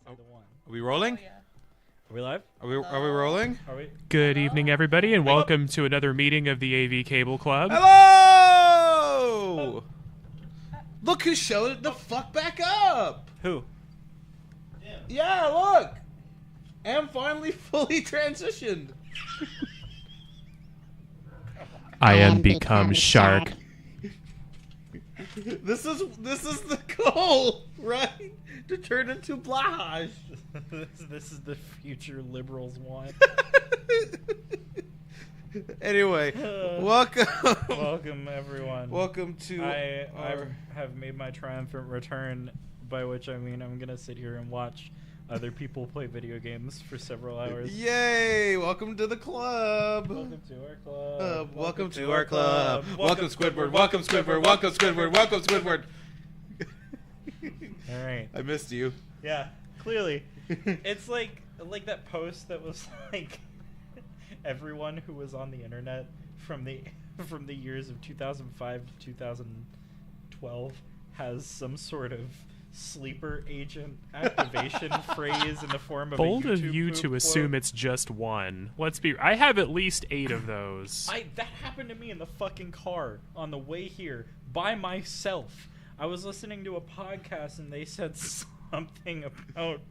Are we rolling? Oh, yeah. Are we live? Are we rolling? Are we? Good evening, everybody, and welcome to another meeting of the AV Cable Club. Hello! Look who showed it the fuck back up! Who? Yeah, look! I'm finally fully transitioned. I am become Shark. This is the goal, right? To turn into Blahaj. This is the future liberals want. Anyway, welcome. Welcome, everyone. Welcome to I have made my triumphant return, by which I mean I'm gonna sit here and watch other people play video games for several hours. Yay! Welcome to the club. Welcome to our club. Welcome to our club. Welcome Squidward. Welcome Squidward. Welcome Squidward. Welcome Squidward. All right. I missed you. Yeah, clearly. It's like that post that was like everyone who was on the internet from the years of 2005 to 2012 has some sort of sleeper agent activation phrase in the form of Bold a YouTube of you poop to assume quote. it's just one. I have at least 8 of those. That happened to me in the fucking car on the way here by myself. I was listening to a podcast and they said something about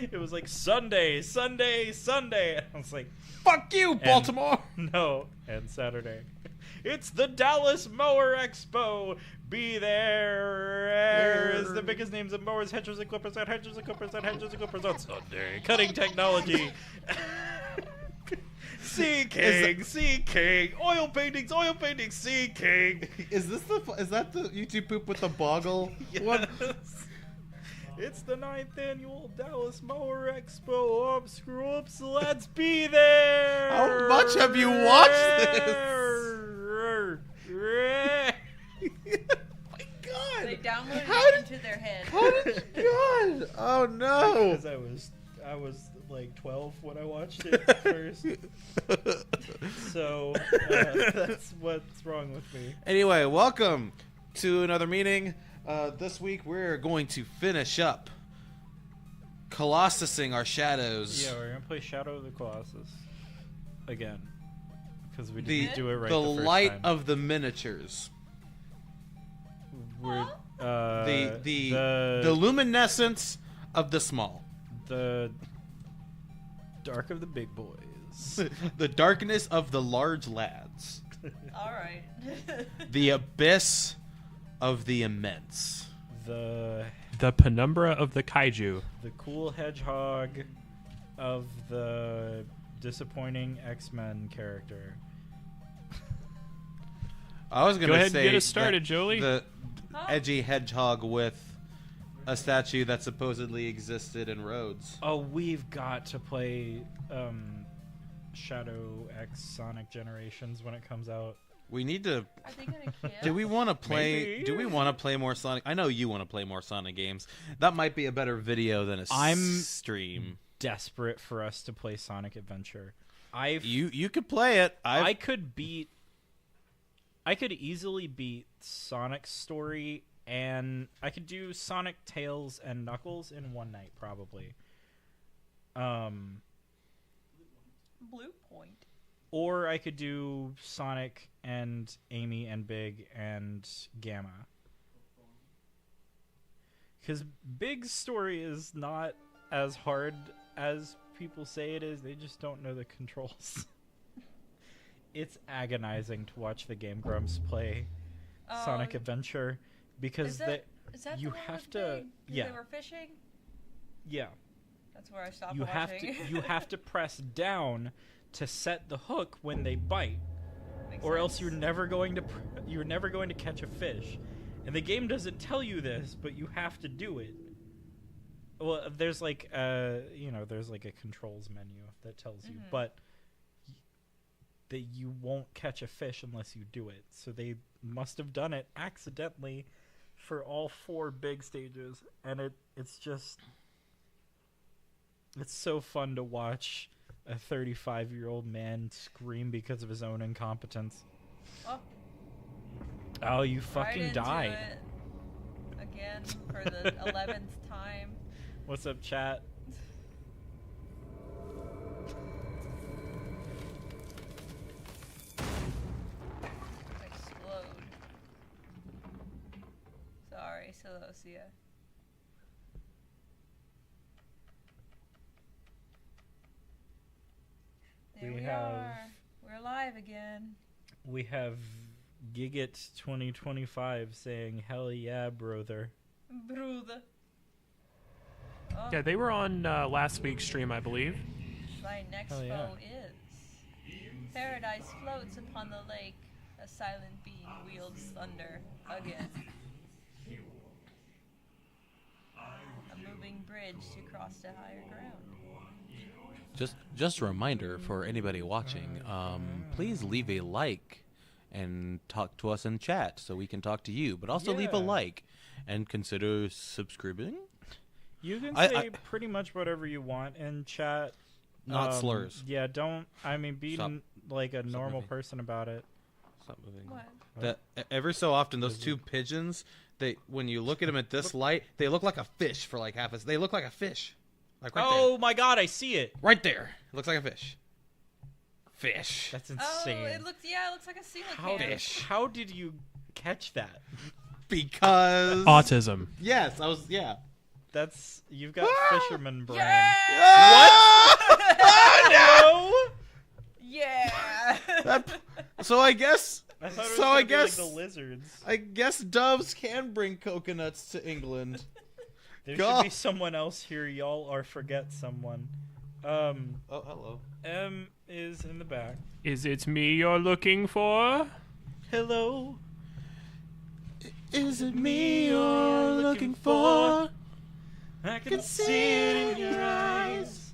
it was like Sunday. And I was like, Fuck you, Baltimore. no, and Saturday. It's the Dallas Mower Expo. Be there. It's the biggest names of mowers, hedgers, and clippers, on Sunday. Cutting technology. Sea King. Oil paintings, Sea King. Is that the YouTube poop with the boggle? Yes. What? It's the 9th annual Dallas Mower Expo. Screw ups, let's be there. How much have you watched this? My God! They downloaded it into their head. How did God? Oh no! Because I was like 12 when I watched it first. So that's what's wrong with me. Anyway, welcome to another meeting. This week we're going to finish up Colossusing our shadows. Yeah, we're gonna play Shadow of the Colossus again because we didn't do it right the the first light time. of the miniatures. We're The luminescence of the small. The dark of the big boys. The darkness of the large lads. All right. The abyss of the immense. The penumbra of the kaiju. the cool hedgehog of the disappointing X-Men character. I was Go gonna ahead say and get us started, that Jolie. The edgy hedgehog with a statue that supposedly existed in Rhodes. Oh, we've got to play Shadow X Sonic Generations when it comes out. We need to. Are they gonna kill? Do we want to play? Maybe. Do we want to play more Sonic? I know you want to play more Sonic games. That might be a better video than a I'm stream. Desperate for us to play Sonic Adventure. You could play it. I could easily beat Sonic's story, and I could do Sonic, Tails, and Knuckles in one night probably. Blue Point. Or I could do Sonic and Amy and Big and Gamma. Because Big's story is not as hard as people say it is. They just don't know the controls. It's agonizing to watch the Game Grumps play Sonic Adventure because Is that you the one have with to Big? yeah They were fishing. yeah That's where I stopped you watching. have to press down to set the hook when they bite, Makes or else sense. you're never going to catch a fish. And the game doesn't tell you this, but you have to do it. Well, there's like there's like a controls menu that tells you, but that you won't catch a fish unless you do it. So they must have done it accidentally for all 4 big stages, and it's so fun to watch a 35-year-old man scream because of his own incompetence. Oh, you fucking right died. into it again for the 11th time. What's up, chat? Explode. Sorry, Celosia. There We we have- are. We're alive again. We have Gigit 2025 saying, "Hell yeah, brother." Brother. Oh, Yeah, they were on last week's stream, I believe. my next Hell yeah. foe is Paradise floats upon the lake. A silent being wields thunder again. A moving bridge to cross to higher ground. Just a reminder for anybody watching. Please leave a like and talk to us in chat so we can talk to you. But also leave a Yeah. like and consider subscribing. You can I- say pretty much whatever you want in chat. Not slurs. Yeah, don't. I mean, be Stop. like a normal moving. person about it. Stop moving. What? That every so often those two pigeons, when you look at them at this light, they look like a fish for like half a. They look like a fish, like right Oh my god, I see it. there. Right there, it looks like a fish. Fish. That's Oh, insane. it looks like a coelacanth. How did, Fish. how did you catch that? Because Autism. yes, I was That's you've got fisherman brain. Yeah! Oh Yeah! no! So I guess. I thought it was So gonna I be guess. like the lizards. I guess doves can bring coconuts to England. There God. should be someone else here. Y'all are forget someone. Oh, hello. M is in the back. Is it me you're looking for? Hello. Is it me you're looking for? I can see it in your eyes.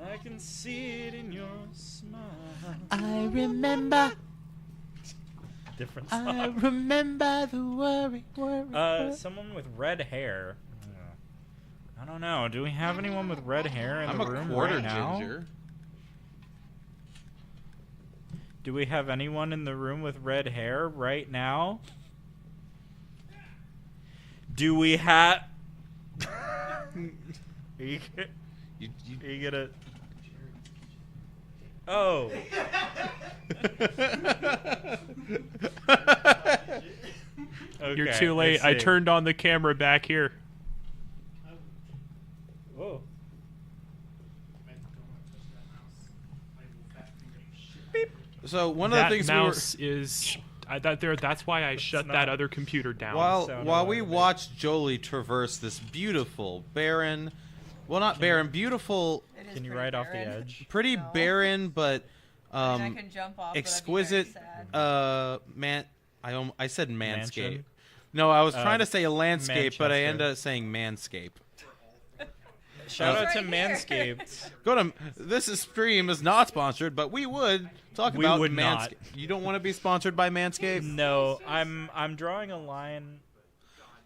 I can see it in your smile. I remember. Different I song. remember the worry. Someone with red hair. I don't know. Do we have anyone with red hair in I'm the a room quarter right now? ginger. Do we have anyone in the room with red hair right now? Do we have? Are you gonna? Oh. You're Okay, too late. let's I see. turned on the camera back here. Whoa. So one of That the things mouse is. That's why I shut not- that other computer down. while sound while of we it. watched Jolie traverse this beautiful, barren, well not barren, beautiful, It is Can you pretty ride off the barren. edge? pretty No. barren but I mean, I can jump off, exquisite but I'd be very sad. man. I said manscape. Mansion? No, I was trying to say a landscape, but I Manchester. ended up saying manscape. Shout out to Right here. Manscaped. Go to this stream is not sponsored, but we would talk We about would Manscaped. not. You don't want to be sponsored by Manscaped? No, I'm drawing a line.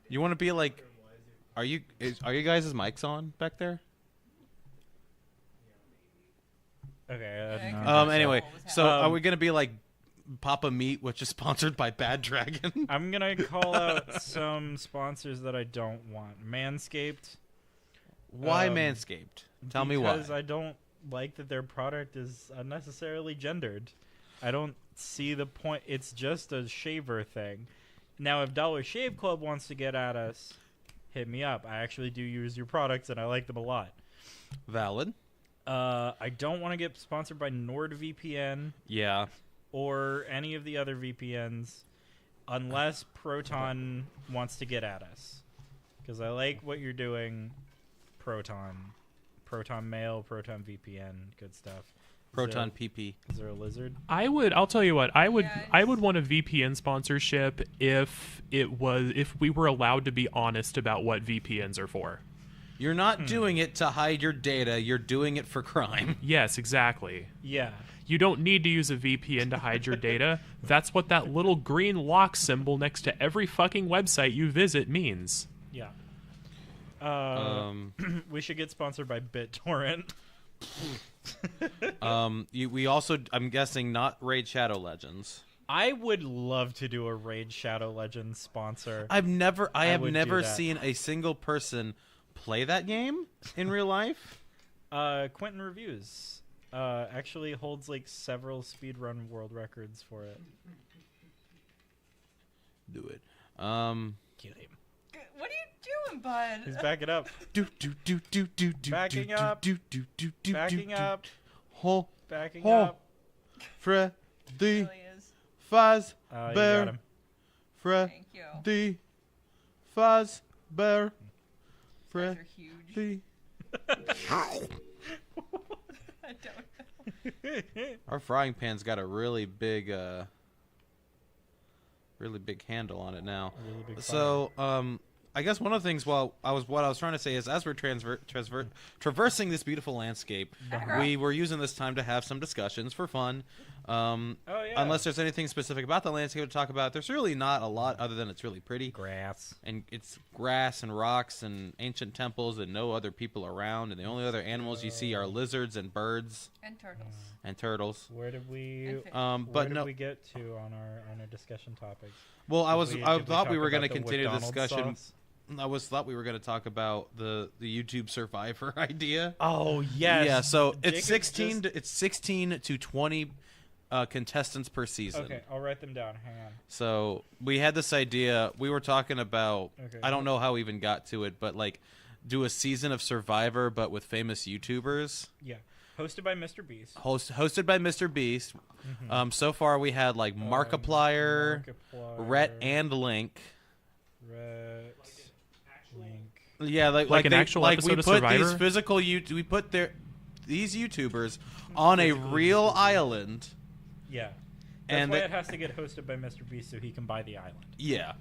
You want to be like, are you guys' mics on back there? Okay. Yeah, no. Anyway, What was so are happening? we gonna be like Papa Meat, which is sponsored by Bad Dragon? I'm gonna call out some sponsors that I don't want. Manscaped. Why Manscaped? Tell me why. Because I don't like that their product is unnecessarily gendered. I don't see the point. It's just a shaver thing. Now, if Dollar Shave Club wants to get at us, hit me up. I actually do use your products, and I like them a lot. Valid. I don't want to get sponsored by NordVPN Yeah. or any of the other VPNs unless Proton wants to get at us. Because I like what you're doing, Proton. Proton Mail, Proton VPN, good stuff. Proton PP. Is there a lizard? I'll tell you what. I would Yeah, want a VPN sponsorship if we were allowed to be honest about what VPNs are for. You're not doing it to hide your data. You're doing it for crime. Yes, exactly. Yeah. You don't need to use a VPN to hide your data. That's what that little green lock symbol next to every fucking website you visit means. Yeah. Um, We should get sponsored by BitTorrent. we also, I'm guessing, not Raid Shadow Legends. I would love to do a Raid Shadow Legends sponsor. I have would do never that. seen a single person play that game in real life. Quentin Reviews actually holds like several speedrun world records for it. Do it. Kill him. What are you doing, bud? He's backing up. Backing up. Backing up. Ho, Backing ho, up. Fre, the Really is. Faz, You got bear, him. Fre, Thank you. the Faz, bear, Fre, Those are huge. the. I don't know. Our frying pan's got a really big handle on it now. Really big So, I guess one of the things what I was trying to say is, as we're traversing this beautiful landscape, we were using this time to have some discussions for fun. Oh, yeah. Unless there's anything specific about the landscape to talk about, there's really not a lot other than it's really pretty. Grass. And it's grass and rocks and ancient temples and no other people around, and the only other animals you see are lizards and birds And turtles. and turtles. Where did we? And fish. But where no. did we get to on our discussion topics? Well, I Did thought we talk were going to about the continue the McDonald's discussion. sauce? Thought we were going to talk about the YouTube Survivor idea. Oh yes. Yeah, so Jacob it's 16 to 20 contestants per season. Okay, I'll write them down. Hang on. So we had this idea. We were talking about. Okay. I don't know how we even got to it, but like, do a season of Survivor, but with famous YouTubers. Yeah. Hosted by Mr. Beast. Hosted by Mr. Beast. Mm-hmm. So far we had like Markiplier, Rhett, and Link. Rhett, Link. Yeah, Like an actual episode we of put Survivor? these physical we put these YouTubers on a real island. Yeah. That's And why they- it has to get hosted by Mr. Beast so he can buy the island. Yeah.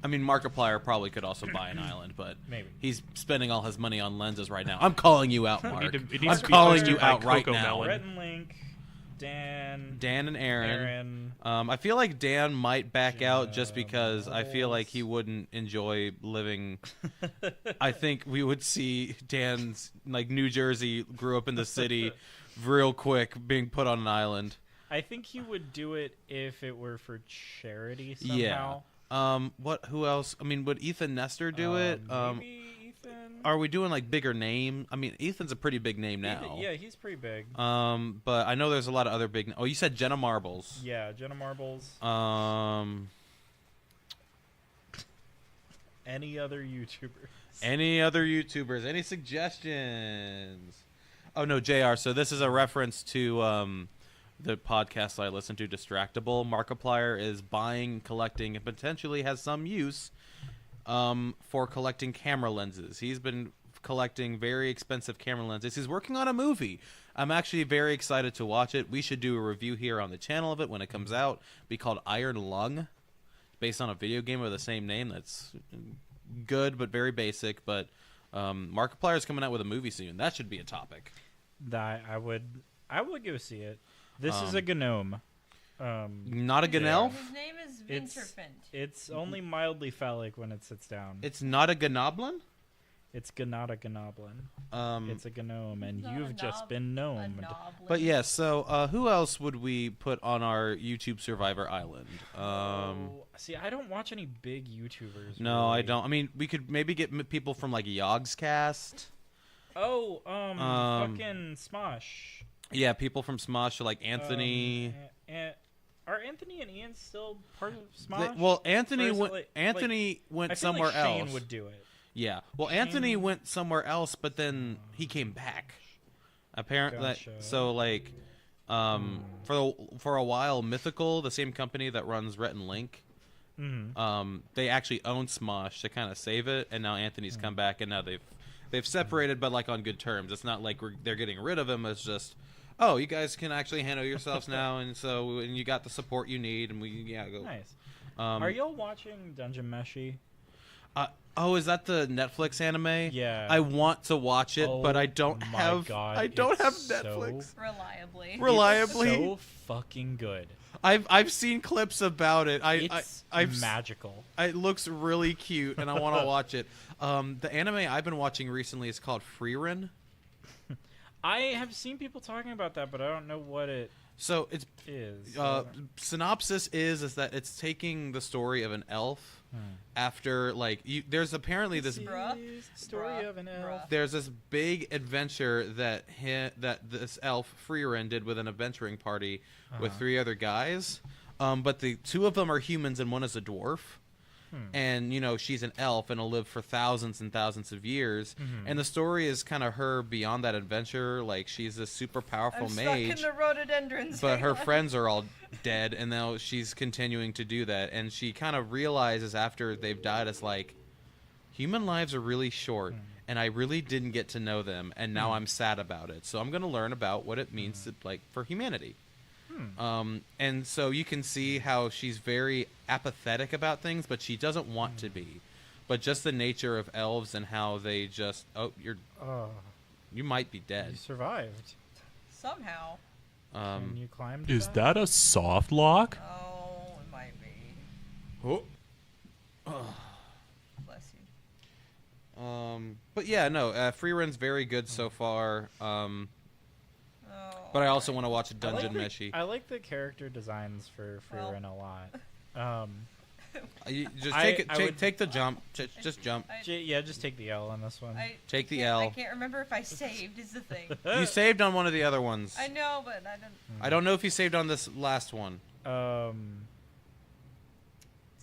I mean, Markiplier probably could also buy an island, but Maybe. he's spending all his money on lenses right now. I'm calling you out, Mark. It needs I'm to be calling hosted you by out right Coco now. Melon. Rhett and Link, Dan, Dan and Aaron. Aaron. I feel like Dan might back out just Jim because I feel like he Knowles. wouldn't enjoy living. I think we would see Dan's like New Jersey, grew up in the city, real quick being put on an island. I think he would do it if it were for charity somehow. Yeah. Who else? I mean, would Ethan Nestor do it? Maybe Ethan. Are we doing like bigger name? I mean, Ethan's a pretty big name now. Yeah, he's pretty big. But I know there's a lot of other big. Oh, you said Jenna Marbles. Yeah, Jenna Marbles. Any other YouTubers? Any other YouTubers? Any suggestions? Oh no, JR. So this is a reference to the podcast I listen to, Distractable. Markiplier is buying, collecting, and potentially has some use for collecting camera lenses. He's been collecting very expensive camera lenses. He's working on a movie. I'm actually very excited to watch it. We should do a review here on the channel of it when it comes out. Be called Iron Lung, based on a video game of the same name. That's good but very basic. But Markiplier's coming out with a movie soon. That should be a topic. That I would go see it. This is a gnome. Not a Ganelf? His name is It's- Winterfint. It's only mildly phallic when it sits down. It's not a Gnoblin? It's not a gnoblin. It's a gnome, and Not you've a just knob- been a gnomed. noblin. But yeah, so who else would we put on our YouTube Survivor Island? See, I don't watch any big YouTubers. No, I really. don't. I mean, we could maybe get people from like Yogg's Cast. Oh, fucking Smosh. Yeah, people from Smosh, like Anthony. Are Anthony and Ian still part of They- Smosh? well, Or Anthony is it went. like- Anthony I went feel somewhere like Shane else. would do it. Yeah. Well, Anthony Shane- went somewhere else, but then he came back. Apparently, Gotcha. so like, for a while, Mythical, the same company that runs Rhett and Link, they actually own Smosh to kind of save it, and now Anthony's come back, and now they've separated, but like on good terms. It's not like they're getting rid of him. It's just, oh, you guys can actually handle yourselves now, and you got the support you need, and go. Nice. Are y'all watching Dungeon Meshi? Oh, is that the Netflix anime? Yeah. I want to watch it, but I don't my have. God, I don't have it's so- Netflix. Reliably. So fucking good. I've seen clips about it. It's I've magical. It looks really cute, and I want to watch it. The anime I've been watching recently is called Freerun. I have seen people talking about that, but I don't know what it So it's is. synopsis is that it's taking the story of an elf after there's apparently this Bruh. Story of an elf. Bruh. there's this big adventure that this elf Freerun did with an adventuring party with 3 other guys, but the 2 of them are humans and one is a dwarf. And she's an elf and will live for thousands and thousands of years. And the story is kind of her beyond that adventure. Like, she's this super powerful I'm mage, stuck in the rhododendrons. but hang her on. friends are all dead, and now she's continuing to do that. And she kind of realizes after they've died, it's like, human lives are really short, and I really didn't get to know them, and now I'm sad about it. So I'm going to learn about what it means to, for humanity. And so you can see how she's very apathetic about things, but she doesn't want to be. But just the nature of elves and how they just, you might be You dead. survived. Somehow. And you climbed. Is that a soft lock? Oh, it might be. Bless you. But yeah, no, Freerun's very good so far. Oh. But I also want to watch Dungeon I Meshi. like the character designs for Freerun a lot. Just I take would- the jump. Just jump. Just take the L on this one. Take the I L. can't remember if I saved. Is the thing. You saved on one of the other ones. I know, but I don't. I don't know if you saved on this last one. It's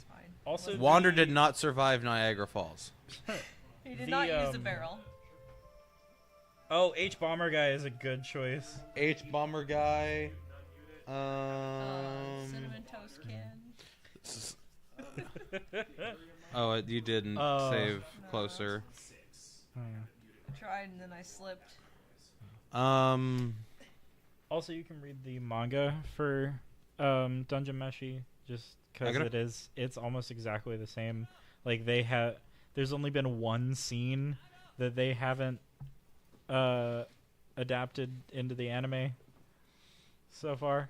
fine. Also, Wander did not survive Niagara Falls. He did not use the um, barrel. Oh, H Bomber guy is a good choice. H Bomber guy. Cinnamon toast can. Oh, you didn't save closer. I tried and then I slipped. Also, you can read the manga for Dungeon Meshi, just because it's almost exactly the same. Like there's only been one scene that they haven't adapted into the anime so far.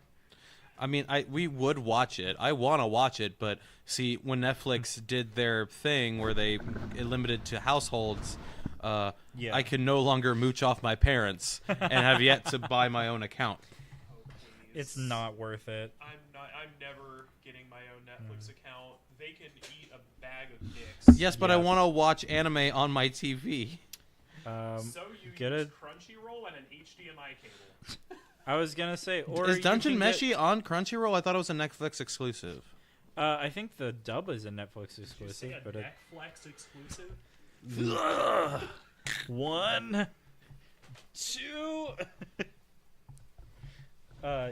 I mean, we would watch it. I want to watch it, but see, when Netflix did their thing where they limited to households, I can no longer mooch off my parents and have yet to buy my own account. It's not worth it. I'm never getting my own Netflix account. They can eat a bag of dicks. Yes, but I want to watch anime on my TV. So you get use it. Crunchyroll and an HDMI cable. I was gonna say, or Is you Dungeon can get- Meshi on Crunchyroll? I thought it was a Netflix exclusive. I think the dub is a Netflix Did you exclusive, say a but Netflix exclusive? 1, 2.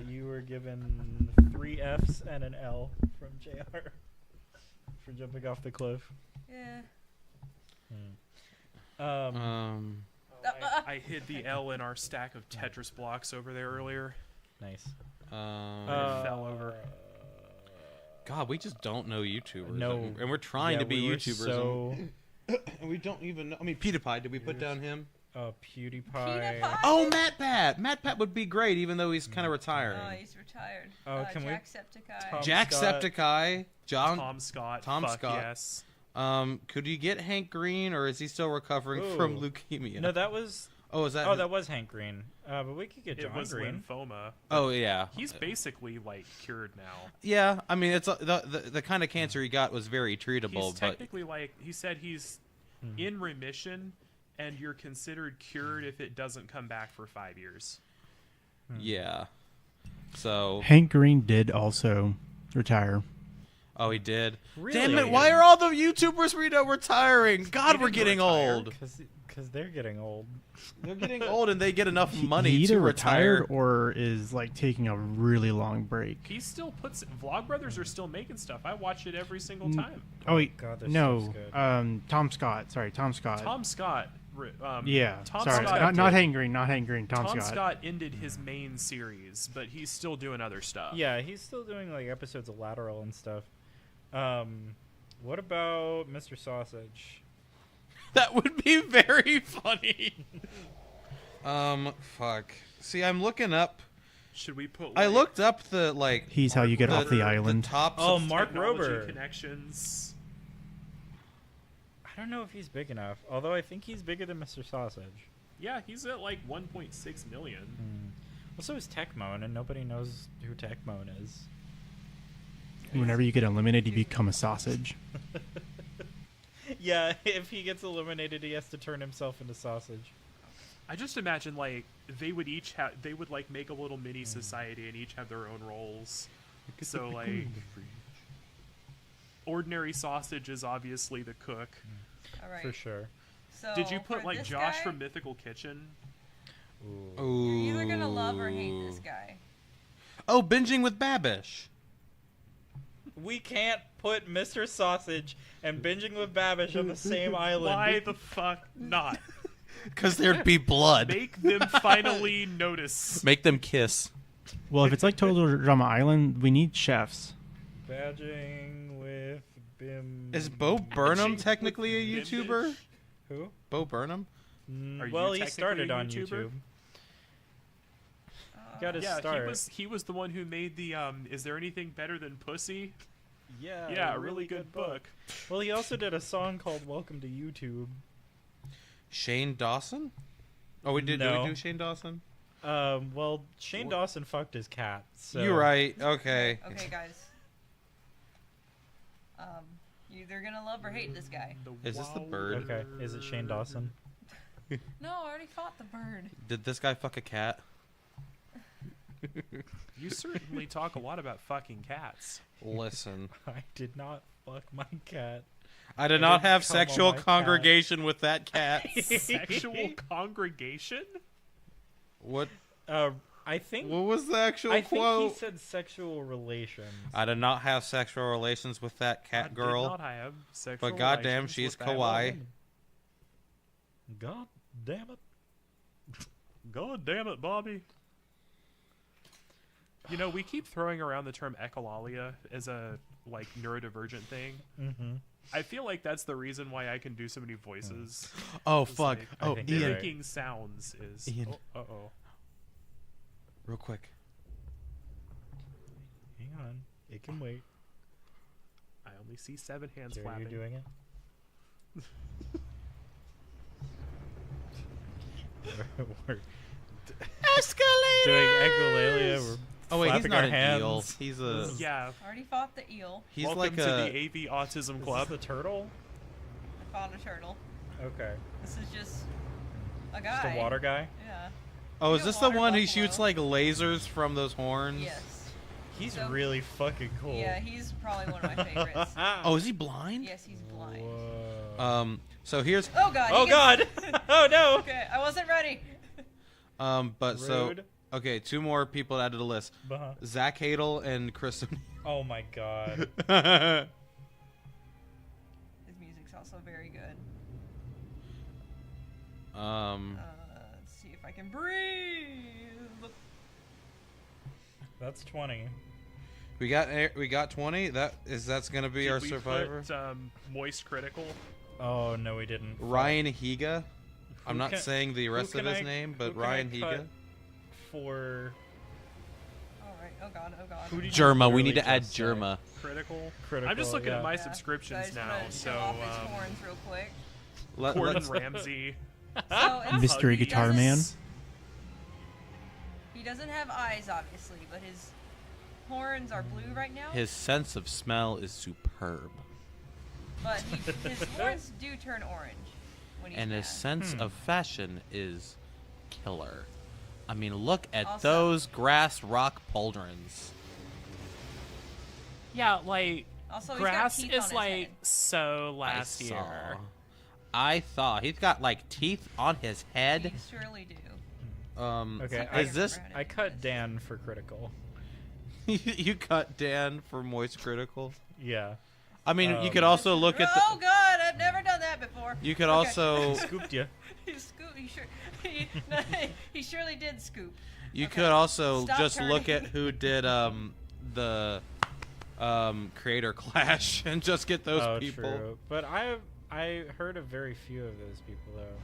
You were given 3 Fs and an L from JR for jumping off the cliff. Yeah. I hid the L in our stack of Tetris blocks over there earlier. Nice. Fell over. God, we just don't know YouTubers. No. And we're trying to be we were YouTubers. So And we don't even know. I mean, PewDiePie. Did we put down him? PewDiePie. PewDiePie? Oh, Matt Pat would be great, even though he's kind of retiring. Oh, he's retired. Can we- Jacksepticeye. Tom Jacksepticeye, Tom Scott. Tom fuck Scott. Yes. Could you get Hank Green, or is he still recovering from leukemia? No, that was. Oh, is that? Oh, that was Hank Green. But we could get It John was Green. lymphoma. Oh yeah. He's basically like cured now. Yeah, I mean it's the kind of cancer he got was very treatable, He's but technically like he said he's in remission, and you're considered cured if it doesn't come back for 5 years. yeah. So Hank Green did also retire. oh, he did. Really? Damn it! Why are all the YouTubers we know retiring? God, He we're didn't getting retire. old. Because they're getting old. They're getting old, and they get enough money he to either retire. retired or is like taking a really long break. He still puts Vlogbrothers are still making stuff. I watch it every single time. Oh wait, God, this no, stuff's good. Tom Scott. Sorry, Tom Scott. Tom Scott. Yeah, Tom sorry, Scott. not Hank Green, not Hank Green. Tom Tom Scott. Scott ended his main series, but he's still doing other stuff. Yeah, he's still doing like episodes of Lateral and stuff. What about Mr. Sausage? That would be very funny. Fuck. See, I'm looking up. Should we put? I like, looked up the like. He's how you get off the island. top. Oh, subs- Mark technology Rober. connections? I don't know if he's big enough. Although I think he's bigger than Mr. Sausage. Yeah, he's at like 1.6 million. Well, so is Techmoan, and nobody knows who Techmoan is. Whenever you get eliminated, you become a sausage. Yeah, if he gets eliminated, he has to turn himself into sausage. I just imagine like they would each have they would like make a little mini society and each have their own roles. So like ordinary sausage is obviously the cook. All right. For sure. So Did you put for like this Josh guy, from Mythical Kitchen? Ooh. You're either gonna love or hate this guy. Oh, binging with Babish. We can't put Mr. Sausage and Binging with Babish on the same island. Why the fuck not? Because there'd be blood. Make them finally notice. Make them kiss. Well, if it's like Total Drama Island, we need chefs. Badging with Bim. Is Bo Burnham Binging technically a with YouTuber? Bimbish? Who? Bo Burnham? Are you Well, he technically started a on YouTuber? YouTube. Got his Yeah, start. he was the one who made the Is There Anything Better Than Pussy? Yeah, Yeah, a really good book. Well, he also did a song called "Welcome to YouTube." Shane Dawson? Oh, we did. Did No. we do Shane Dawson? Well, Shane Dawson fucked his cat. So. You're right. Okay. Okay, guys. You're either gonna love or hate this guy. Is this the bird? Okay, is it Shane Dawson? No, I already fought the bird. Did this guy fuck a cat? You certainly talk a lot about fucking cats. Listen. I did not fuck my cat. I did not didn't have come on sexual my cat. congregation with that cat. Sexual congregation? What I think. What was the actual I think quote? he said sexual relations. I did not have sexual relations with that cat I girl. Did not have sexual But goddamn, relations she's with that kawaii. woman. God damn it. God damn it, Bobby. You know, we keep throwing around the term echolalia as a like neurodivergent thing. Mm-hmm. I feel like that's the reason why I can do so many voices. Oh It's fuck! like, I Oh, think you're Ian, right. Making sounds is. Ian. Uh-oh. real quick. Hang on. It can wait. I only see 7 hands Are you flapping. doing it? We're doing echolalia. We're Oh wait, he's flapping not our an hands. eel. He's a. Yeah. Already fought the eel. He's Welcome like to a. the AV Autism Is Club. this the turtle? I fought a turtle. Okay. This is just a guy. Just a water guy? Yeah. Oh, is He's a this the water one who buffalo. shoots like lasers from those horns? Yes. He's So- really fucking cool. Yeah, he's probably one of my favorites. Oh, is he blind? Yes, he's blind. Whoa. So here's. Oh god. Oh he god! gets- Oh no! Okay, I wasn't ready. But so. Rude. Okay, 2 more people added to the list. Uh-huh. Zach Hadel and Chris. Oh my god. His music's also very good. Let's see if I can breathe. That's 20. we got 20. That's gonna be Did our we survivor. Put, Moist Critical. Oh no, we didn't. Ryan Higa. I'm not can- saying the rest who of can his I- name, who but can I Ryan cut Higa. For All right. Oh god. Oh god. Who did you Germa. We literally need to add just say? Germa. Critical. Critical, I'm just looking yeah. at my Yeah. So I subscriptions just now. wanna So show off his horns real quick. Let's Gordon Ramsay. So it's, Mystery Huggies. Guitar Man. he doesn't have eyes, obviously, but his horns are blue right now. His sense of smell is superb, But his horns do turn orange when he's and his mad. sense of fashion is killer. I mean, look at Also- those grass rock pauldrons. Yeah, like Also, he's got grass teeth on is his like head. so I last saw. year. I thought he's got like teeth on his head. You surely do. Okay, I is this? remember how to I do cut this. Dan for critical. You cut Dan for moist critical. Yeah. I mean, you could Um, also look at the. Oh god, I've never done that before. You could Okay. also. Scooped you. He scooped. He surely did scoop. You Okay. could also Stop just look turning. at who did the Creator Clash and just get those Oh, people. true. But I heard of very few of those people though.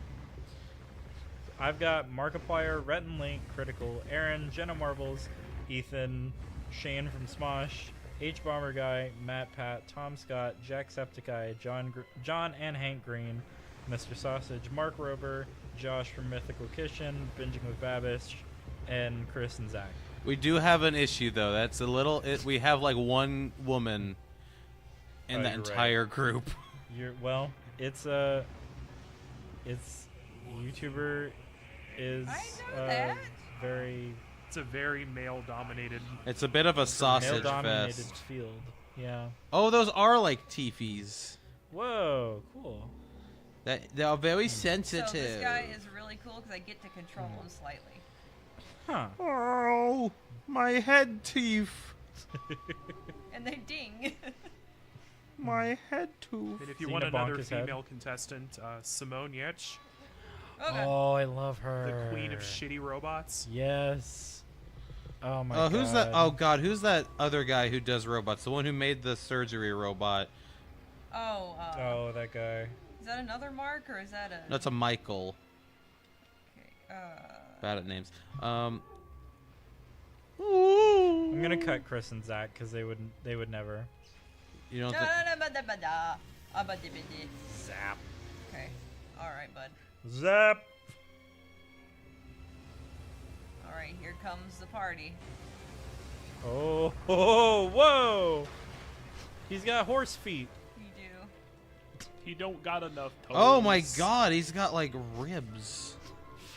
I've got Markiplier, Rhett and Link, Critical, Aaron, Jenna Marbles, Ethan, Shane from Smosh, H Bomber Guy, Matt Pat, Tom Scott, Jacksepticeye, John and Hank Green, Mr. Sausage, Mark Rober, Josh from Mythical Kitchen, Binging with Babish, and Chris and Zach. We do have an issue though. That's a little. We have like one woman in Oh, the you're right. entire group. It's YouTuber is I know that. very It's a very male-dominated. It's a bit of a sausage male-dominated fest. field. Yeah. Oh, those are like teefies. Whoa, cool. They are very So sensitive. this guy is really cool because I get to control him slightly. Huh. Oh, my head teeth. And they ding. My head tooth. And if you Seen want a another bonker's head? female contestant, Simone Yetch, Okay. Oh, I love her. the queen of shitty robots. Yes. Oh my Oh, god. who's that? Oh God, who's that other guy who does robots? The one who made the surgery robot. Oh. Oh, that guy. Is that another Mark or is that a? That's a Michael. Okay, Bad at names. I'm gonna cut Chris and Zach because they would never. You don't think? Zap. Okay. All right, bud. Zap. All right, here comes the party. Oh, whoa. He's got horse feet. You do. He don't got enough toes. Oh my God, he's got like ribs.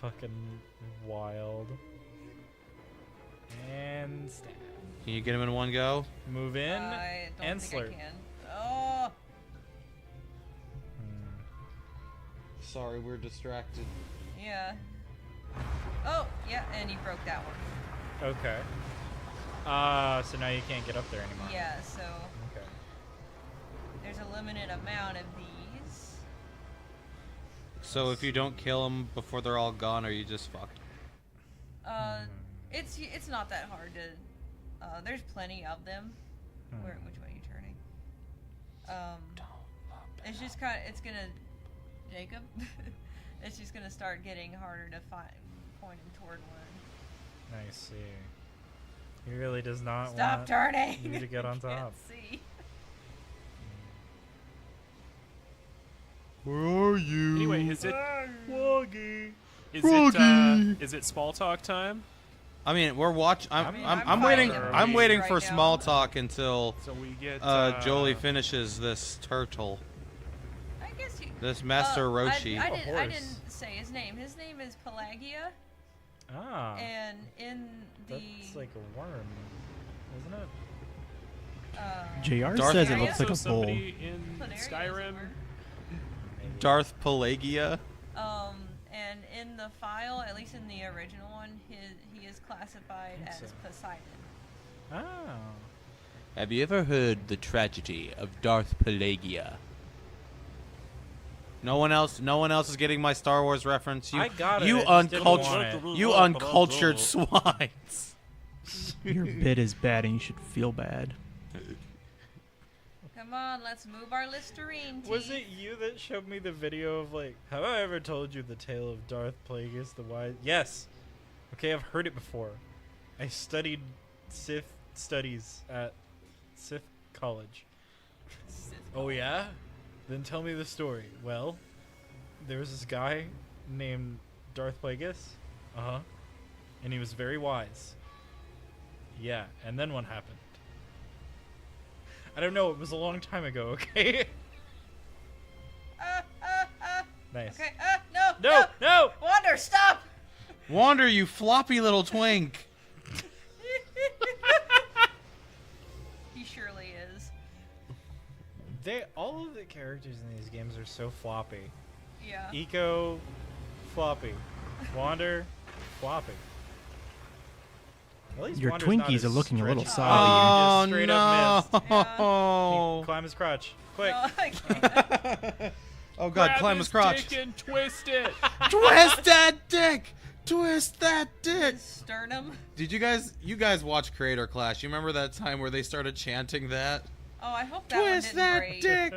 Fucking wild. And stab. Can you get him in one go? Move in I don't and think slurp. I can. Oh. Sorry, we're distracted. Yeah. Oh, yeah, and he broke that one. Okay. So now you can't get up there anymore. Yeah, so Okay. there's a limited amount of these. So if you don't kill them before they're all gone, are you just fucked? It's not that hard to. There's plenty of them. Which way are you turning? It's just kind of. It's gonna, Jacob. It's just gonna start getting harder to find point him toward one. I see. He really does not Stop want turning. you to get on I can't top. see. Where are you? Anyway, is it Woggy. is it small talk time? I mean, we're watching. I'm I'm waiting. fine. I'm waiting Right for now. small talk until So we get Jolie finishes this turtle. I guess you. This Master Roshi. I A horse. didn't say his name. His name is Pelagia, Ah. and in the. That's like a worm, isn't it? JR Darth says it Vader? looks like a also bull. somebody in Planaria is Skyrim. over. Darth Pelagia. And in the file, at least in the original one, he is classified I as think so. Poseidon. Oh. Have you ever heard the tragedy of Darth Pelagia? No one else is getting my Star Wars reference. You, I got it, you I just didn't want uncultured, it. you uncultured swines. Your bit is bad and you should feel bad. Come Come on, let's move our Listerine teeth. Was it you that showed me the video of like, have I ever told you the tale of Darth Plagueis the Wise? Yes. Okay, I've heard it before. I studied Sith studies at Sith College. Oh yeah? Then tell me the story. Well, there was this guy named Darth Plagueis. Uh-huh. And he was very wise. Yeah, and then what happened? I don't know, it was a long time ago, okay? Nice. Okay, no! No, no! Wander, stop! Wander, you floppy little twink. He surely is. All of the characters in these games are so floppy. Yeah. Eco, floppy. Wander, floppy. At least Your Wander's not Twinkies as are looking a little stretchy. soggy. Oh, Just straight up missed. no. Climb his crotch. Quick. No, I can't. Oh, God, Grab climb his crotch. dick and twist it. Twist that dick. Twist that dick. His sternum. Did you guys watch Creator Clash? You remember that time where they started chanting that? Oh, I hope that one Twist didn't that break. dick.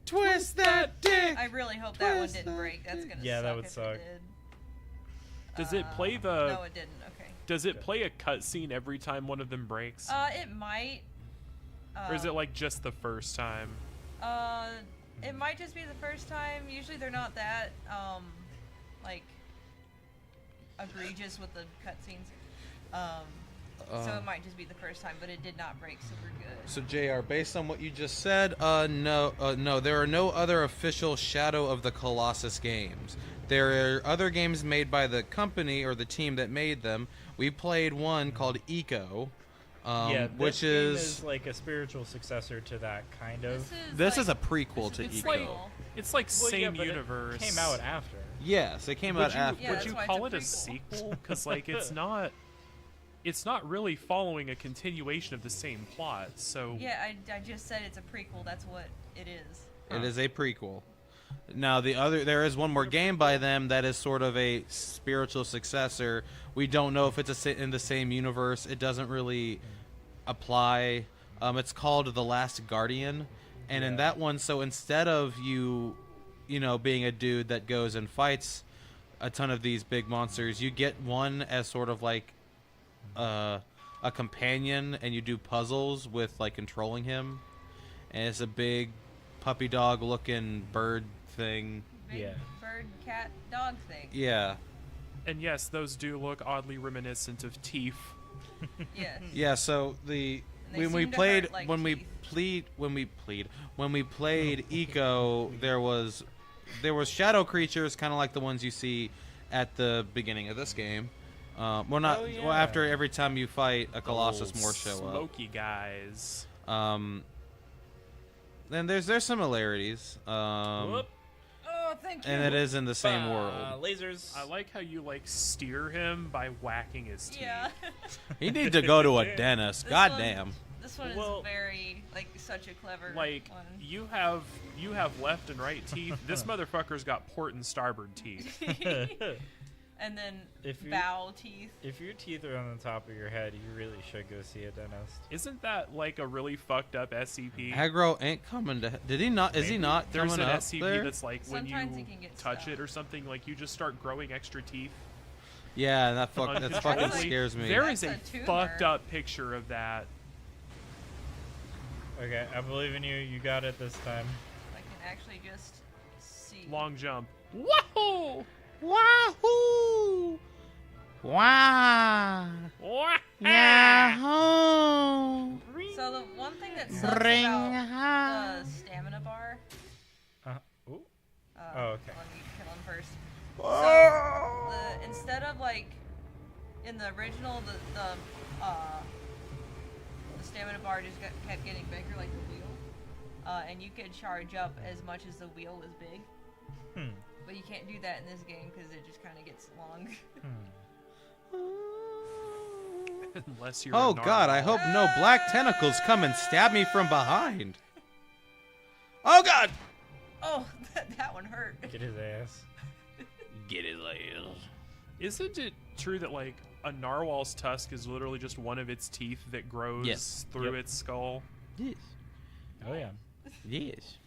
Twist that dick. I really hope that one Twist didn't that break. That's dick. gonna Yeah, suck that would if suck. It did. Does it play the? No, it didn't. Okay. Does it play a cutscene every time one of them breaks, It might. or is it like just the first time? It might just be the first time. Usually they're not that like egregious with the cutscenes. So it might just be the first time, but it did not break super good. So JR, based on what you just said, no, there are no other official Shadow of the Colossus games. There are other games made by the company or the team that made them. We played one called Eco, Yeah, which this game is like a spiritual successor to that, kind of. this is like, a prequel to this is It's Eco. like prequel. it's like Well, yeah, same but it universe. came out after. Yes, it came Would out you, after. Yeah, would that's you why it's call a it a prequel. sequel? Because like it's not. It's not really following a continuation of the same plot. So Yeah, I just said it's a prequel. That's what it is. It is a prequel. Now there is one more game by them that is sort of a spiritual successor. We don't know if it's in the same universe. It doesn't really apply. It's called The Last Guardian, and in Yeah. that one, so instead of you know, being a dude that goes and fights a ton of these big monsters, you get one as sort of like a companion, and you do puzzles with like controlling him, and it's a big puppy dog looking bird thing. Big Yeah. bird, cat, dog thing. Yeah. and yes, those do look oddly reminiscent of Teeth. Yes. Yeah, so And they when we seem to played hurt like when we teeth. played Eco, there was shadow creatures kind of like the ones you see at the beginning of this game. Well, not Oh, well, after yeah. every time you fight a Colossus, Little more show up. smoky guys. And there's similarities. Whoop. Oh, thank you. And it is in the same world. Lasers. I like how you like steer him by whacking his teeth. Yeah. He needs to go to a dentist. This God one- damn. This one is Well, very like such a clever Like one. you have left and right teeth. This motherfucker's got port and starboard teeth. And then If you- bow teeth. If your teeth are on the top of your head, you really should go see a dentist. Isn't that like a really fucked up SCP? Aggro ain't coming to. Did he not? Is he not There's coming an up SCP there? that's like when Sometimes you it can get touch stuck. it or something, like you just start growing extra teeth. Yeah, that fucking uncontrollably. scares me. There is That's a a tumor. fucked up picture of that. Okay, I believe in you. You got it this time. I can actually just see. Long jump. Whoa! Wahoo! Wow! Yahoo! So the one thing that sucks Bring about home. the stamina bar. Ooh. Uh, Oh, okay. Let me kill him first. So instead of like in the original, the stamina bar just kept getting bigger like the wheel, and you could charge up as much as the wheel was big. Hmm. But you can't do that in this game because it just kind of gets long. Unless you're. Oh a God! I hope no black tentacles come and stab me from behind. Oh God! Oh, that one hurt. Get his ass. Get his ass. Isn't it true that like a narwhal's tusk is literally just one of its teeth that grows Yes. through Yep. its skull? Yes. Oh yeah. Yes.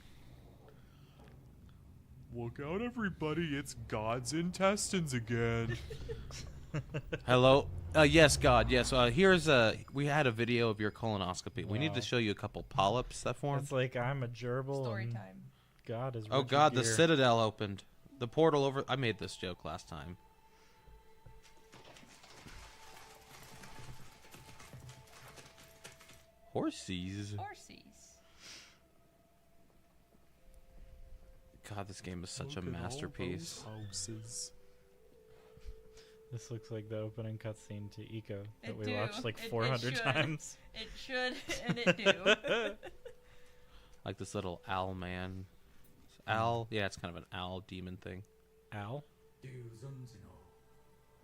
Look out, everybody! It's God's intestines again. Hello. Yes, God. Yes. Here's we had a video of your colonoscopy. We need to Wow. show you a couple polyps that formed. It's like I'm a gerbil. Story and time. God is. Oh Richard God, the Gere. Citadel opened. The portal over. I made this joke last time. Horsies. Horsies. God, this game is such a Look at all masterpiece. those houses. This looks like the opening cutscene to Eco that It we do. watched like It 400 should. times. It should, and it do. Like this little owl man. Owl? Yeah, it's kind of an owl demon thing. Al?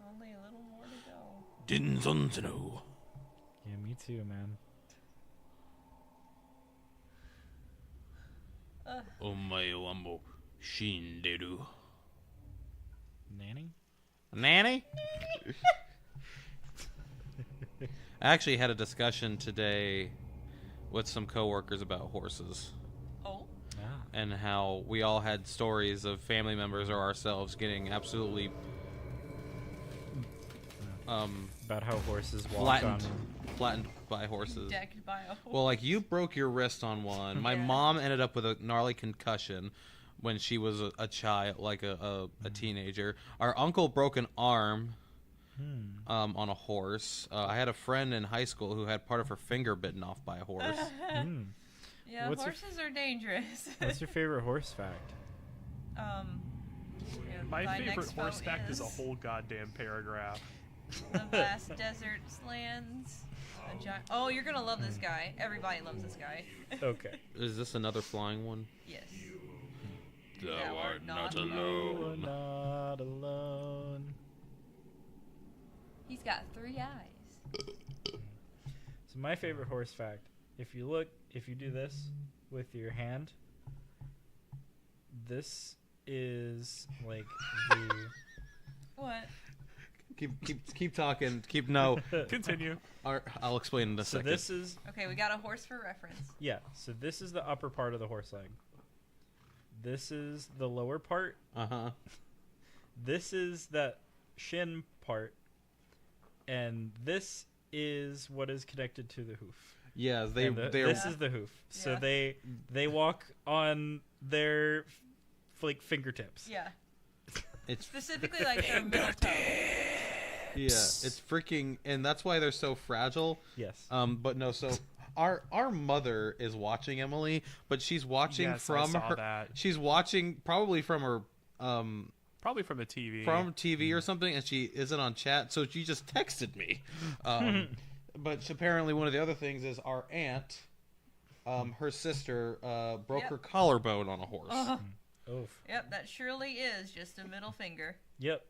Only a little more to go. Dinzunzino. Yeah, me too, man. Omae wambo shinderu. Nanny? Nanny? I actually had a discussion today with some coworkers about horses Oh. Ah. and how we all had stories of family members or ourselves getting absolutely About how horses walk flattened by horses. Decked by a Well, like you broke your wrist on one. My Yeah. mom ended up with a gnarly concussion when she was a child, like a teenager. Our uncle broke an arm on a horse. I had a friend in high school who had part of her finger bitten off by a horse. Hmm. Yeah, What's your horses are dangerous. What's your favorite horse fact? Yeah, My favorite next horse vote fact is a whole goddamn paragraph. The vast deserts lands. Oh, you're gonna love this guy. Everybody loves this guy. Okay. Is this another flying one? Yes. Thou art not You're not alone. He's got 3 eyes. So my favorite horse fact, if you do this with your hand, this is like the What? Keep talking. No. Continue. I'll explain in a so second. this is Okay, we got a horse for reference. so this is the upper part of the horse leg. This is the lower part. Uh-huh. This is that shin part, and this is what is connected to the hoof. Yeah, And they're this is the hoof. So Yeah. they walk on their like fingertips. Yeah. it's Specifically like their middle toe. yeah, it's freaking, and that's why they're so fragile. Yes. But no, so our mother is watching Emily, but she's watching Yes, from I saw her. that. She's watching probably from her Probably from the TV. from TV or something, and she isn't on chat, so she just texted me. But apparently, one of the other things is our aunt, her sister, broke Yep. her collarbone on a horse. Oof. Yep, that surely is just a middle finger. Yep.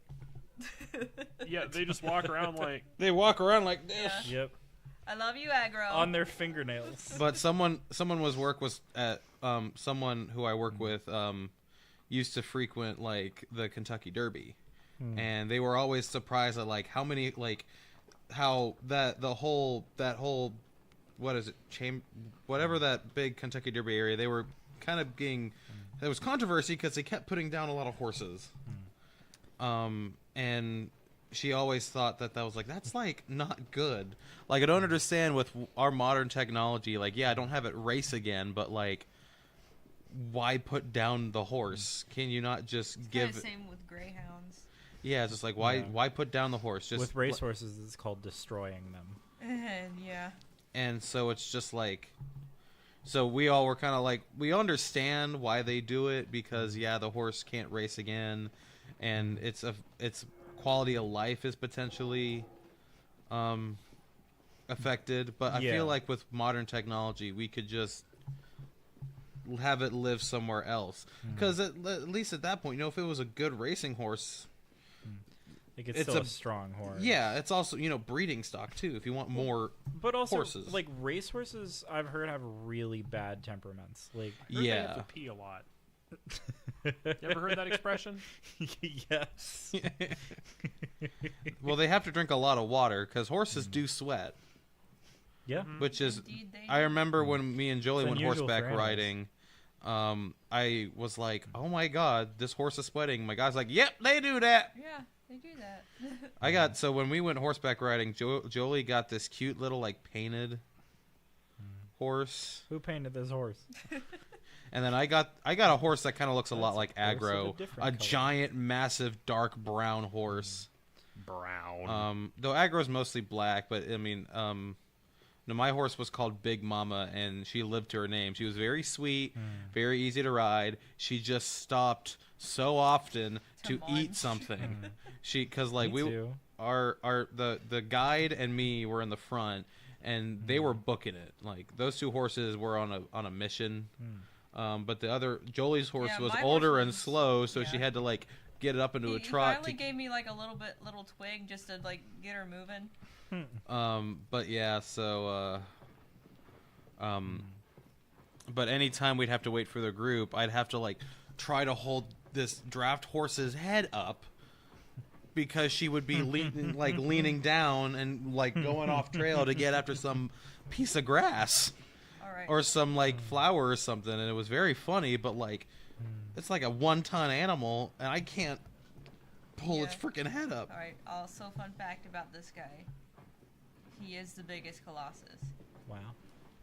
Yeah, they just walk around like. They walk around like this. Yeah. Yep. I love you, aggro. On their fingernails. But someone was at someone who I work with used to frequent like the Kentucky Derby, and they were always surprised at like how many like how that whole what is it whatever that big Kentucky Derby area, they were kind of getting there was controversy because they kept putting down a lot of horses, and she always thought that was like that's like not good. Like I don't understand with our modern technology. Like yeah, I don't have it race again, but like why put down the horse? Can you not just It's give? kinda same with greyhounds. Yeah, it's just like why Yeah. why put down the horse? Just With racehorses, it's called destroying them. And yeah. and so it's just like so we all were kind of like we understand why they do it because yeah the horse can't race again and its quality of life is potentially affected, but I Yeah. feel like with modern technology we could just have it live somewhere else because at least at that point, you know, if it was a good racing horse, Like it's It's still a- a strong horse. yeah, it's also, you know, breeding stock too if you want more. But also, horses. like racehorses, I've heard have really bad temperaments. Like, Heard they have Yeah. to pee a lot. You ever heard that expression? yes. Well, they have to drink a lot of water because horses do sweat. Yeah. Which is Indeed they I do. remember when me and Jolie It's went unusual horseback for animals. riding I was like, oh my god, this horse is sweating. My guy's like, yep, they do that. Yeah, they do that. So when we went horseback riding, Jolie got this cute little like painted horse, Who painted this horse? and then I got a horse that kind of looks a lot like That's a horse of a Aggro, different a color. giant, massive, dark brown horse. Brown. Though Aggro's mostly black, but I mean, no, my horse was called Big Mama, and she lived to her name. She was very sweet, very easy to ride. She just stopped so often to eat munch. something. Because like Me we, too. the guide and me were in the front, and they were booking it. Like those two horses were on a mission. But the other Jolie's horse Yeah, was my older horse and was- slow, so she yeah. had to like get it up into He a trot. finally gave me like a little twig just to like get her moving. But yeah, so but anytime we'd have to wait for the group, I'd have to like try to hold this draft horse's head up because she would be leaning down and like going off trail to get after some piece of grass All right. or some like flower or something, and it was very funny, but like it's like a 1-ton animal and I can't pull its Yeah. freaking head up. All right. Also, fun fact about this guy. He is the biggest Colossus. Wow.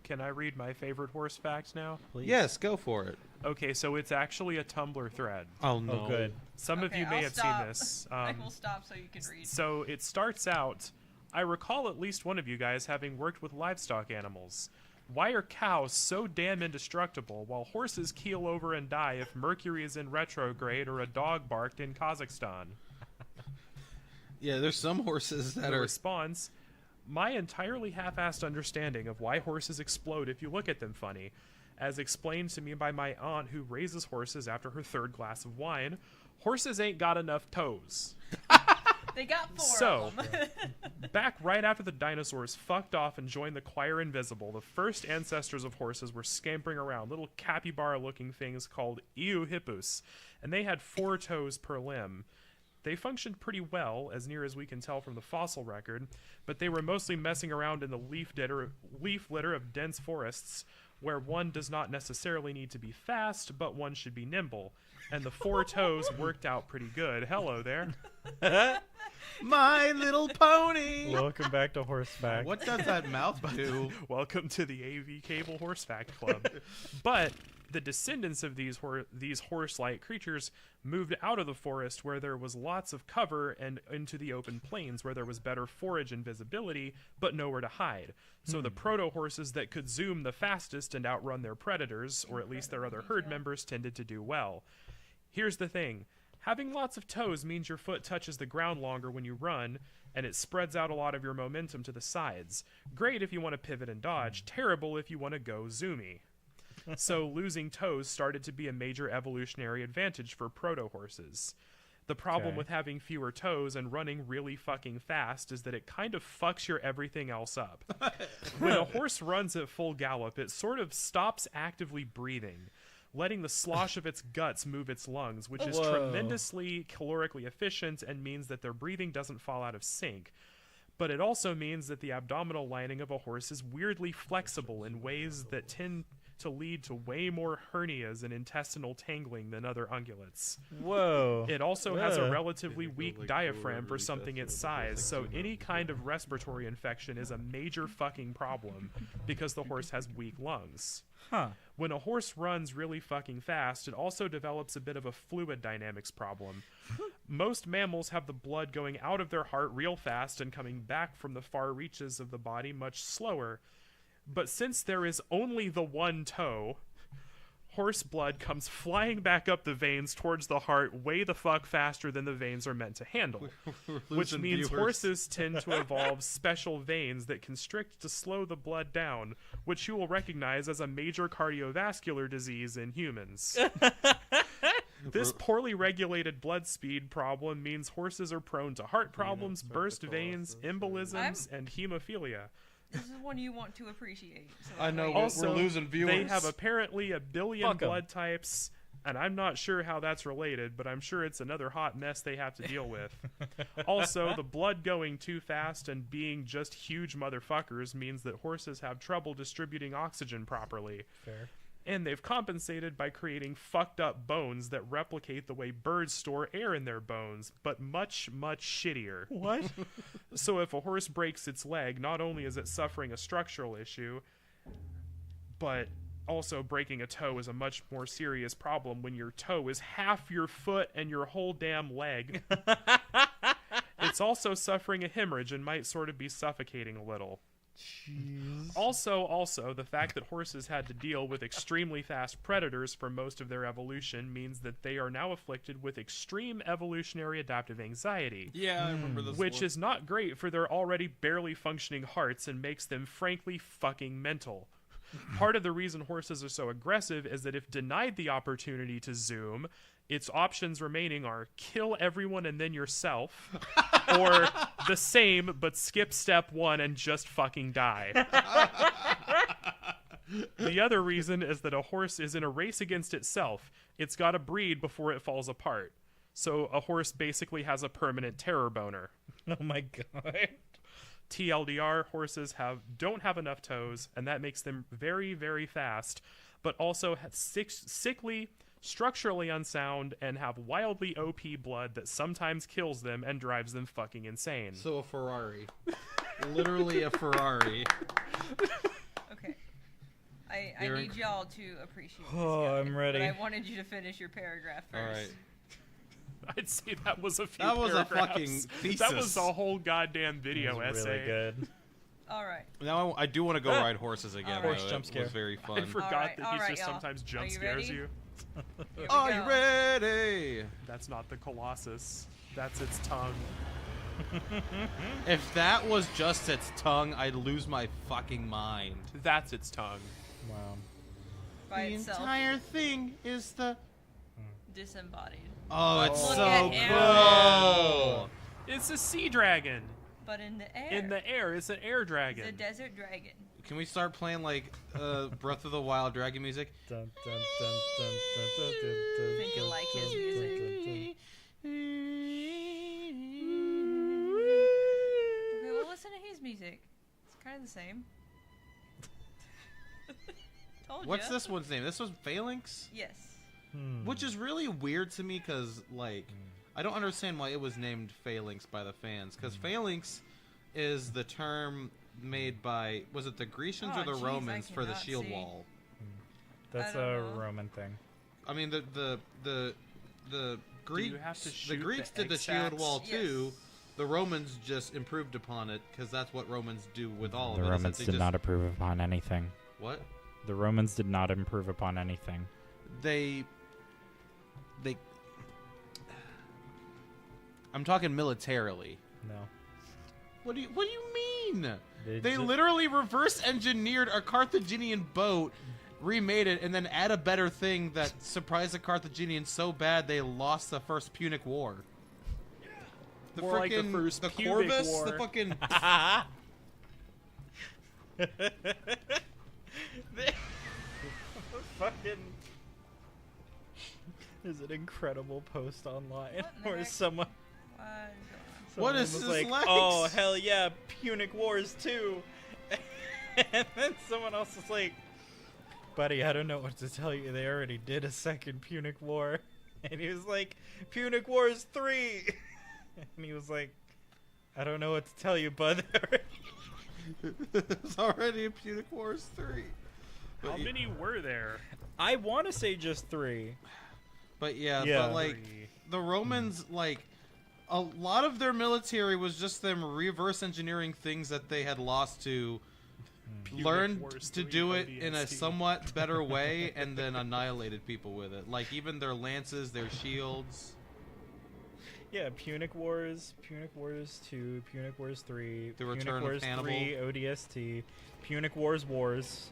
Can I read my favorite horse fact now? Please. Yes, go for it. Okay, so it's actually a Tumblr thread. Oh no. Oh, good. Some of Okay, you may I'll have stop. seen this. I will stop so you can read. So it starts out, I recall at least one of you guys having worked with livestock animals. Why are cows so damn indestructible while horses keel over and die if Mercury is in retrograde or a dog barked in Kazakhstan? Yeah, there's some horses that The are response, my entirely half-assed understanding of why horses explode if you look at them funny, as explained to me by my aunt who raises horses after her third glass of wine, horses ain't got enough toes. They got four So, of them. back right after the dinosaurs fucked off and joined the Choir Invisible, the first ancestors of horses were scampering around, little capybara-looking things called Eohippus, and they had 4 toes per limb. They functioned pretty well, as near as we can tell from the fossil record, but they were mostly messing around in the leaf litter of dense forests, where one does not necessarily need to be fast, but one should be nimble. And the 4 toes worked out pretty good. Hello there. My Little Pony. Welcome back to Horseback. What does that mouth do? Welcome to the AV Cable Horse Fact Club. But the descendants of these horse-like creatures moved out of the forest where there was lots of cover and into the open plains where there was better forage and visibility, but nowhere to hide. So the proto-horses that could zoom the fastest and outrun their predators, or at least their other herd members, tended to do well. Here's the thing. Having lots of toes means your foot touches the ground longer when you run, and it spreads out a lot of your momentum to the sides. Great if you want to pivot and dodge, terrible if you want to go zoomy. So losing toes started to be a major evolutionary advantage for proto-horses. The problem Okay. with having fewer toes and running really fucking fast is that it kind of fucks your everything else up. When a horse runs at full gallop, it sort of stops actively breathing, letting the slosh of its guts move its lungs, which is Whoa. tremendously calorically efficient and means that their breathing doesn't fall out of sync. But it also means that the abdominal lining of a horse is weirdly flexible in ways that tend to lead to way more hernias and intestinal tangling than other ungulates. Whoa. It also has a Ugh. relatively weak diaphragm for something its size, so any kind of respiratory infection is a major fucking problem because the horse has weak lungs. Huh. When a horse runs really fucking fast, it also develops a bit of a fluid dynamics problem. Most mammals have the blood going out of their heart real fast and coming back from the far reaches of the body much slower. But since there is only the one toe, horse blood comes flying back up the veins towards the heart way the fuck faster than the veins are meant to handle. Which losing means viewers. horses tend to evolve special veins that constrict to slow the blood down, which you will recognize as a major cardiovascular disease in humans. This poorly regulated blood speed problem means horses are prone to heart problems, burst veins, embolisms, and hemophilia. This is one you want to appreciate. So I know, like- we're Also, losing viewers. they have apparently 1 billion Fuck 'em. blood types, and I'm not sure how that's related, but I'm sure it's another hot mess they have to deal with. Also, the blood going too fast and being just huge motherfuckers means that horses have trouble distributing oxygen properly. Fair. And they've compensated by creating fucked up bones that replicate the way birds store air in their bones, but much, much shittier. What? So if a horse breaks its leg, not only is it suffering a structural issue, but also breaking a toe is a much more serious problem when your toe is half your foot and your whole damn leg. It's also suffering a hemorrhage and might sort of be suffocating a little. Jeez. Also, the fact that horses had to deal with extremely fast predators for most of their evolution means that they are now afflicted with extreme evolutionary adaptive anxiety, Yeah, I remember this which one. is not great for their already barely functioning hearts and makes them frankly fucking mental. Part of the reason horses are so aggressive is that if denied the opportunity to zoom, its options remaining are kill everyone and then yourself, or the same but skip step 1 and just fucking die. The other reason is that a horse is in a race against itself. It's got to breed before it falls apart. So a horse basically has a permanent terror boner. Oh my god. TLDR, horses don't have enough toes, and that makes them very, very fast, but also have sickly, structurally unsound, and have wildly OP blood that sometimes kills them and drives them fucking insane. So a Ferrari. Literally a Ferrari. Okay. I You're need y'all to appreciate this Oh, guy, I'm ready. But I wanted you to finish your paragraph first. All right. I'd say that was a few That was a paragraphs. fucking thesis. That was a whole goddamn video That was essay. really good. All right. Now I do want to go ride horses again. All though. right. Horse jump It scare. was very I fun. forgot Alright, that he alright, just y'all. sometimes Are jump you scares ready? you. Here we Are go. you ready? That's not the Colossus. That's its tongue. If that was just its tongue, I'd lose my fucking mind. That's its tongue. Wow. By the itself, entire thing is the. disembodied. Oh, it's Look so at him. cool. It's a sea dragon. But in the air. In the air. It's an air dragon. It's a desert dragon. Can we start playing like Breath of the Wild dragon music? Dun, dun, dun, dun, dun, dun, dun, dun, Think you dun, like his dun, music. dun, Okay, well listen to his music. It's kind of the same. Told What's ya. this one's name? This was Phalanx? Yes. dun. Which is really weird to me because, like, I don't understand why it was named Phalanx by the fans. Because Phalanx is the term made by, was it the Grecians Oh, or the jeez, I Romans for the cannot shield see. wall? That's I a don't know. Roman thing. I mean, the Greeks, you have to the shoot Greeks the did the egg shield sacs? wall too. Yes. The Romans just improved upon it because that's what Romans do with all The of it. is that Romans they did just- not approve upon anything. What? The Romans did not improve upon anything. They I'm talking militarily. No. What do you mean? They ju- literally reverse engineered a Carthaginian boat, remade it, and then add a better thing that surprised the Carthaginians so bad they lost the first Punic War. The More like the frickin- first the pubic Corvus, war. the fucking Fucking. There's an incredible post online What in the where heck? someone What is was this, like, Lex? "Oh hell yeah, Punic Wars 2," and then someone else is like, "Buddy, I don't know what to tell you. They already did a second Punic War," and he was like, "Punic Wars 3," and he was like, "I don't know what to tell you, bud." It's already a Punic Wars 3. How many were there? I want to say just 3. But yeah, Yeah. but like Three. the Romans, like a lot of their military was just them reverse engineering things that they had lost to Punic learn Wars to 3 do it in a ODST. somewhat better way and then annihilated people with it. Like even their lances, their shields. Yeah, Punic Wars 2, Punic Wars 3, The Punic Return of Wars Hannibal. 3 ODST, Punic Wars Wars,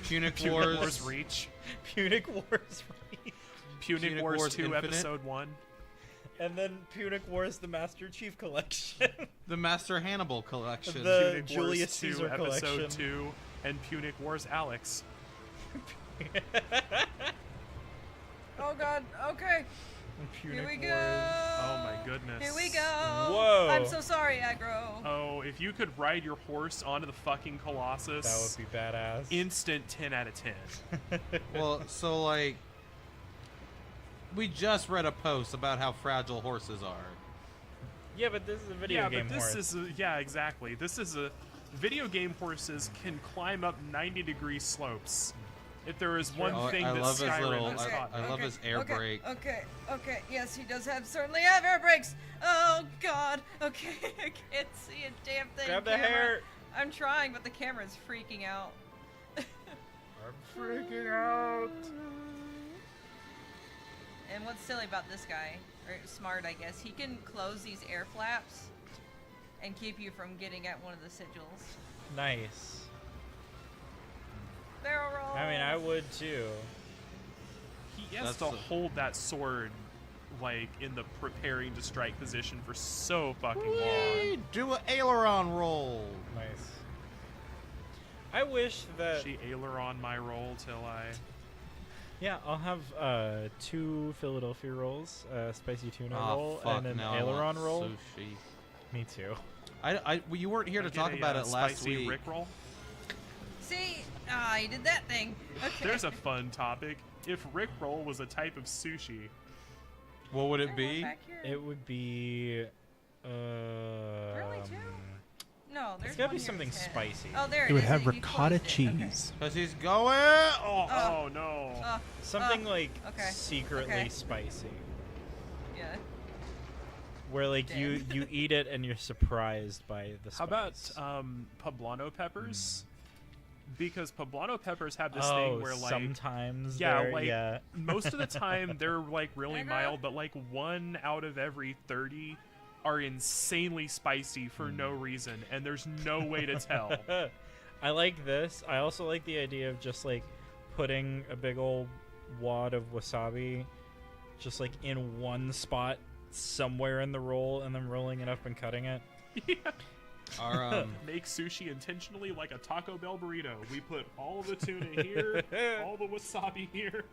Punic Punic Wars. Wars Reach. Punic Wars Reach, Punic, Punic Wars, Wars 2 Infinite. Episode 1. and then Punic Wars the Master Chief Collection. The Master Hannibal collection. The- Punic Julius Wars 2 Caesar Episode collection. 2. And Punic Wars Alex. Oh god. Okay. Here we Punic go. Wars. Oh my goodness. Here we go. Whoa. I'm so sorry, Aggro. Oh, if you could ride your horse onto the fucking Colossus, That would be badass. instant 10 out of 10. Well, so like, we just read a post about how fragile horses are. Yeah, but this is a video Yeah, game but this horse. is yeah, exactly. This is a video game horses can climb up 90-degree slopes. If there is one Oh, thing I that love his Skyrim little- has I- taught I me. love his air brake. Okay. Yes, he does certainly have air brakes. Oh God. Okay, I can't see a damn thing. Grab the camera. hair. I'm trying, but the camera's freaking out. I'm freaking out. And what's silly about this guy, or smart, I guess, he can close these air flaps and keep you from getting at one of the sigils. Nice. Barrel roll. I mean, I would too. He has That's to a- hold that sword like in the preparing to strike position for so fucking long. Whee! Do an aileron roll. Nice. I wish that. She aileron my roll till I. Yeah, I'll have 2 Philadelphia rolls, spicy tuna Ah, roll, fuck, and an now I aileron want roll. Sushi. Me too. Well, you weren't here to I talk get a, about it last spicy week. Rick roll. See, you did that thing. Okay. There's a fun topic. If Rick roll was a type of sushi, What would Is it there one be? back here? It would be. Really, two? No, there's It's gotta one be here something with 10. spicy. Oh, there It would is. have You ricotta closed it. Okay. cheese. Because he's going. Oh, oh no. Something like okay, secretly okay. spicy. Yeah. Where like you eat it and you're surprised by the spice. How about poblano peppers? Because poblano peppers have this oh, thing where like sometimes yeah, they're- like yeah. most of the time they're like really Nigga. mild, but like 1 out of every 30 are insanely spicy for no reason, and there's no way to tell. I like this. I also like the idea of just like putting a big old wad of wasabi just like in one spot somewhere in the roll and then rolling it up and cutting it. Yeah. our Make sushi intentionally like a Taco Bell burrito. We put all the tuna here, all the wasabi here.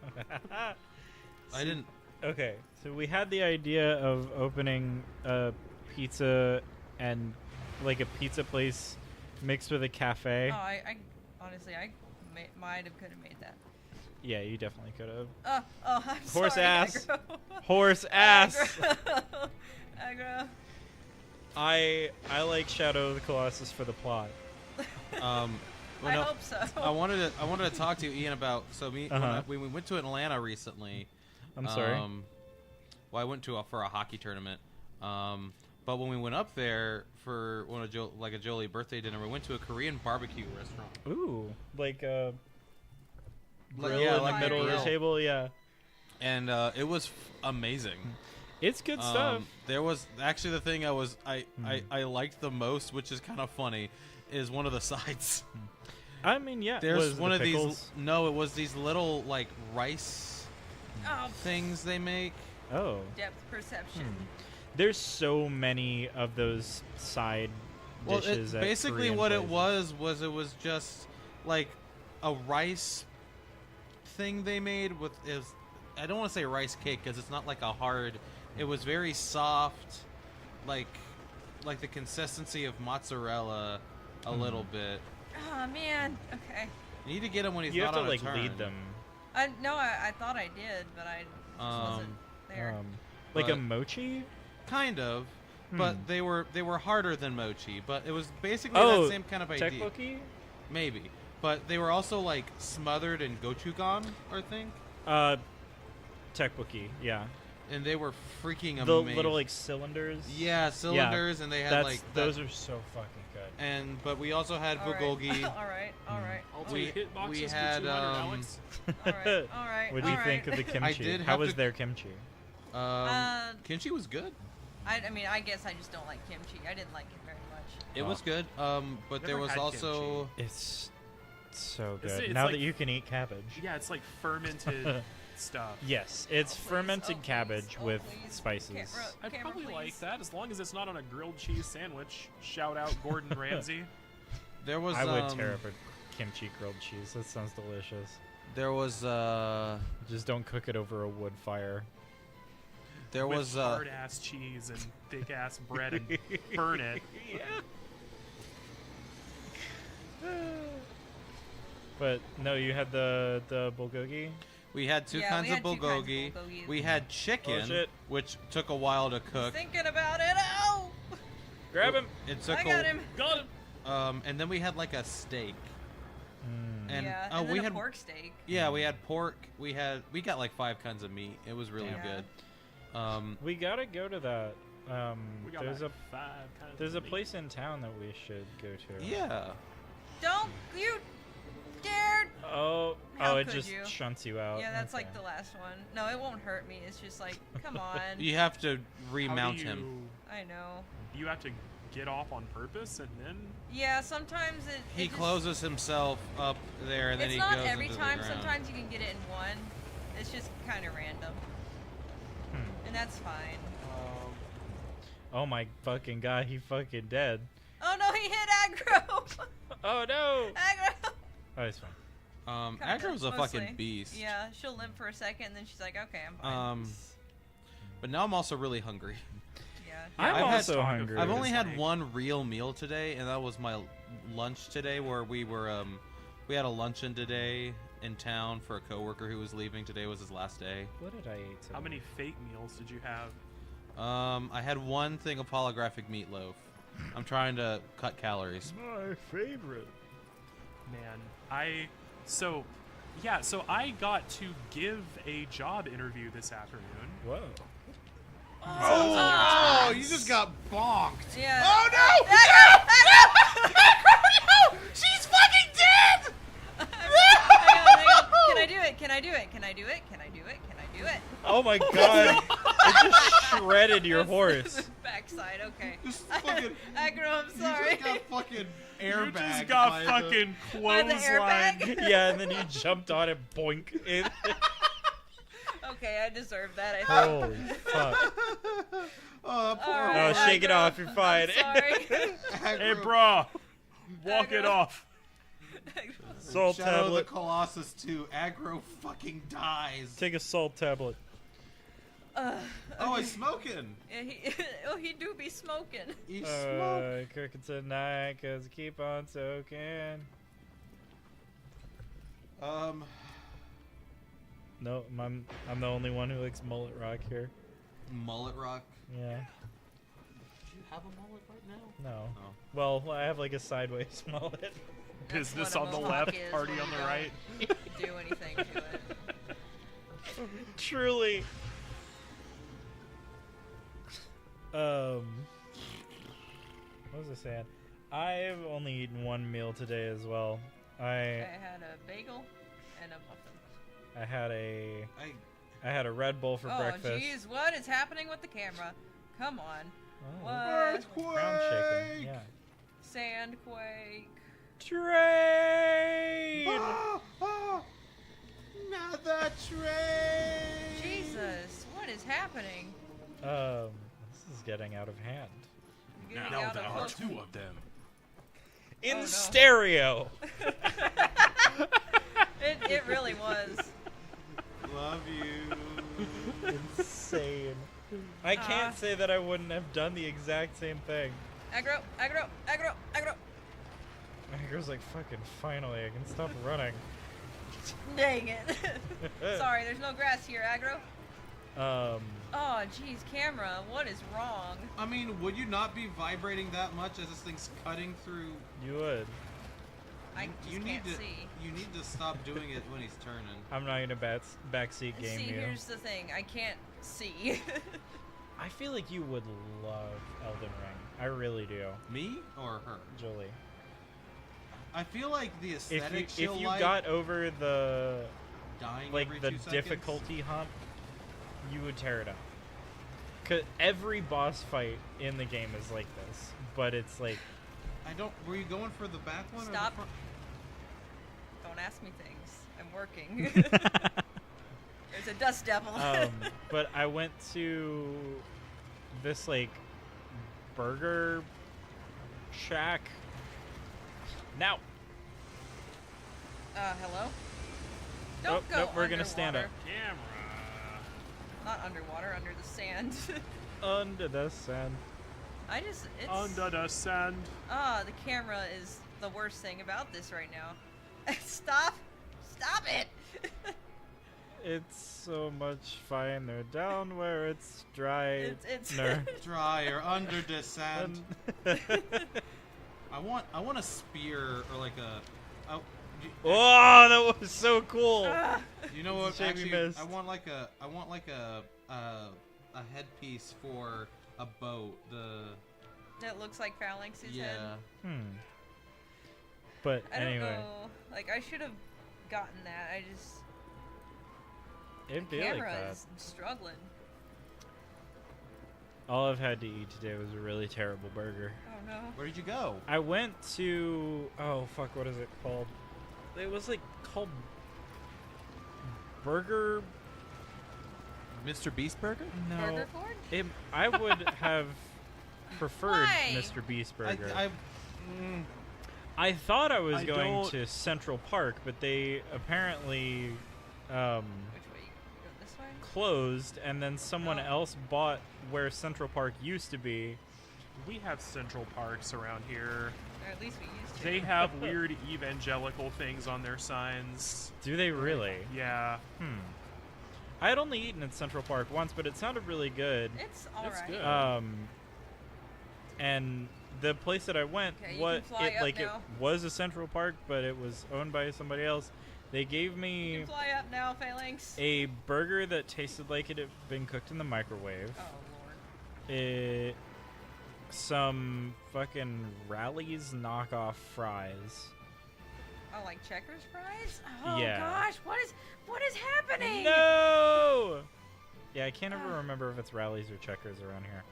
I didn't. Okay, so we had the idea of opening a pizza and like a pizza place mixed with a cafe. Oh, I honestly, I might have could have made that. Yeah, you definitely could have. I'm Horse sorry, ass. Aggro. Horse ass. Aggro. Aggro. I like Shadow of the Colossus for the plot. Well, I no, hope so. I wanted to talk to you, Ian, about Uh-huh. when we went to Atlanta recently. I'm sorry. Well, I went to for a hockey tournament. But when we went up there for a Jolie birthday dinner, we went to a Korean barbecue restaurant. Ooh, like a Like- grill yeah, in like the a middle of grill. the table. Yeah, And it was amazing. it's good stuff. There was actually the thing I liked the most, which is kind of funny, is one of the sides. I mean, yeah. There's was one the of pickles? these. No, it was these little like rice Oh, things they make. Oh, depth perception. there's so many of those side Well, dishes. at basically Korean what places. it was just like a rice thing they made with is. I don't want to say rice cake because it's not like a hard. It was very soft, like the consistency of mozzarella, a little bit. Oh man. Okay. You need to get him when he's You not have to on a like turn. lead them. I thought I did, but I just wasn't there. Like a But- mochi. Kind of, but Hmm. they were harder than mochi. But it was basically Oh, that same kind of idea. Tteokbokki? Maybe, but they were also like smothered in gochugan, I think, Tteokbokki, yeah. and they were freaking The amazing. little like cylinders. yeah, cylinders, and they had like those are so fucking good. but we also had All right. bulgogi. all right. I'll We- take hitboxes we for had, 200, Alex. All right. What do you think of the kimchi? I did How have was to- their kimchi? Kimchi was good. I mean, I guess I just don't like kimchi. I didn't like it very much. It was good. But there Never was had also It's so It's- good. it's now like- that you can eat cabbage. Yeah, it's like fermented stuff. Yes, it's Oh, please, fermented oh, please, cabbage oh, with please. spices. I'd Camera, probably like please. that as long as it's not on a grilled cheese sandwich. Shout out Gordon Ramsay. there was I would tear up a kimchi grilled cheese. That sounds delicious. there was Just don't cook it over a wood fire. There with was hard ass cheese and thick ass bread and burn it. But no, you had the bulgogi. we had two Yeah, kinds we of had 2 kinds of bulgogi. bulgogi. We had chicken, shit. which took a while to cook. Thinking about it. Oh! Grab him. It took I got him. Got him. and then we had like a steak. And yeah, oh, and then we a had pork steak. yeah, we had pork. We got like 5 kinds of meat. It was really Yeah. good. We gotta go to that. We got There's like a 5 kinds there's a of meat. place in town that we should go to. Yeah. Don't you dare! Oh, How it could just you? shunts you out. Yeah, that's Okay. like the last one. No, it won't hurt me. It's just like, come on. You have to How remount do him. I know. You have to get off on purpose and then. Yeah, sometimes it. He it just, closes himself up there, and then It's he not goes every into time. the ground. Sometimes you can get it in one. It's just kind of random, and that's fine. Oh my fucking god, he fucking dead. Oh no, he hit aggro. Oh no. Aggro. Oh, it's fine. Kinda, Agro's a mostly. fucking beast. Yeah, she'll limp for a second, and then she's like, "Okay, I'm fine." But now I'm also really hungry. Yeah. I'm I've had also talk of hungry. I've only It's had like- one real meal today, and that was my lunch today, where we were we had a luncheon today in town for a coworker who was leaving. Today was his last day. What did I eat today? How many fake meals did you have? I had one thing of holographic meatloaf. I'm trying to cut calories. My favorite. Man, so I got to give a job interview this afternoon. Whoa. Oh, you just got bonked. Yeah. Oh no! Aggro! No! She's fucking dead! Hang on. Can I do it? Can I do it? Can I do it? Can I do it? Can I do it? Oh my god. It just shredded your horse. Backside. Okay. This is fucking. Aggro, I'm You sorry. just got fucking airbag. You just got by fucking By the airbag? clothesline. Yeah, and then you jumped on it, boink. It, Okay, I deserve that. I think. holy fuck. Oh, poor. All Oh, right, shake it Aggro. off, you're fine. I'm sorry. Hey, Aggro. bro, walk it Aggro. off. Salt Shadow of the tablet. Colossus 2. Aggro fucking dies. Take a salt tablet. Oh, he's smoking. Yeah, he do be smoking. He's smoking. Cooking tonight, cause I keep on soaking. No, I'm the only one who likes mullet rock here. Mullet rock. Yeah. Do you have a mullet right now? No. Oh. Well, I have like a sideways mullet. That's Business what a on the mohawk left, is party when on you the don't right. Do anything to it. Truly. What was I saying? I've only eaten one meal today as well. I had a bagel and a muffin. I had a Red Bull for Oh, breakfast. jeez, what is happening with the camera? Come on. Oh, What? ground shaking. Yeah. Sandquake. Train. Not the train. Jesus, what is happening? This is getting out of hand. Getting Now out there of are look. 2 of them. In no. stereo. It really was. Love you. Insane. I can't say that I wouldn't have done the exact same thing. Aggro, aggro, aggro, aggro. Aggro's like, fucking finally, I can stop running. Dang it. Sorry, there's no grass here, aggro. Um, Oh, jeez, camera, what is wrong? I mean, would you not be vibrating that much as this thing's cutting through? you would. I just You need can't to. see. You need to stop doing it when he's turning. I'm not gonna backseat game See, you. here's the thing, I can't see. I feel like you would love Elden Ring. I really do. Me or her? Julie. I feel like the If aesthetic you she'll if you like got over the dying like every the 2 seconds. difficulty hump, you would tear it up. 'Cause every boss fight in the game is like this, but it's like I don't. Were you going for the back one? Or Stop. the front? Don't ask me things. I'm working. There's a dust devil. but I went to this like burger shack. Now, Hello? Don't go nope, we're gonna stand up. underwater. Camera. Not underwater, under the sand. Under the sand. it's... Under the sand. The camera is the worst thing about this right now. Stop it! It's so much finer down where it's dry. It's Dry or under the sand. I want a spear or like a. Oh, that was so cool. You know what? Shame we Actually, missed. I want like a headpiece for a boat. That looks like Phalanx's head. Yeah. But I don't anyway, know. Like, I should have gotten that. I just... it'd the be like camera that. is struggling. All I've had to eat today was a really terrible burger. Oh, no. Where did you go? I went to what is it called? It was like called Burger. Mr. Beast Burger? No, Burger Ford? I would have preferred Why? Mr. Beast Burger. I I thought I was I going don't- to Central Park, but they apparently Which way? Go this way? closed, and then someone Oh. else bought where Central Park used to be. We have Central Parks around here. Or at least we used to. They have weird evangelical things on their signs. Do they really? Yeah. I had only eaten at Central Park once, but it sounded really good. It's alright. good. And the place that I went, Okay, you can fly up it now. was a Central Park, but it was owned by somebody else. They gave You me can fly up now, Phalanx. a burger that tasted like it had been cooked in the microwave. Oh, Lord. Some fucking Rally's knockoff fries. Oh, like Checkers fries? Oh, Yeah. gosh. What is happening? No! Yeah, I can't ever Ah. remember if it's Rally's or Checkers around here.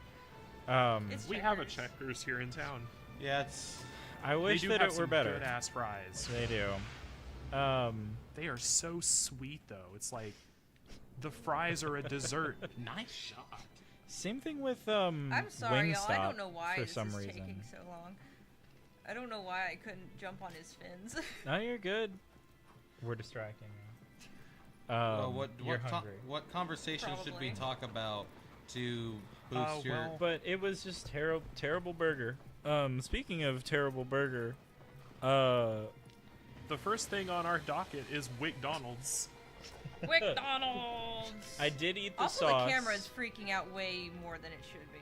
It's We have a Checkers. Checkers here in town. Yeah, it's. I wish they do that have it were some better. good ass fries. They do. They are so sweet though. It's like the fries are a dessert. Nice shot. Same thing with I'm sorry, y'all. I Wingstop don't know why for this some is reason. taking so long. I don't know why I couldn't jump on his fins. No, you're good. We're distracting you. You're hungry. What conversation should we Probably. talk about to boost your? well- But it was just terrible burger. Speaking of terrible burger, The first thing on our docket is McDonald's. McDonald's! I did eat the also, sauce. the camera is freaking out way more than it should be.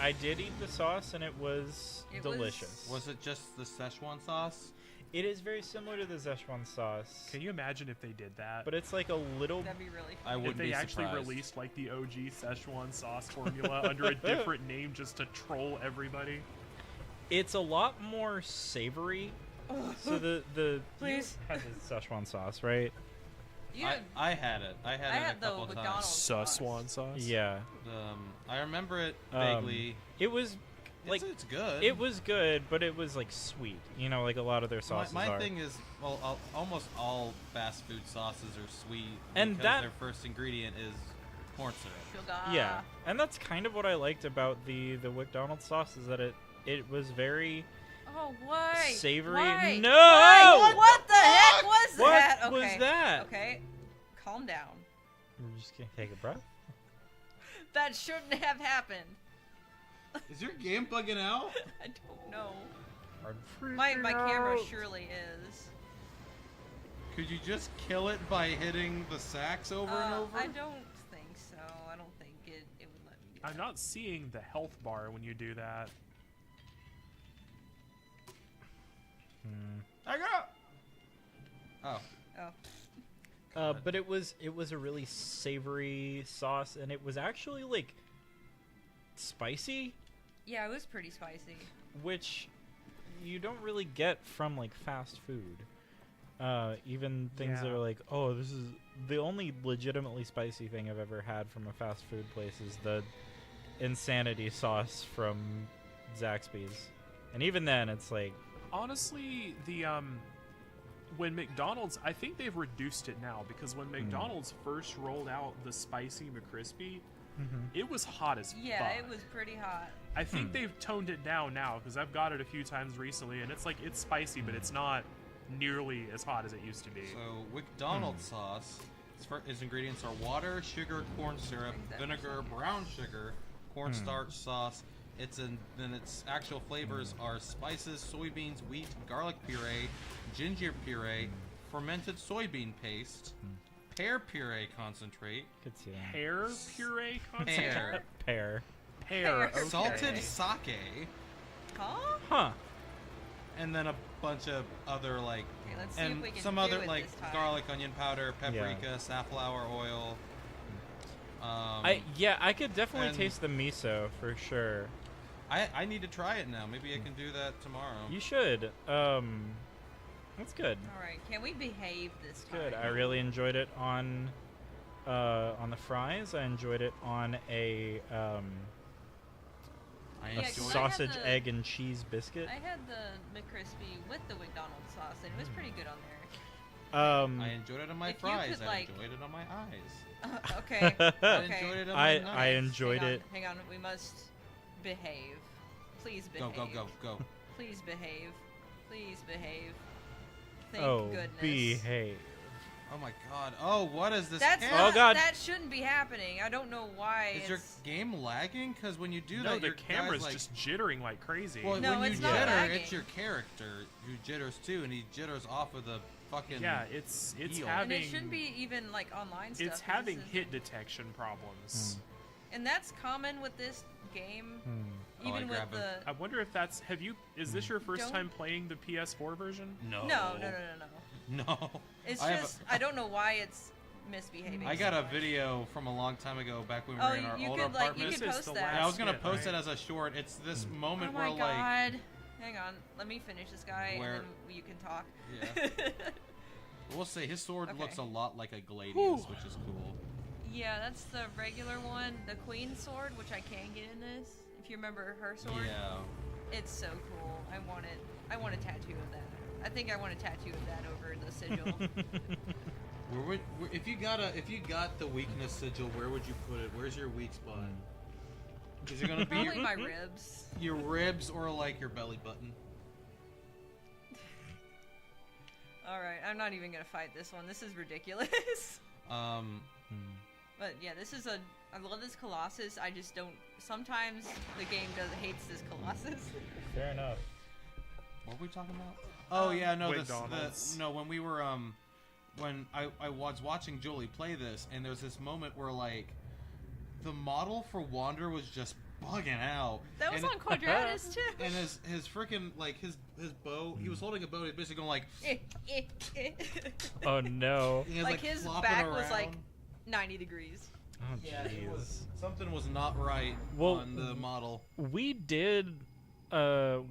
I did eat the sauce and it was It was- delicious. Was it just the Szechuan sauce? It is very similar to the Szechuan sauce, Can you imagine if they did that? but it's like a little. That'd be really I fun. would if they be actually surprised. released like the OG Szechuan sauce formula under a different name just to troll everybody. It's a lot more savory. So the Please. you had the Szechuan sauce, right? You had, I had it. I had I it had a the couple McDonald's times. Szechuan sauce. Yeah. I remember it vaguely. It was like it's good. it was good, but it was like sweet. You know, like a lot of their sauces my are. thing is, well, almost all fast food sauces are sweet, And because that- their first ingredient is corn syrup. sugar. Yeah, and that's kind of what I liked about the McDonald's sauce is that it was very Oh, why? savory. Why? No! Why? What the heck was What that? Okay. was that? Okay, calm down. We're just gonna take a breath. That shouldn't have happened. Is your game bugging out? I don't know. I'm My freaking camera out. surely is. Could you just kill it by hitting the sacks over and over? I don't think so. I don't think it would let me do I'm not seeing the health bar when you do that. I got. Oh. that. Oh. But it was a really savory sauce, and it was actually like spicy, Yeah, it was pretty spicy. which you don't really get from like fast food. Even things that Yeah. are like, oh, this is the only legitimately spicy thing I've ever had from a fast food place is the insanity sauce from Zaxby's, and even then, it's like, Honestly, the when McDonald's, I think they've reduced it now because when McDonald's first rolled out the spicy McCrispy, it was hot as Yeah, fuck. it was pretty hot. I think they've toned it down now because I've got it a few times recently, and it's like it's spicy, but it's not nearly as hot as it used to be. So McDonald's sauce Its ingredients are water, sugar, corn syrup, vinegar, brown sugar, cornstarch, sauce. Then its actual flavors are spices, soybeans, wheat, garlic puree, ginger puree, fermented soybean paste, pear puree concentrate, Could see that. Hair puree concentrate. pear, Pear. Hair. Okay. salted sake, Huh? Huh. and then a bunch of other like, Okay, let's see if and we can some do other it like this time. garlic, onion powder, paprika, safflower oil. I could definitely and- taste the miso for sure. I need to try it now. Maybe I can do that tomorrow. You should. That's good. All right, can we behave this time? Good. I really enjoyed it on the fries. I enjoyed it on a I Yeah, 'cause enjoyed I had sausage, the- egg, and cheese biscuit. I had the McCrispy with the McDonald's sauce, and it was pretty good on I enjoyed it on my If you fries. could, I like- enjoyed it on my eyes. there. Okay. I Okay. enjoyed it on my I nuts. enjoyed it. Hang on, we must behave. Please Go, behave. go. Please behave. Please behave. Thank Oh, goodness. behave. Oh my god. Oh, what is this? That's camera? Oh, not, God. That shouldn't be happening. I don't know why. Is your it's... game lagging? Because when you do No, that, the your camera's guy's like, just jittering like crazy. well, No, when it's you not jitter, lagging. it's your character who jitters too, and he jitters off of the fucking. yeah, it's Heal. and having it shouldn't be even like online stuff. it's this having is- hit detection problems. And that's common with this game. Oh, I Even with grab him. the I wonder if that's is this your 1st Don't- time playing the PS4 version? No. no. No. It's I have just I don't know why it's misbehaving. I so got a much. video from a long time ago, back when we Oh, were in our you older could like you apartment. could This is post the that. And I was gonna bit, post it right? as a short. It's this Oh moment my where like, god! Hang on, let me finish this guy, Where- and then you can talk. yeah. We'll say his sword Okay. looks a lot like a gladius, which is cool. Yeah, that's the regular one, the queen sword, which I can get in this. If you remember her sword, Yeah. it's so cool. I want it. I want a tattoo of that. I think I want a tattoo of that over the sigil. If you got the weakness sigil, where would you put it? Where's your weak spot? Is it gonna be Probably my ribs. your ribs or like your belly button? All right, I'm not even gonna fight this one. This is ridiculous. But yeah, this is I love this Colossus. I just don't. Sometimes the game hates this Colossus. Fair enough. What were we talking about? Oh yeah, no, McDonald's. when we were when I was watching Julie play this, and there's this moment where like the model for Wander was just bugging out. That was and, on Quadratus too. And his freaking like his bow, he was holding a bow. He's basically going like, Oh no. he was, Like, his flopping back was around. like 90 degrees. Oh Yeah, it jeez. was, something was not right Well, on the model. We did.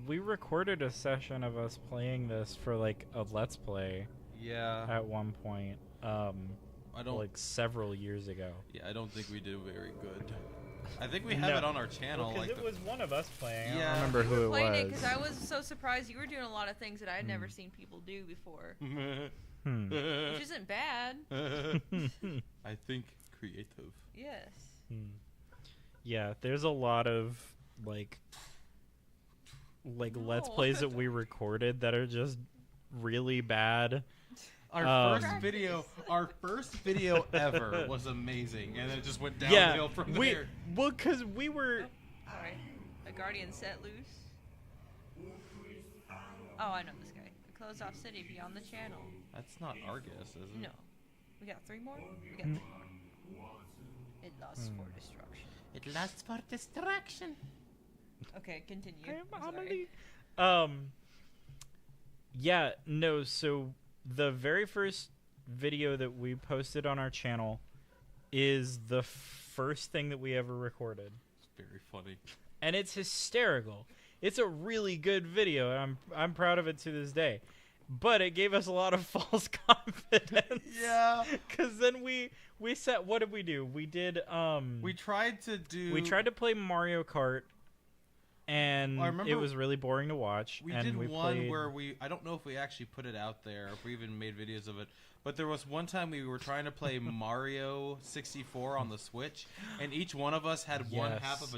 We recorded a session of us playing this for like a Let's Play Yeah, at one point. I don't Like several years ago. Yeah, I don't think we did very good. I think we have it on our channel. Because like it was one of us playing. I Yeah. don't remember You who were it playing it was. because I was so surprised you were doing a lot of things that I had never seen people do before, which isn't bad. I think creative. Yes. Yeah, there's a lot of like Let's No. Plays that we recorded that are just really bad. Our first video ever was amazing, and it just went downhill Yeah, from we there. well, cause we were. All right. A guardian set loose. Oh, I know this guy. A closed off city beyond the channel. That's not Argus, is it? No. We got 3 more? We got 3 more. It lost for destruction. It lasts for destruction. Okay, continue. I'm sorry. Yeah, no, so the very first video that we posted on our channel is the first thing that we ever recorded. It's very funny. And it's hysterical. It's a really good video, and I'm proud of it to this day. But it gave us a lot of false confidence. Yeah. Cuz then we set what did we do? We did We tried to play Mario Kart, and I remember it was really boring to watch. We and did we one played, where I don't know if we actually put it out there, if we even made videos of it, but there was one time we were trying to play Mario 64 on the Switch, and each one of us had one Yes. half of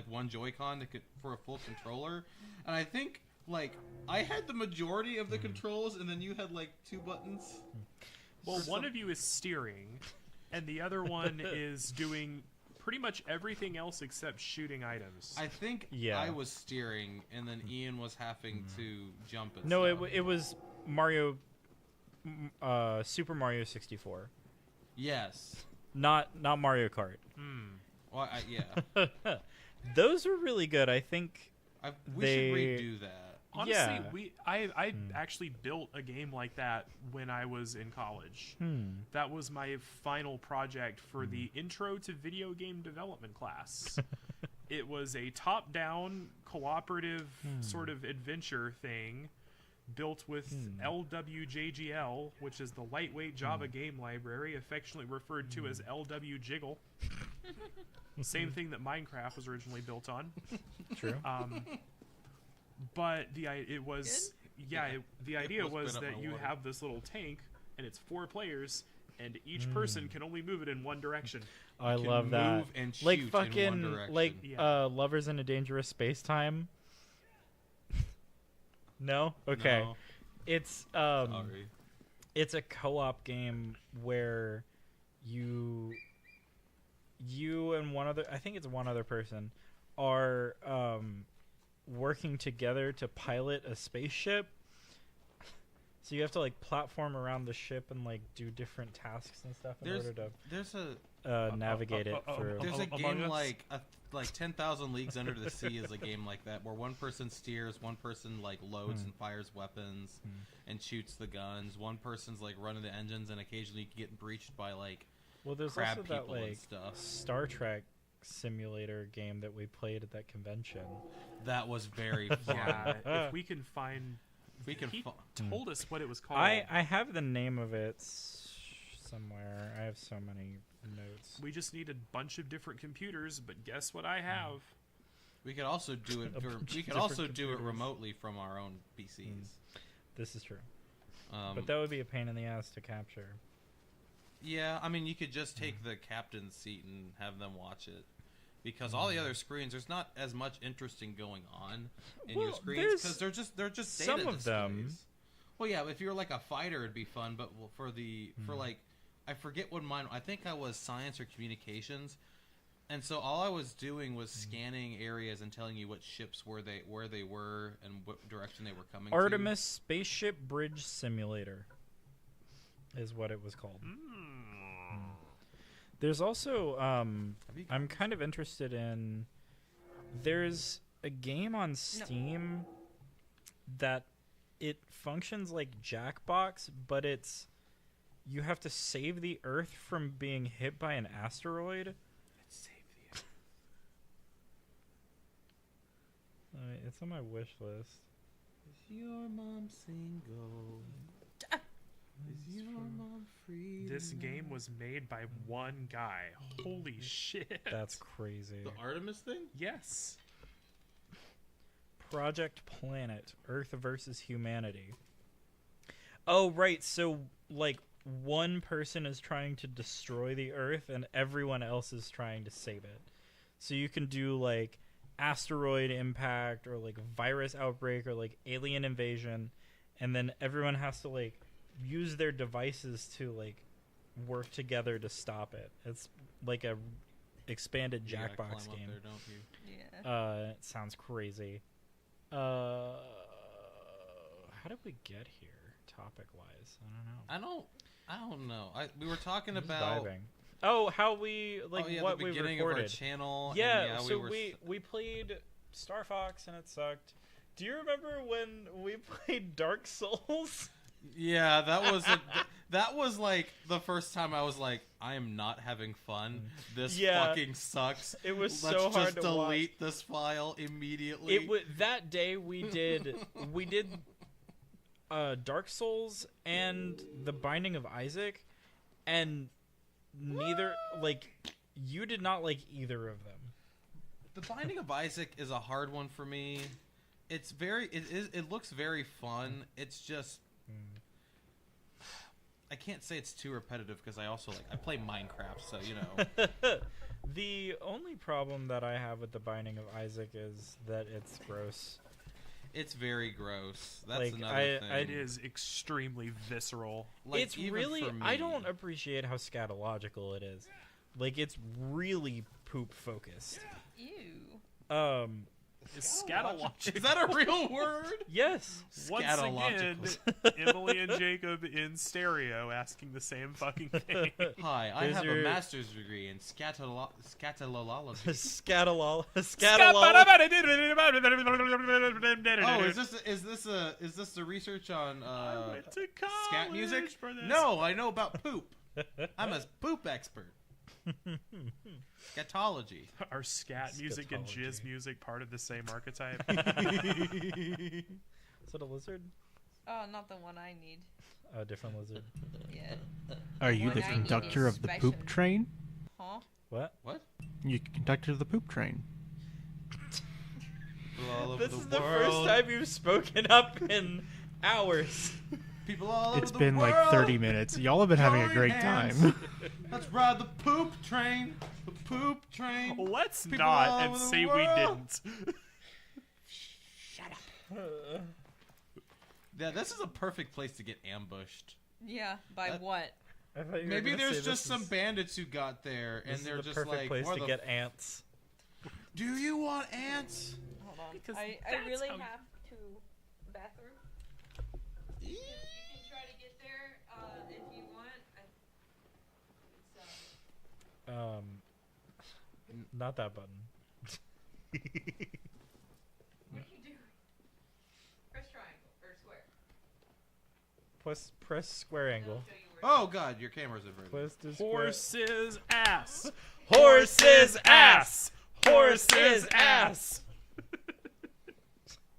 one Joy-Con for a full controller, and I think like I had the majority of the controls, and then you had like 2 buttons. Well, one of you is steering, and the other one is doing pretty much everything else except shooting items. I think I was steering, and then Ian was having to jump and No, stuff. it was Mario, Super Mario 64. Yes. Not Mario Kart. Well, yeah. Those were really good. I think We should redo that. Honestly, I actually built a game like that when I was in college. That was my final project for the Intro to Video Game Development class. It was a top-down, cooperative sort of adventure thing built with LWJGL, which is the lightweight Java game library, affectionately referred to as LWJiggle. Same thing that Minecraft was originally built on. True. But the idea was that you have this little tank, and it's 4 players, and each person can only move it in one direction. I can love that. move and Like shoot in fucking one direction. like Yeah. Lovers in a Dangerous Space Time. No? Okay. No. It's Sorry. it's a co-op game where you and one other, I think it's one other person, are working together to pilot a spaceship. So you have to like platform around the ship and like do different tasks and stuff in order to There's a navigate it through. there's a Among game Us? like 10,000 Leagues Under the Sea is a game like that where one person steers, one person like loads and fires weapons and shoots the guns. One person's like running the engines and occasionally you get breached by like Well, there's crab also that people and like stuff. Star Trek simulator game that we played at that convention. That was very fun. Yeah, if we can find... We can He fu- told us what it was called. I have the name of it somewhere. I have so many notes. We just need a bunch of different computers, but guess what I have? we could also do it. A bunch We of could also different do it computers. remotely from our own PCs. This is true. Um, But that would be a pain in the ass to capture. Yeah, I mean, you could just take the captain's seat and have them watch it. Because all the other screens, there's not as much interesting going on in your Well, screens because they're just data some of them. displays. Well, yeah, if you're like a fighter, it'd be fun. But for like, I forget what mine. I think I was science or communications, and so all I was doing was scanning areas and telling you what ships where they were and what direction they were coming. Artemis Spaceship Bridge Simulator is what it was called. There's also I'm kind of interested in. There's a game on Steam that it functions like Jackbox, but you have to save the Earth from being hit by an asteroid. It's on my wish list. Is your mom single? Is your mom free? This game was made by one guy. Holy shit. That's crazy. The Artemis thing. Yes. Project Planet, Earth versus Humanity. Oh, right. So, like, one person is trying to destroy the Earth and everyone else is trying to save it. So you can do, like, asteroid impact or, like, virus outbreak or, like, alien invasion. And then everyone has to, like, use their devices to, like, work together to stop it. It's like a expanded You gotta Jackbox climb up game. there, don't you? Yeah. It sounds crazy. How did we get here, topic-wise? I don't know. I don't know. We were talking Just about diving. Oh, how we like what the we beginning recorded. of our channel. Yeah, and so were we played Star Fox and it sucked. Do you remember when we played Dark Souls? Yeah, that was like the first time I was like, I am not having fun. This Yeah. fucking sucks. It was Let's so hard just to delete this file immediately. It was that day we did Dark Souls and The Binding of Isaac, and neither you did not like either of them. The Binding of Isaac is a hard one for me. It looks very fun. It's just I can't say it's too repetitive because I play Minecraft, so you know. The only problem that I have with The Binding of Isaac is that it's gross. It's very gross. That's Like, another thing. It is extremely visceral. Like, it's even really. for me, I don't appreciate how scatological it is. Like, it's really poop focused. Ew. Is scatological. Is that a real word? Yes. Once again, Emily and Jacob in stereo asking the same fucking thing. Hi, I Here's have your- a master's degree in scatolology. Scatolol. Oh, is this the research on I went to scat music? college for this. No, I know about poop. I'm a poop expert. Scatology. Are scat music and Scatology. jizz music part of the same archetype? Is it a lizard? Oh, not the one I need. A different lizard. Yeah. Are you One the I need conductor is of the special. poop train? Huh? What? What? You conductor of the poop train. All over This is the the world. first time you've spoken up in hours. People all over It's the been like world. 30 minutes. Y'all have been having a Join great hands. time. Let's ride the poop train. The poop train. Let's People all not and over the say we world. didn't. Yeah, this is a perfect place to get ambushed. Yeah. By That- what? I thought you were Maybe gonna there's say just this some is- bandits who got there, this and they're is the just perfect like, place "Where to the get ants. do you want ants?" Hold on. Because I that's really how- have to bathroom. You can try to get there if you want. Not that button. What are you doing? Press triangle or square. Press square angle. It'll show you where Oh God, your camera's inverted. Press the square. Horse's ass. Horse's ass. Horse's ass.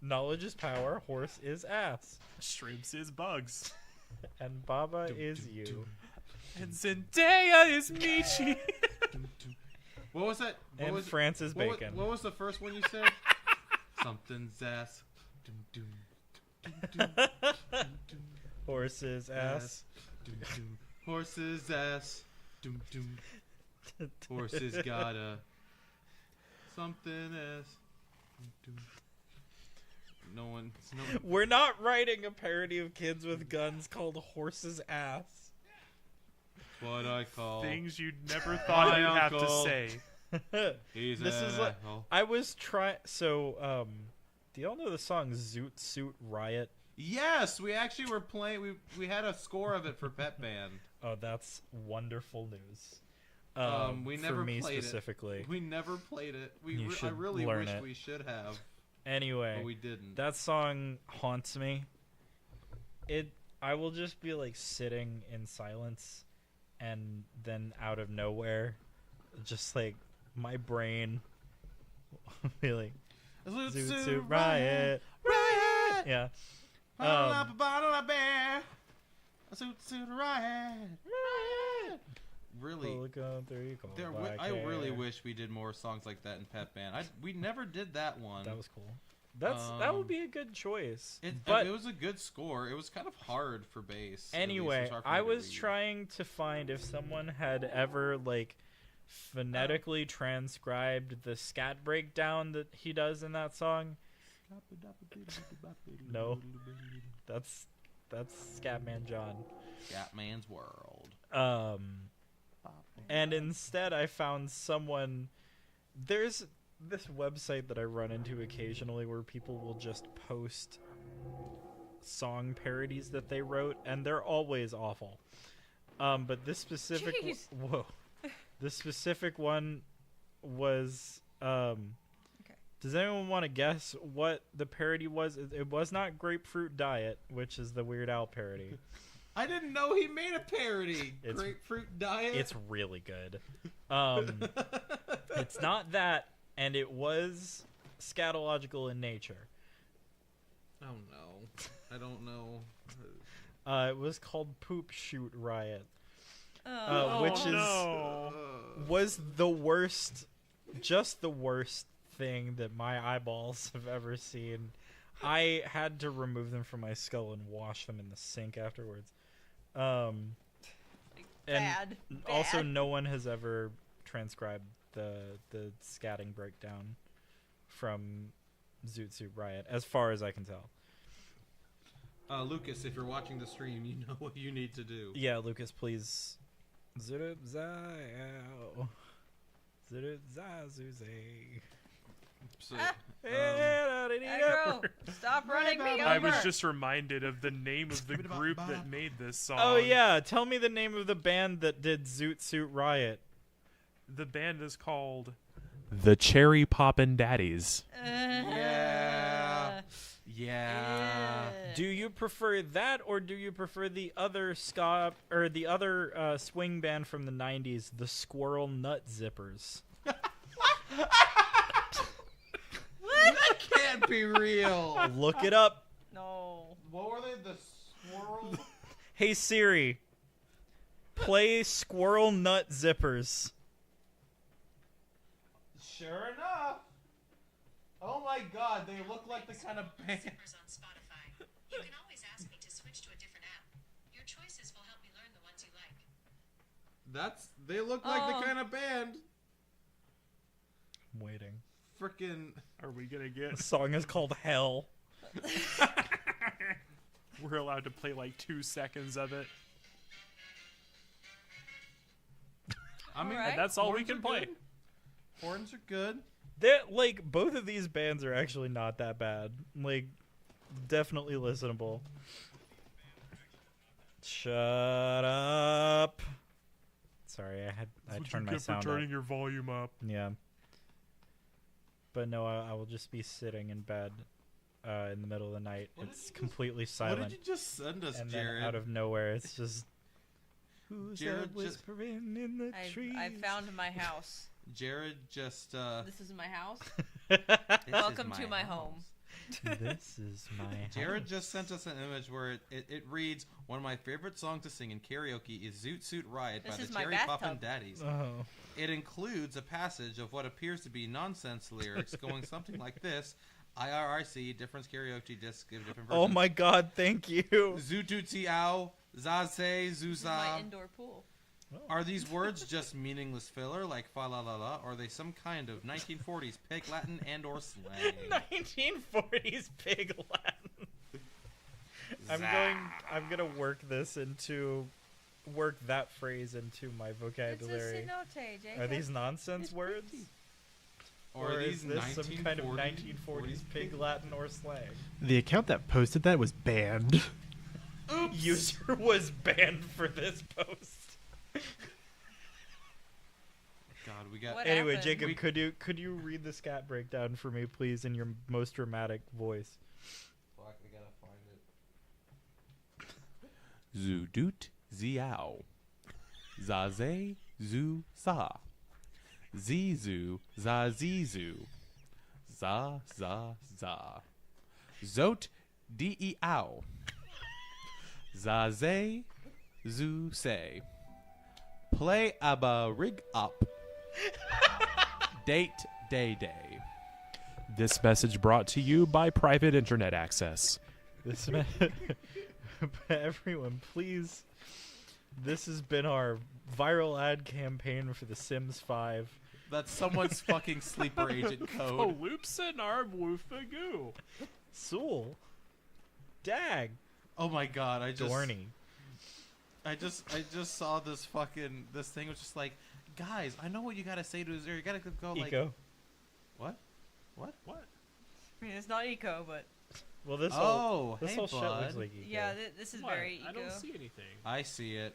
Knowledge is power. Horse is ass. Shrimps is bugs. And Baba is you. And Zendaya is Michi. What was that? What And was Francis what was- Bacon. What was the first one you said? Something's ass. Dum, dum, dum, dum, dum, dum, Horse's ass. Dum, dum. Horse's ass. Dum, dum. Horses got a something ass. Dum, dum. No one. We're not writing a parody of Kids with Guns called Horse's Ass. What I call. Things you'd never thought My you'd have to uncle. say. He's This an is like asshole. I was trying. So, do y'all know the song "Zoot Suit Riot"? Yes, we actually were playing. We had a score of it for Pet Band. Oh, that's wonderful news. We for never me played it. specifically. We never played it. You I should really learn wish it. we should have, Anyway, but we didn't. that song haunts me. I will just be like sitting in silence, and then out of nowhere, just like my brain will be like, "Zoot Suit Riot, riot. yeah." Bottle up a bottle of bear. A suit riot. Riot. Really, Look on through your cold black I really hair. wish we did more songs like that in Pet Band. We never did that one. That was cool. That would be a good choice. It was a good score. It was kind of hard for bass. at least. It Anyway, hard for me I to was read. trying to find if someone had ever like phonetically transcribed the scat breakdown that he does in that song. No. That's Scatman John. Scatman's World. And instead I found someone. There's this website that I run into occasionally where people will just post song parodies that they wrote, and they're always awful. But this specific Jeez. this specific one was Does anyone want to guess what the parody was? It was not Grapefruit Diet, which is the Weird Al parody. I didn't know he made a parody. It's- Grapefruit Diet. It's really good. It's not that, and it was scatological in nature. Oh no, I don't know. It was called Poop Shoot Riot, Oh, which no. was the worst, just the worst thing that my eyeballs have ever seen. I had to remove them from my skull and wash them in the sink afterwards. And bad. also, Bad. no one has ever transcribed the scatting breakdown from Zoot Suit Riot, as far as I can tell. Lucas, if you're watching the stream, you know what you need to do. Yeah, Lucas, please. Zoot Zao. Zoot Zazuze. So, Aggro, stop running me over. I was just reminded of the name of the group that made this song. Oh yeah, tell me the name of the band that did Zoot Suit Riot. The band is called The Cherry Poppin' Daddies. yeah. Do you prefer that, or do you prefer the other ska or the other swing band from the '90s, the Squirrel Nut Zippers? That can't be real. Look it up. No. What were they? The squirrel? Hey Siri, play Squirrel Nut Zippers. Sure enough. Oh my god, they look like the kind of band. Zippers on Spotify. You can always ask me to switch to a different app. Your choices will help me learn the ones you like. They look like the kind of band. I'm waiting. Frickin'. Are we gonna get? The song is called Hell. We're allowed to play like 2 seconds of it. I mean, Alright. That's all we horns can are play. good. Horns are good. They're, like, both of these bands are actually not that bad. Like, definitely listenable. Shut up. Sorry, I turned my sound turning up. your volume up. Yeah. But no, I will just be sitting in bed in the middle of the night. What did It's you just- completely silent. What did you just send us, And Jared? then out of nowhere, it's just... Who's Jared that just- whispering in the trees? I found my house. Jared just. This is my house. This is Welcome to my home. This is my Jared house. just sent us an image where it reads, "One of my favorite songs to sing in karaoke is Zoot Suit Riot This by is the my Cherry bathtub. Poppin' Daddies. Oh. It includes a passage of what appears to be nonsense lyrics going something like this: IRIC, difference karaoke disc, give different versions. Oh my god, thank you. Zootutsi ow, zaze, This is my zuza. indoor pool. Are these words just meaningless filler like fa la la la, or are they some kind of 1940s pig Latin and or slang? 1940s pig Latin. I'm gonna work that phrase into my It's a vocabulary. cenote, Jacob. Are these nonsense words? Or are is these this some kind of 1940s 1940s pig Latin or slang? The account that posted that was banned. User was banned for this post. God, we got. What Anyway, happened? Jacob, could you read the scat breakdown for me, please, in your most dramatic voice? Fuck, we gotta find it. Zudut ziao. Zaze zu sa. Zizu za zizu. Za za za. Zot di ow. Zaze zu say. Play abba rig up. Date day day. This message brought to you by private internet access. This everyone, please. This has been our viral ad campaign for The Sims 5. That's someone's fucking sleeper agent code. loops and arm woofagoo. Sewell. Dag. Oh my god, I just. Dorney. I just saw this fucking thing was just like, guys, I know what you gotta say to Azure. You gotta go like Eco. what? What? I mean, it's not eco, but Well, this Oh, whole this hey, whole shit looks bud. like Eco. yeah, this is very eco. I don't see anything. I see it.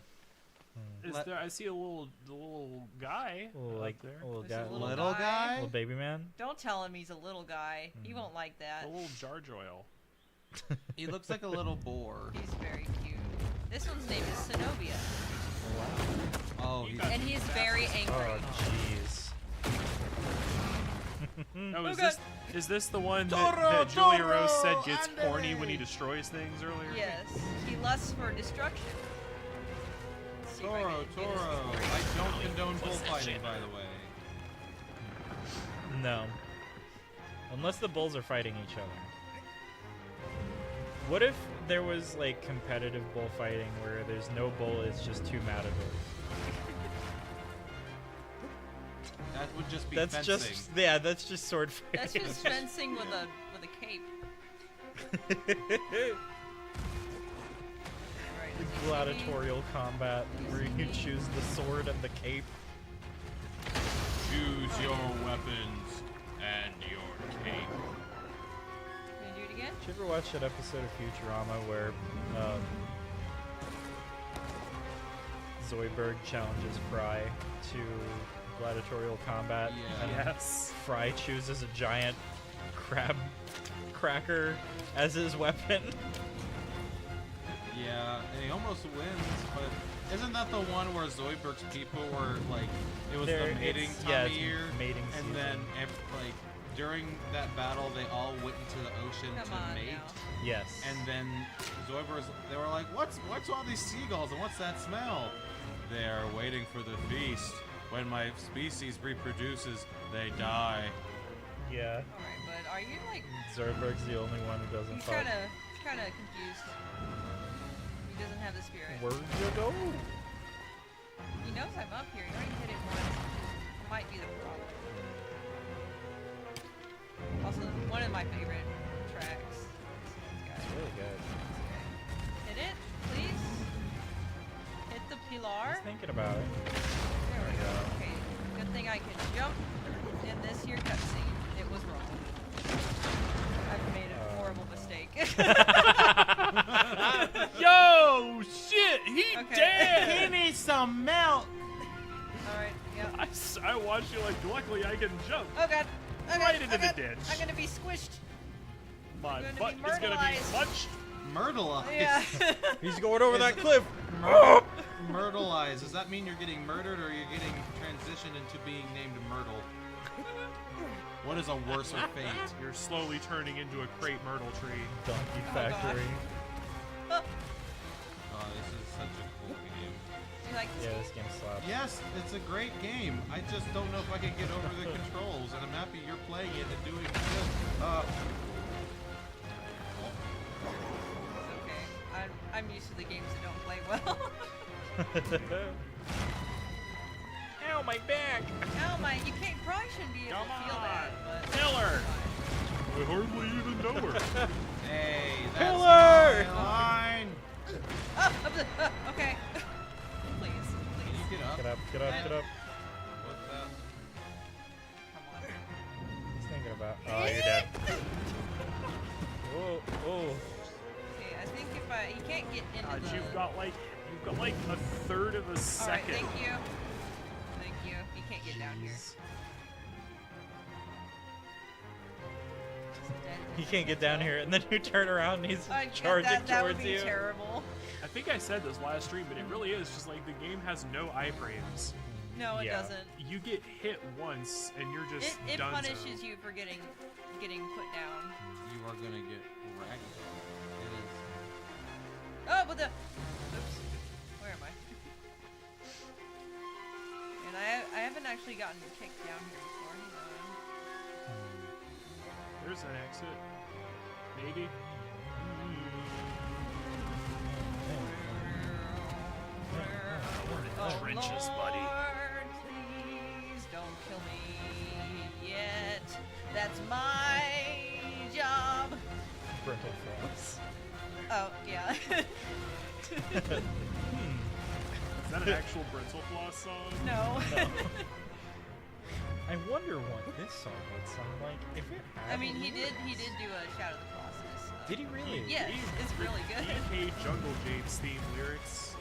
Is Let- there? I see the little guy Little, like there. little There's a guy, little Little guy? little baby man. Don't tell him he's a little guy. He won't like that. The little Jarge oil. He looks like a little boar. He's very cute. This one's name is Zenobia, Oh, he's and he is very angry. Oh, jeez. Oh, Oh, is this the one Toro, that Julia Toro, Rose said gets ande. horny when he destroys things earlier? Yes, he lusts for destruction. Let's see if I Toro, can get his Toro. story. I don't condone bullfighting, by the way. No. Unless the bulls are fighting each other. What if there was like competitive bullfighting where there's no bull, it's just two matadors? That would just be That's fencing. just that's just sword fighting. That's just fencing with a Alright, The is he gladiatorial combat where you choose the sword and the cape. Choose your weapons and your cape. Gonna do it again? Did you ever watch that episode of Futurama where Zoidberg challenges Fry to gladiatorial combat? Yeah. And Yes. Fry chooses a giant crab cracker as his weapon. Yeah, and he almost wins, but isn't that the one where Zoidberg's people were like, it was There- the mating it's- time yeah, of it's year, mating and then season. like during that battle, they all went into the ocean Come to on mate, now. Yes. and then they were like, what's all these seagulls and what's that smell? They are waiting for the feast. When my species reproduces, they die. yeah. Alright, but are you like... Zoidberg's the only one who doesn't He's fight. kinda confused. He doesn't have the spirit. Where'd you go? He knows I'm up here. He already hit it once. It might be the problem. Also, one of my favorite tracks. It's really good. Hit it, please. Hit the pillar. He's thinking about it. There we go. go. Okay. Good thing I can jump in this here cutscene. It was wrong. I've made a horrible mistake. Yo, shit, he Okay. dead. needs some milk. Alright, yep. I watched you like, luckily I can jump. Oh god. Oh god. Right into oh the god. ditch. I'm gonna be squished. My gonna butt be is gonna be myrtleized. punched. Myrtleize. Yeah. He's going over that Is- cliff. Myrtleize. Does that mean you're getting murdered or you're getting transitioned into being named Myrtle? What is a worser fate? You're slowly turning into a crepe myrtle tree. Donkey Oh, Factory. Oh, Oh, this is such a cool game. you like this Yeah, game? this game slaps. Yes, it's a great game. I just don't know if I can get over the controls, and I'm happy you're playing it and doing good. It's okay. I'm used to the games that don't play well. Ow, my back! Oh my, you probably shouldn't be able Come to feel that, on. but Kill her. fine. I hardly even know her. Hey, that's Pillar! my line. Okay. Please, Can you please. get up? Get up, get up, get up. What's that? Come on. He's thinking about. Oh, you're dead. Oh, oh. Okay, I think if he can't get into God, the... you've got like a third of a Alright, second. thank you. Thank you. He can't get down here. Jeez. Dead. He can't get down here, and then you turn around and he's charging that would towards be you. terrible. I think I said this last stream, but it really is just like the game has no iframes. No, it Yeah. doesn't. You get hit once and you're just It done. punishes you for getting put down. You are gonna get wrecked. It is. Oh, but the... Oops. Where am I? And I haven't actually gotten kicked down here before. Hang on. There's an exit. Maybe. Oh, Trenches, buddy. Lord, please don't kill me yet. That's my job. Brittle frogs. Oh, yeah. Is that an actual Brittle Floss song? No. I wonder what this song would sound like if it had. I mean, he did lyrics. do a Shadow of the Colossus. Did he really? Yes, it's really good. DK Jungle Jade's theme lyrics.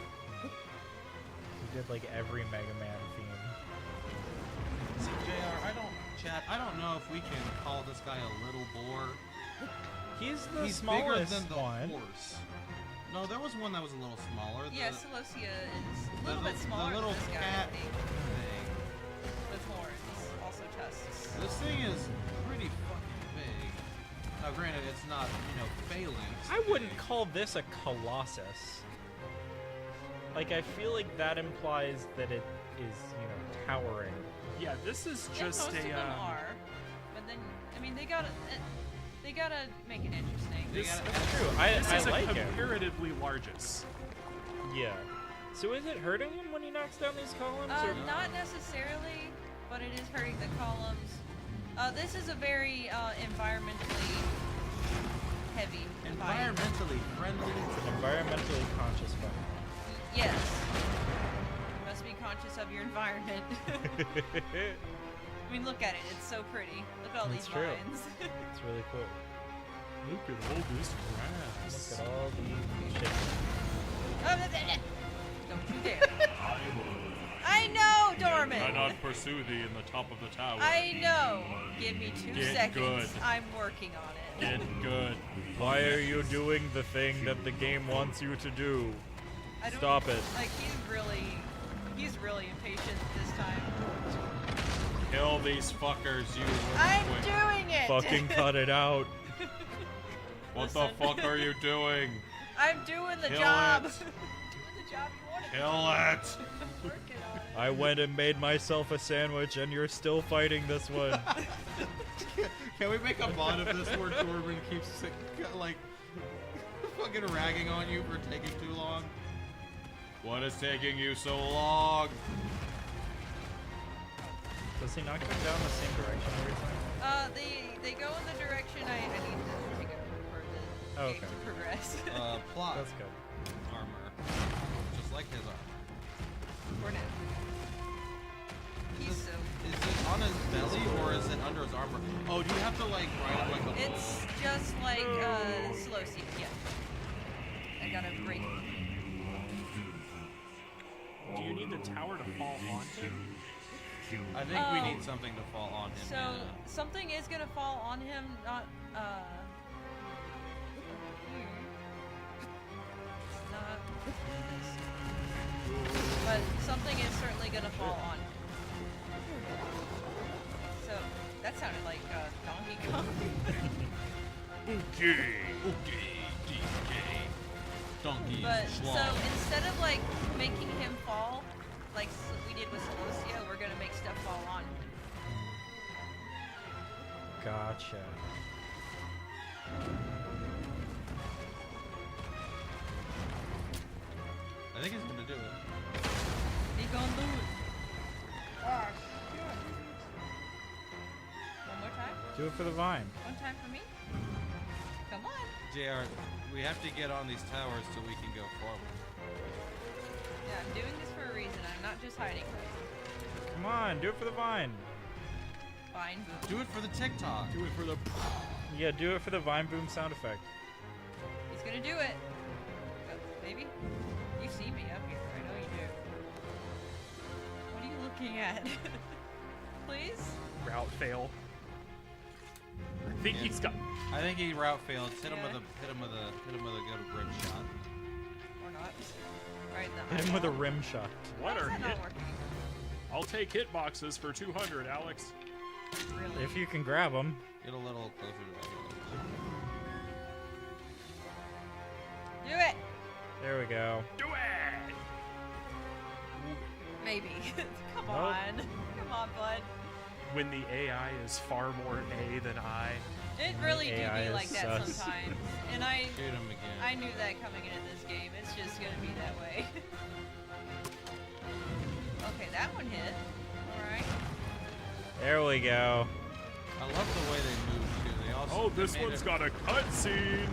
He did like every Mega Man theme. See, JR, I don't know if we can call this guy a little boar. He's the He's bigger smallest than the one. horse. No, there was one that was a little smaller. Yeah, the, Celosia is a the little bit smaller The little than this guy, cat I think. thing. With horns, also tusks. This thing is pretty fucking big. Now, granted, it's not, phalanx. I wouldn't big. call this a Colossus. Like, I feel like that implies that it is, towering. Yeah, this is Yeah, just most of a. them are, but then I mean they gotta make it interesting. This, That's true. this I is like a it. comparatively largest. Yeah. So is it hurting him when he knocks down these columns? or Not necessarily, but it is hurting the columns. This is a very environmentally heavy. if I- Environmentally friendly. It's an environmentally conscious fight. Yes. You must be conscious of your environment. I mean, look at it. It's so pretty. Look at all It's these true. vines. It's really cool. Look at all this grass. Look at all the shit. Don't you dare. I know, Dorman. Cannot pursue thee in the top of the tower. I know. Give me 2 Get seconds. good. I'm working on it. Get good. Why are you doing the thing that the game wants you to do? I don't, Stop it. Like, he's really impatient this time. Kill these fuckers, you I'm little twink. doing it. Fucking cut it out. What the Listen. fuck are you doing? I'm doing the Kill job. it. doing the job you wanted. Kill it! Working on it. I went and made myself a sandwich and you're still fighting this one. Can we make a mod of this where Corbin keeps like fucking ragging on you for taking too long? What is taking you so long? Does he not go down the same direction every time? They go in the direction I need to go for the Oh, game okay. to progress. Plot. That's good. Armor. Just like his armor. For now. He's so. Is it on his belly or is it under his armor? Oh, do you have to like ride like a... It's just like slow seat. Yeah. I gotta break. Do you need the tower to fall onto? I think we need something to fall on him. So something is gonna fall on him, not here. Not this. But something is certainly gonna fall on him. So that sounded like Donkey Kong. Okay. Donkey But schlong. so instead of like making him fall, like we did with Celosia, we're gonna make stuff fall on him. Gotcha. I think he's gonna do it. He gonna do it. One more time. Do it for the vine. One time for me. Come on. JR, we have to get on these towers so we can go forward. Yeah, I'm doing this for a reason. I'm not just hiding. Come on, do it for the vine. Fine. Boom. Do it for the TikTok. Do it for the. Yeah, do it for the vine boom sound effect. He's gonna do it. Maybe. You see me up here. I know you do. What are you looking at? Please. Route fail. I think he's got. I think he route failed. Hit him Yeah. with a good rim shot. Or not. Right in the Hit him with a eyeball. rim shot. Why What is are that hit? not working? I'll take hitboxes for 200, Alex. Really? If you can grab them. Get a little closer to that. Do it. There we go. Do it! Maybe. Come Nope. on. Come on, bud. When the AI is far more A than I. It really do AI be is like that sus. sometimes. And I Shoot him again. I knew that coming into this game. It's just gonna be that way. Okay, that one hit. Alright. There we go. I love the way they move too. They also. Oh, they this made one's it- got a cutscene.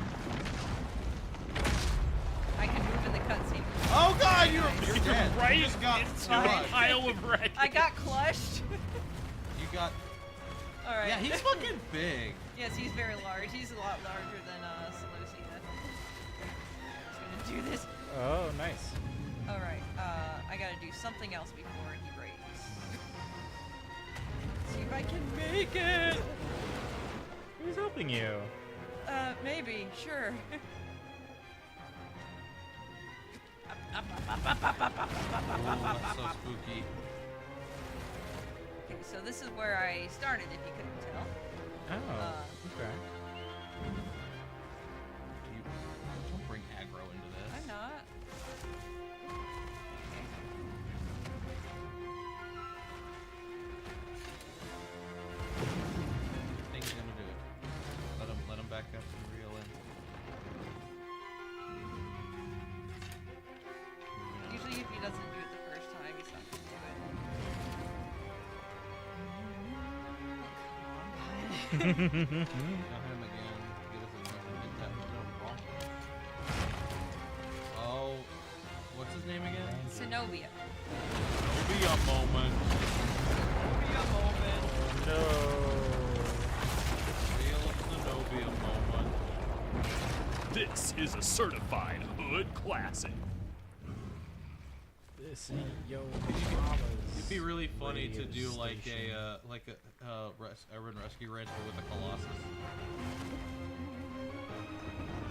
I can move in the cutscene. Oh God, you're You're dead. right You just got into Sorry. a crushed. pile of wreckage. I got clushed. You got. Alright. Yeah, he's fucking big. Yes, he's very large. He's a lot larger than Seleucia. I'm just gonna do this. Oh, nice. Alright, I gotta do something else before he breaks. See if I can make it! Who's helping you? Maybe, sure. Oh, that's so spooky. Okay, so this is where I started, if you couldn't tell. Oh, okay. You don't bring aggro into this. I'm not. Okay. I think he's gonna do it. Let him back up and reel in. Usually if he doesn't do it the first time, he's not gonna do it. Now hit him again. Get us a mid-touch. Zenobia moment. Zenobia moment. No. Real Zenobia moment. This is a certified hood classic. This ain't yo mama's. It'd be really funny to radio do like station. a urban rescue ranch but with a Colossus.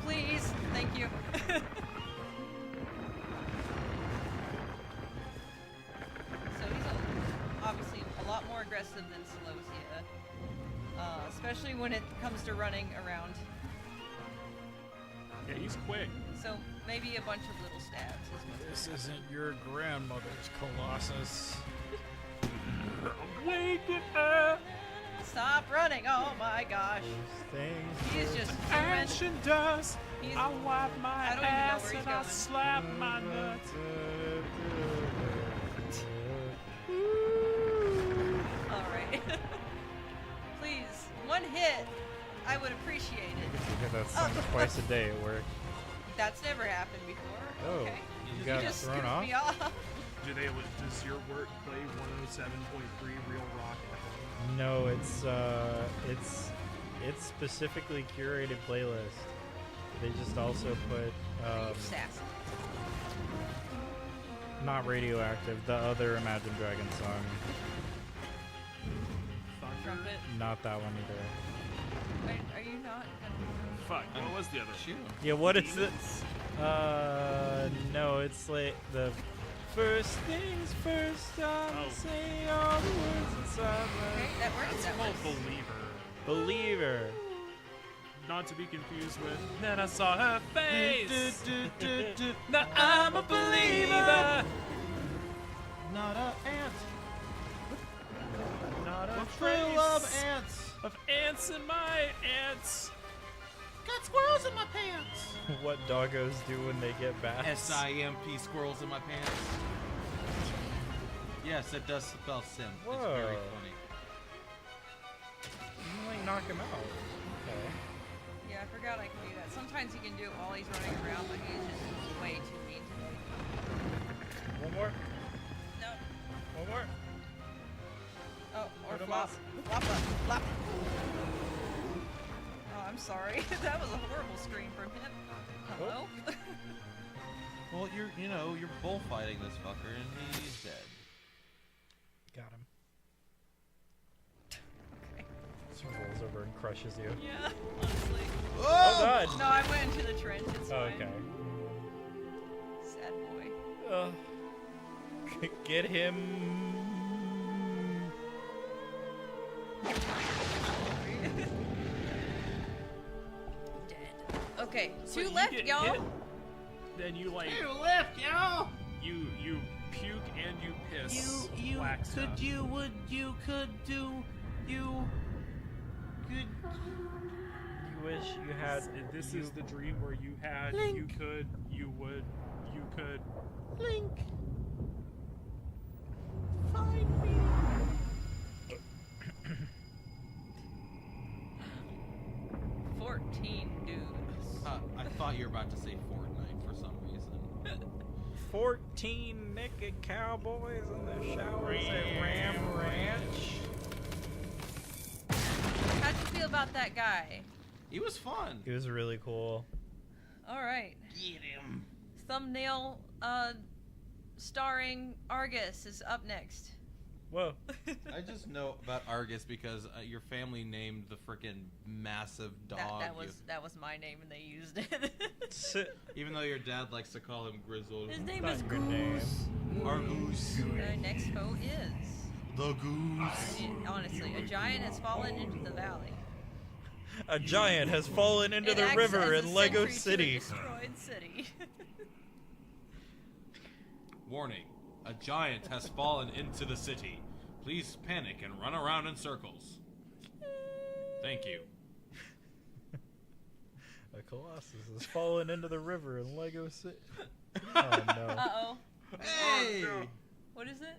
Please, thank you. So he's obviously a lot more aggressive than Celosia, especially when it comes to running around. Yeah, he's quick. So maybe a bunch of little stabs is what. This isn't your grandmother's Colossus. Wake it up. Stop running! Oh my gosh. Those things. He is just Action does. He's, I wipe my I don't even know ass where he's and I going. slap my nuts. Alright. Please, one hit. I would appreciate it. You get that song twice a day at work. That's never happened before. Oh, Okay. you got just thrown scooped off? me off. Does your work play 107.3 Real Rock at home? No, it's specifically curated playlist. They just also put Sassy. not Radioactive, the other Imagine Dragons song. Trumpet. Not that one either. Are you not gonna... Fuck, what was the other? Shoot. Yeah, what is it? No, it's like the first things first. Oh. Say all the words inside Okay, that works. That's That called works. Believer. Believer. Not to be confused with Then I Saw Her Face. Now I'm a believer. Not a ant. Not a True love trace ants. of ants in my ants. Got squirrels in my pants. What doggos do when they get bats? SIMP squirrels in my pants. Yes, it does spell simp. It's very Whoa. funny. You like knock him out. Okay. Yeah, I forgot I can do that. Sometimes he can do it while he's running around, but he's just way too mean today. One more. No. One more. Oh, or Put him flop. off. Flop up. Flop. Oh, I'm sorry. That was a horrible scream from him. Hello? Well, you're bullfighting this fucker and he's dead. Got him. Okay. Just rolls over and crushes you. Yeah, honestly. Oh God. No, I went into the trench. It's Oh, fine. okay. Sad boy. Get him. Dead. Okay, So two you left, get y'all. hit, then you like left, y'all. you puke and you piss. You black could stuff. you would you could do you could You wish you had. This you, is the dream where you had, Link. you could, you would, you could. Link. Find me. 14 dudes. I thought you were about to say Fortnite for some reason. 14 naked cowboys in the showers at Ram Ranch. How'd you feel about that guy? He was fun. It was really cool. Alright. Get him. Thumbnail, starring Argus is up next. Whoa. I just know about Argus because your family named the freaking massive dog. That was my name and they used it. Even though your dad likes to call him Grizzled. His name Not is your name. Goose. Argus. The next foe is. The goose. Honestly, a giant has fallen into the valley. A giant has fallen into It the acts river as in a Lego sentry to a City. destroyed city. Warning. A giant has fallen into the city. Please panic and run around in circles. Thank you. A Colossus has fallen into the river in Lego City. Oh no. Uh-oh. Hey! What is it?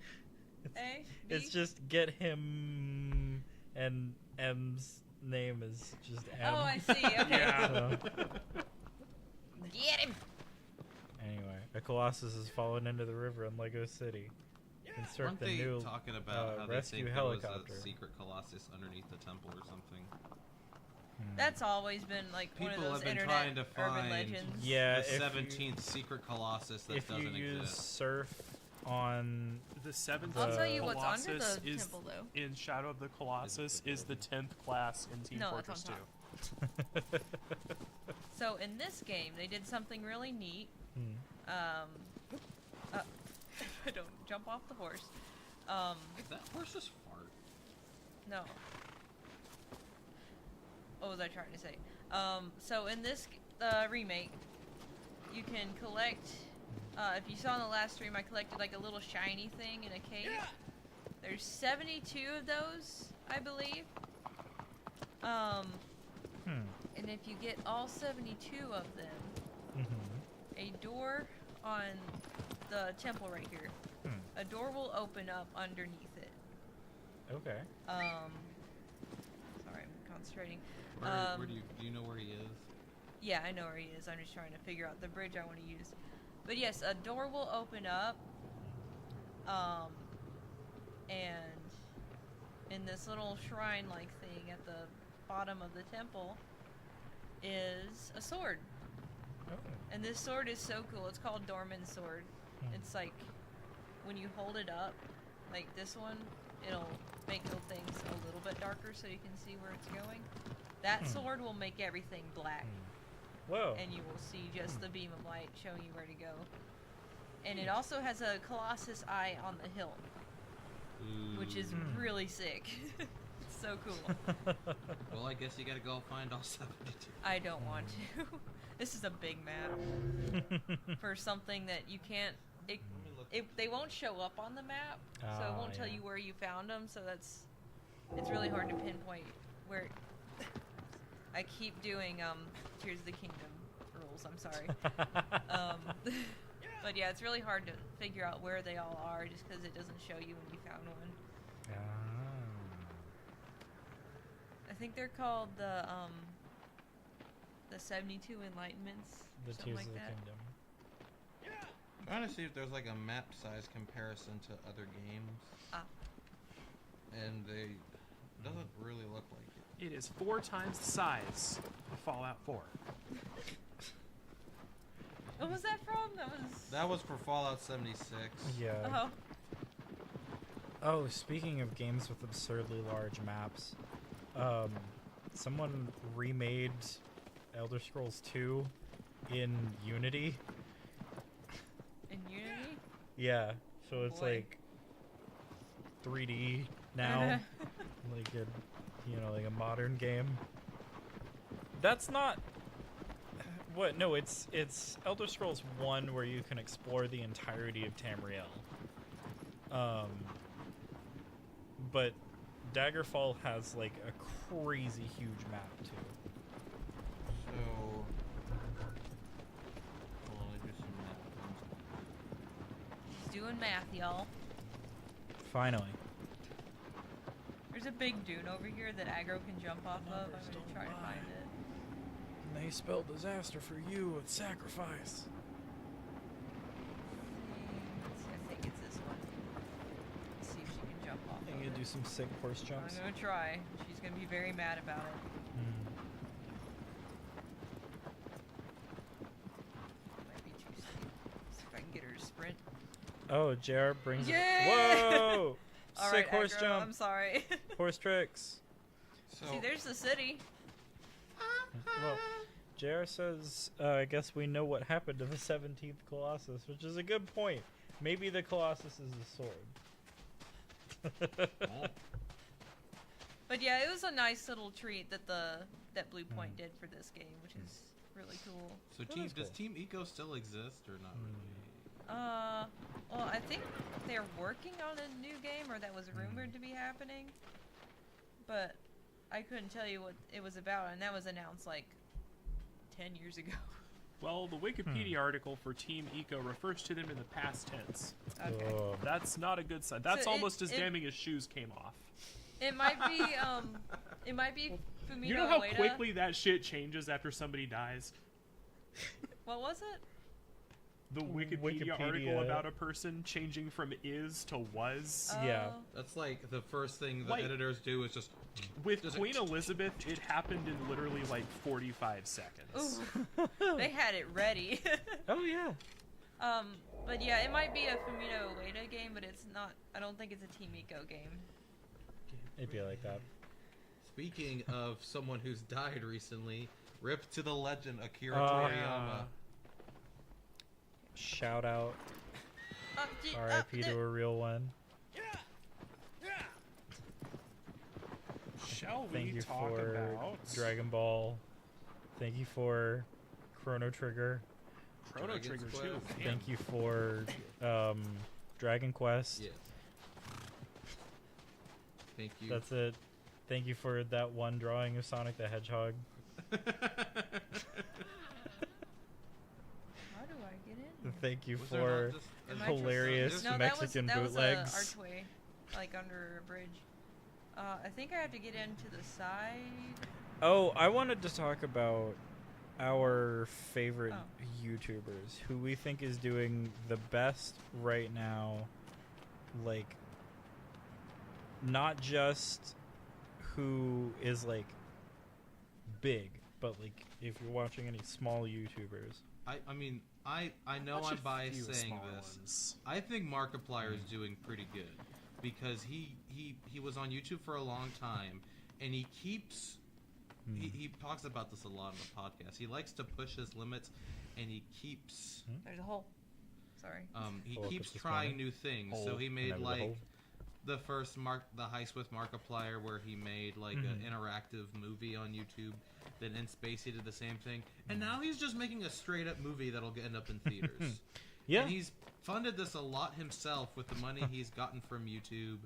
A? B? It's just get him, and M's name is just M. Oh, I see. Okay. Yeah. So, Get him! anyway. A Colossus has fallen into the river in Lego City. Insert Weren't the they new talking about how they rescue think there was helicopter. a secret Colossus underneath the temple or something? That's always been like one People of those have been internet trying to urban find legends. Yeah, the if 17th secret Colossus that if you doesn't use exist. surf on The seventh I'll tell you what's Colossus under the is temple, though. in Shadow of the Colossus is the 10th class in Team No, Fortress that's 2. on top. So in this game, they did something really neat. Don't jump off the horse. That horse just fart. No. What was I trying to say? So in this remake, you can collect. If you saw in the last stream, I collected like a little shiny thing in a cave. There's 72 of those, I believe. And if you get all 72 of them, a door on the temple right here, a door will open up underneath it. Okay. Sorry, I'm concentrating. Where do you know where he is? Yeah, I know where he is. I'm just trying to figure out the bridge I want to use. But yes, a door will open up. And in this little shrine-like thing at the bottom of the temple is a sword. Oh. And this sword is so cool. It's called Dorman's sword. It's like when you hold it up, like this one, it'll make the things a little bit darker so you can see where it's going. That sword will make everything black. Whoa. And you will see just the beam of light showing you where to go. And it also has a Colossus eye on the hilt, which is really sick. It's so cool. Well, I guess you gotta go find all 72. I don't want to. This is a big map for something that you can't. They won't show up on the map, so it won't tell you where you found them. So it's really hard to pinpoint where. I keep doing Tears of the Kingdom rules. I'm sorry. But yeah, it's really hard to figure out where they all are just because it doesn't show you when you found one. I think they're called the 72 Enlightenments. The something Tears like of the that. Kingdom. I'm trying to see if there's like a map size comparison to other games. And they doesn't really look like it. It is 4 times the size of Fallout 4. What was that from? That was for Fallout 76. Yeah. Oh. Oh, speaking of games with absurdly large maps, someone remade Elder Scrolls 2 in Unity. In Unity? Yeah, so it's Boy. like 3D now, like like a modern game. That's not what. No, it's Elder Scrolls 1 where you can explore the entirety of Tamriel. But Daggerfall has like a crazy huge map too. So, hold on, let me do some math. He's doing math, y'all. Finally. There's a big dune over here that aggro can jump off of. I'm gonna try to find it. And they spelled disaster for you with sacrifice. Let's see, I think it's this one. Let's see if she can jump off I'm of gonna it. do some sick horse jumps. I'm gonna try. She's gonna be very mad about it. Might be too steep. See if I can get her to sprint. Oh, JR brings Yay! Whoa! All Sick right, horse aggro, jump. I'm sorry. Horse tricks. So, See, there's the city. Well, JR says, I guess we know what happened to the 17th Colossus, which is a good point. Maybe the Colossus is a sword. But yeah, it was a nice little treat that that Blue Point did for this game, which is really cool. so That team, is does cool. Team Eco still exist or not really? Well, I think they're working on a new game, or that was rumored to be happening. But I couldn't tell you what it was about, and that was announced like 10 years ago. Well, the Wikipedia article for Team Eco refers to them in the past tense. Okay. Oh. That's not a good sign. That's So almost as it- damning as shoes came off. It might be Fumito You know how Ueda. quickly that shit changes after somebody dies? What was it? the Wikipedia article about a person changing from is to was. Yeah. That's like the first thing the Like- editors do is just With Just Queen Elizabeth, it happened in literally like 45 seconds. Ooh, they had it ready. Oh yeah. But yeah, it might be a Fumito Ueda game, but it's not. I don't think it's a Team Ico game. It'd be like that. Speaking of someone who's died recently, rip to the legend Akira Oh, Toriyama. Shout out. R.I.P. to a real one. Shall Thank we you talk for about Dragon Ball. Thank you for Chrono Trigger. Chrono Dragon's Trigger Quest. 2? Man. Thank you for Dragon Quest. Yes. Thank you. That's it. Thank you for that one drawing of Sonic the Hedgehog. How do I get in? Thank you Was there for not just Am I hilarious just- No, Mexican that was bootlegs. archway, like under a bridge. I think I have to get into the side. Oh, I wanted to talk about our favorite Oh. YouTubers who we think is doing the best right now. Like, not just who is like big, but like if you're watching any small YouTubers. I mean, I know Watch I'm a biased few saying small this. ones. I think Markiplier is doing pretty good because he was on YouTube for a long time, and he keeps he talks about this a lot on the podcast. He likes to push his limits, and he keeps There's a hole. Sorry. he Pull up keeps this trying morning. new things. Hole. So he made Never the like hole. the first the Heist with Markiplier, where he made like an interactive movie on YouTube. Then In Space he did the same thing, and now he's just making a straight up movie that'll end up in theaters. Yeah. And he's funded this a lot himself with the money he's gotten from YouTube.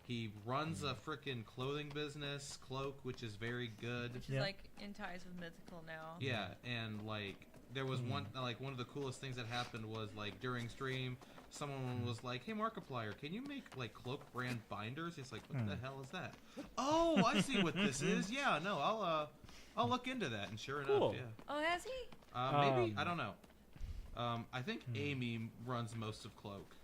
He runs a frickin' clothing business, Cloak, which is very good. Which is Yeah. like in ties with Mythical now. Yeah, and like there was one of the coolest things that happened was like during stream, someone was like, "Hey Markiplier, can you make like Cloak brand binders?" He's like, "What the hell is that?" Oh, I see what this is. Yeah, no, I'll look into that. And sure Cool. enough, yeah. Oh, has he? Maybe I don't know. I think Amy runs most of Cloak,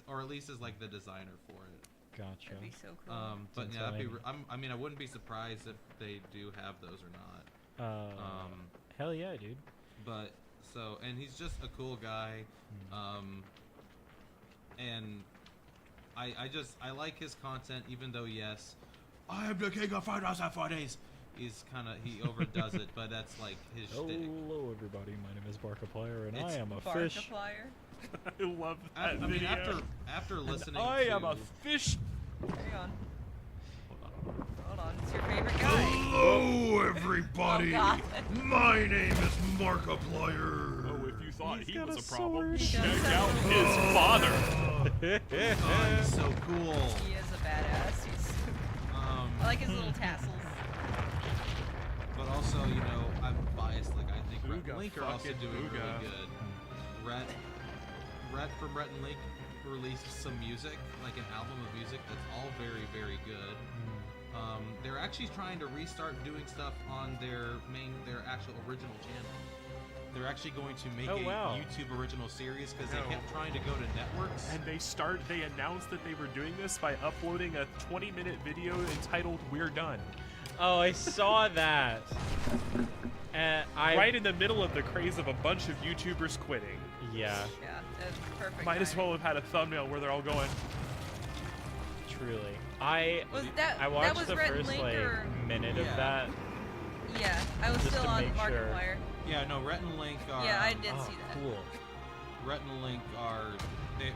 or at least is like the designer for it. Gotcha. That'd be so cool. But Sounds yeah, that'd be. lame. I mean, I wouldn't be surprised if they do have those or not. Hell yeah, dude. But so, and he's just a cool guy. And I like his content, even though yes, I am the king of Finals and Fridays. He's he overdoes it, but that's like his shtick. Hello, everybody. My name is Markiplier, and It's I am a fish. Barkiplier. I love that I mean, video. after listening, I to, am a fish. Hang on. Hold on. It's your favorite guy. Hello, everybody. Oh, God. My name is Markiplier. Oh, if you thought He's he got was a a problem, sword. check He does out have his father. Oh, he's so cool. He is a badass. He's. I like his little tassels. But also, you know, I'm biased. Like I think Rhett Booga, and Link are also fucking doing booga. really good. Rhett from Rhett and Link released some music, like an album of music that's all very, very good. They're actually trying to restart doing stuff on their actual original channel. They're actually going to make a YouTube original series because they kept trying to go to networks. And they announced that they were doing this by uploading a 20-minute video entitled "We're Done." Oh, I saw that. Right in the middle of the craze of a bunch of YouTubers quitting. Yeah, Yeah, that's perfect. Might as timing. well have had a thumbnail where they're all going. truly. I watched was the Rhett and first Link like or- minute Yeah. of that. Yeah, I was Just still to on make sure. Markiplier. Yeah, no, Rhett and Link are. Yeah, I did Oh, see that. cool. Rhett and Link are. They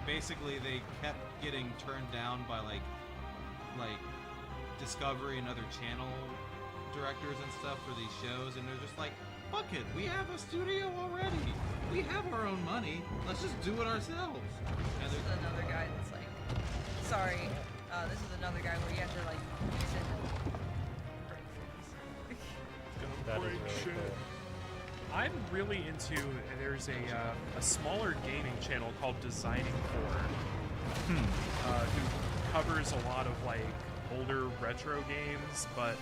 kept getting turned down by like Discovery and other channel directors and stuff for these shows, and they're just like, fuck it, we have a studio already. We have our own money. Let's just do it ourselves. And This is they're, another guy that's like, sorry, this is another guy where you have to like use it to break things. That is Break really shit. cool. I'm really into. There's a smaller gaming channel called Designing For, who covers a lot of like older retro games, but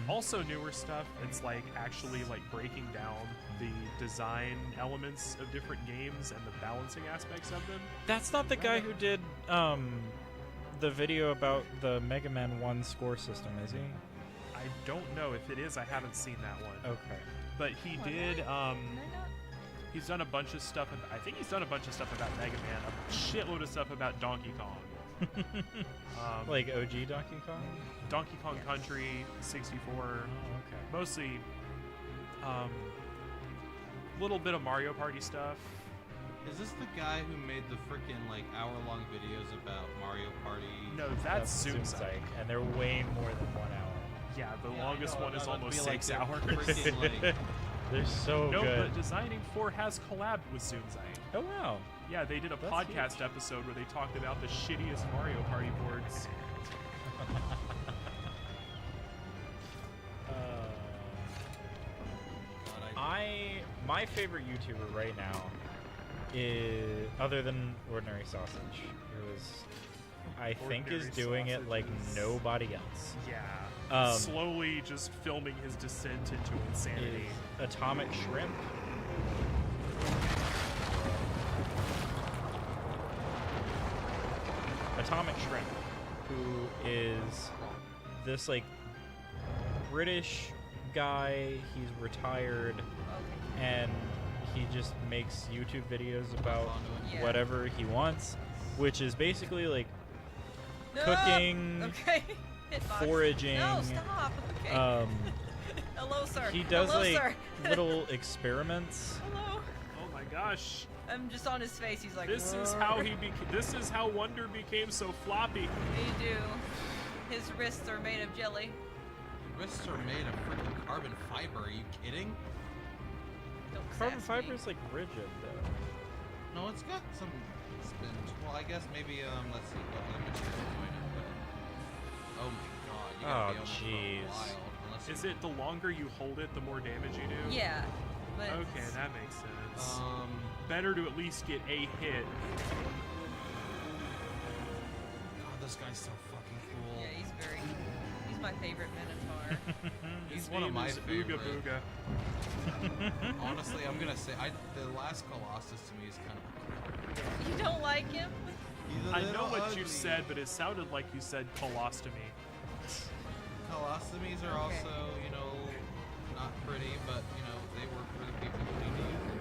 also newer stuff. It's like actually like breaking down the design elements of different games and the balancing aspects of them. That's not the guy who did the video about the Mega Man 1 score system, is he? I don't know if it is. I haven't seen that one. Okay. But he did. He's done a bunch of stuff. I think he's done a bunch of stuff about Mega Man. A shitload of stuff about Donkey Kong. Like OG Donkey Kong? Donkey Kong Country 64. Oh, okay. Mostly. Little bit of Mario Party stuff. Is this the guy who made the freaking like hour-long videos about Mario Party? No, that's Zoom Psych, and they're way more than 1 hour. Yeah, the Yeah, longest I know, one is that would almost be like 6 they're hours. freaking, like, They're so No, good. but Designing 4 has collabed with Zoomzite. Oh wow. Yeah, they did a That's podcast episode where they talked about the shittiest Mario Party boards. My favorite YouTuber right now is, other than Ordinary Sausage, I think is Ordinary doing it Sausage like is- nobody else. Yeah. Slowly just filming his descent into insanity. Is Atomic Shrimp. Atomic Shrimp, who is this like British guy. He's retired, and he just makes YouTube videos about Yeah. whatever he wants, which is basically like No! cooking, Okay. Hitbox. foraging. No, stop. Okay. Hello, sir. He does Hello, like sir. little experiments. Hello. Oh my gosh. I'm just on his face. He's like. This is how he This is how Wonder became so floppy. They do. His wrists are made of jelly. Wrists are made of freaking carbon fiber. Are you kidding? Don't Carbon sass fiber me. is like rigid though. No, it's got some spin. Well, I guess maybe let's see what other material do I know. Oh my god, you gotta Oh, be almost jeez. wild. Unless Is you- it the longer you hold it, the more damage you do? Yeah. But Okay, that makes sense. better Better to at least get a hit. God, this guy's so fucking cool. Yeah, he's my favorite Minotaur. He's His one of name my is favorite. Ooga Booga. Honestly, I'm gonna say the last Colossus to me is kind of. You don't like him? He's a I know little what ugly. you said, but it sounded like you said colostomy. Colostomies are Okay. also, you know, not pretty, but you know they work for the people who need to use them.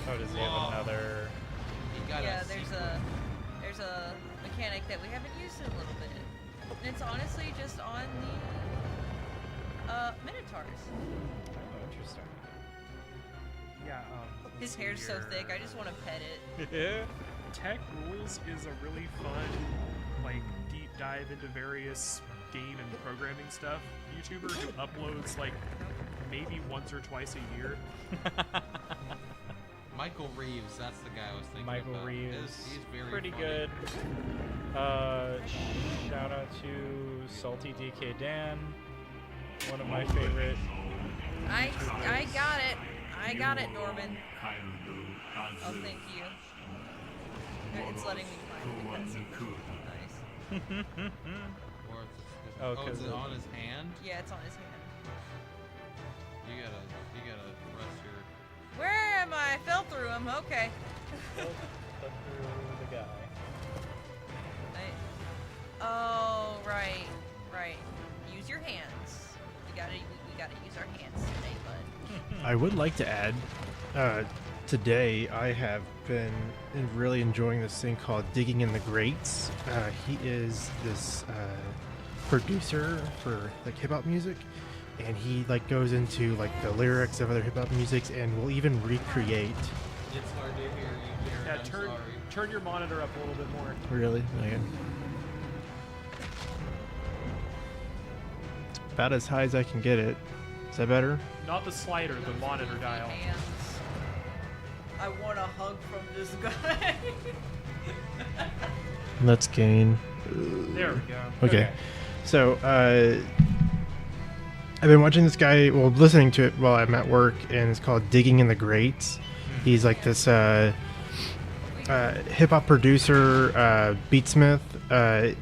Oh, does he Whoa. have another? He got Yeah, a there's sequel. a mechanic that we haven't used in a little bit. And it's honestly just on the Minotaurs. Oh, interesting. Yeah, His let's see hair's so here. thick, I just want to pet it. Yeah. Tech Rules is a really fun, like, deep dive into various game and programming stuff YouTuber who uploads, like, maybe once or twice a year. Michael Reeves, that's the guy I was thinking Michael about. Reeves. He's very pretty funny. good. Shout out to Salty DK Dan, one of my favorite. I got it. I got it, Norman. Oh, thank you. It's letting me find it. That's nice. Or it's Oh, is 'cause it of- on his hand? Yeah, it's on his hand. You gotta rest your. Where am I? I fell through him. Okay. The guy. Oh, right. Use your hands. We gotta use our hands today, bud. I would like to add, today I have been really enjoying this thing called Digging in the Grates. He is this producer for like hip hop music, and he like goes into like the lyrics of other hip hop musics and will even recreate. It's hard to hear you, Jared. Yeah, I'm turn sorry. turn your monitor up a little bit more. Really? Okay. About as high as I can get it. Is that better? Not the slider, the monitor dial. Hands. I want a hug from this guy. Let's gain. There we go. Okay. So, I've been watching this guy, well, listening to it while I'm at work, and it's called Digging in the Grates. He's like this, I hip hop producer, beatsmith.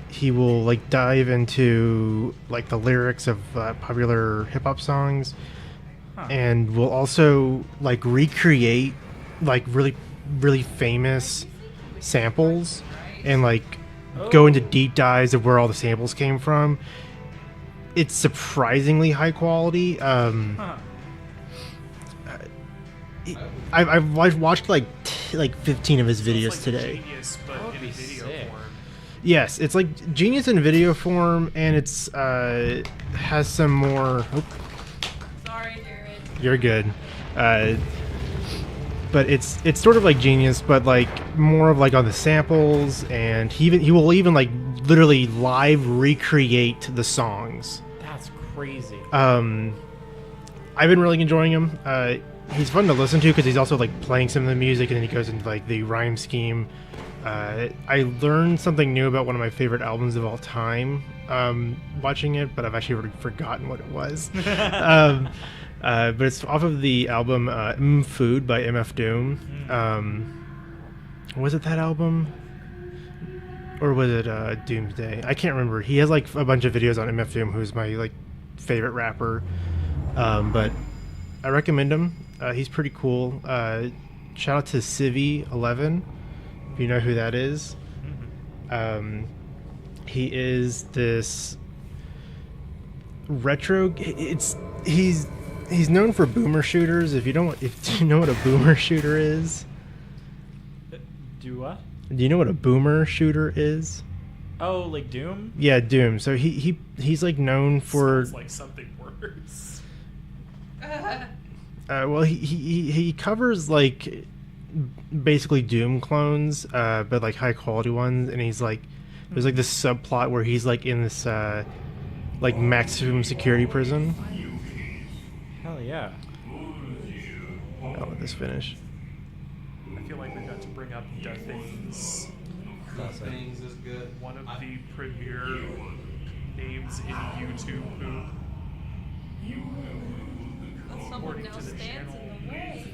He will like dive into like the lyrics of popular hip hop songs, and will also like recreate like really famous samples, and like go into deep dives of where all the samples came from. It's surprisingly high quality. I've watched like 15 of his videos like today. Genius, but in video form. Yes, it's like Genius in video form, and it's has some more. Oh, Sorry, Jared. you're good. But it's sort of like Genius, but like more of like on the samples, and he will even like literally live recreate the songs. That's crazy. I've been really enjoying him. He's fun to listen to because he's also like playing some of the music, and then he goes into like the rhyme scheme. I learned something new about one of my favorite albums of all time watching it, but I've actually already forgotten what it was. But it's off of the album Food by MF Doom. Was it that album? Or was it Doomsday? I can't remember. He has like a bunch of videos on MF Doom, who's my like favorite rapper. But I recommend him. He's pretty cool. Shout out to Civvy11, if you know who that is. He is this retro. He's known for boomer shooters. If you know what a boomer shooter is, Do what? do you know what a boomer shooter is? Oh, like Doom? Yeah, Doom. So he's like known for. Sounds like something worse. Well, he covers like basically Doom clones, but like high quality ones, and he's like there's like this subplot where he's like in this like maximum security prison. Hell yeah. I'll let this finish. I feel like we got to bring up Da Things. Things is good. One of the premier names in YouTube poop. But someone According now to the stands channel. in the way.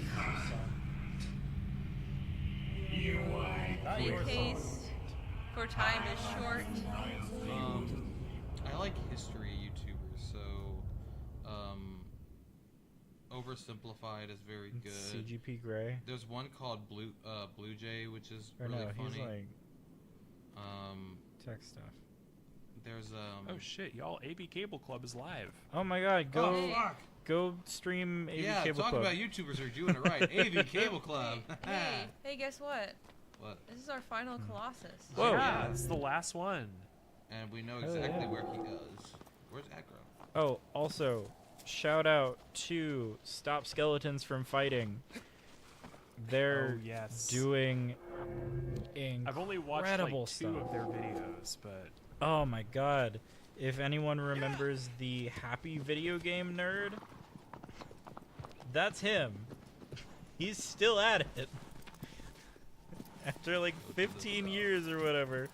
In case for time is short. I like history YouTubers, so Oversimplified is very good. CGP Grey. There's one called Blue Jay, which is Or really no, funny. he's like Um, tech stuff. there's Oh shit, y'all! AB Cable Club is live. Oh my god, go Oh fuck! go stream AV Yeah, Cable talk Club. about YouTubers who are doing it right. AV Cable Club. Hey, guess what? What? This is our final Colossus. Whoa! Yeah. Yeah, it's the last one. And we know Oh, exactly yeah. where he goes. Where's Aggro? Oh, also, shout out to Stop Skeletons from Fighting. They're Oh, yes. doing I've only watched like incredible two stuff. of their videos, but Oh my god. If anyone remembers the Happy Video Game Nerd, that's him. He's still at it. After like 15 years or whatever.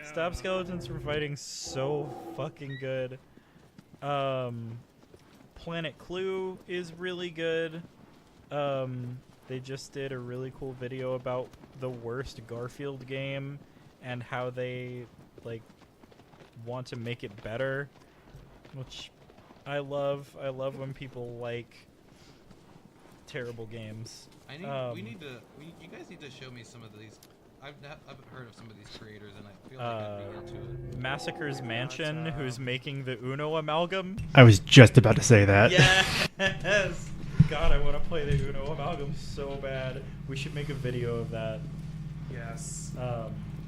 Stop Skeletons from Fighting so fucking good. Planet Clue is really good. They just did a really cool video about the worst Garfield game and how they like want to make it better, which I love. I love when people like terrible games. You guys need to show me some of these. I've heard of some of these creators, and I feel like I'd be into it. Massacre's Mansion, who's making the Uno amalgam. I was just about to say that. Yes! God, I want to play the Uno amalgam so bad. We should make a video of that. yes.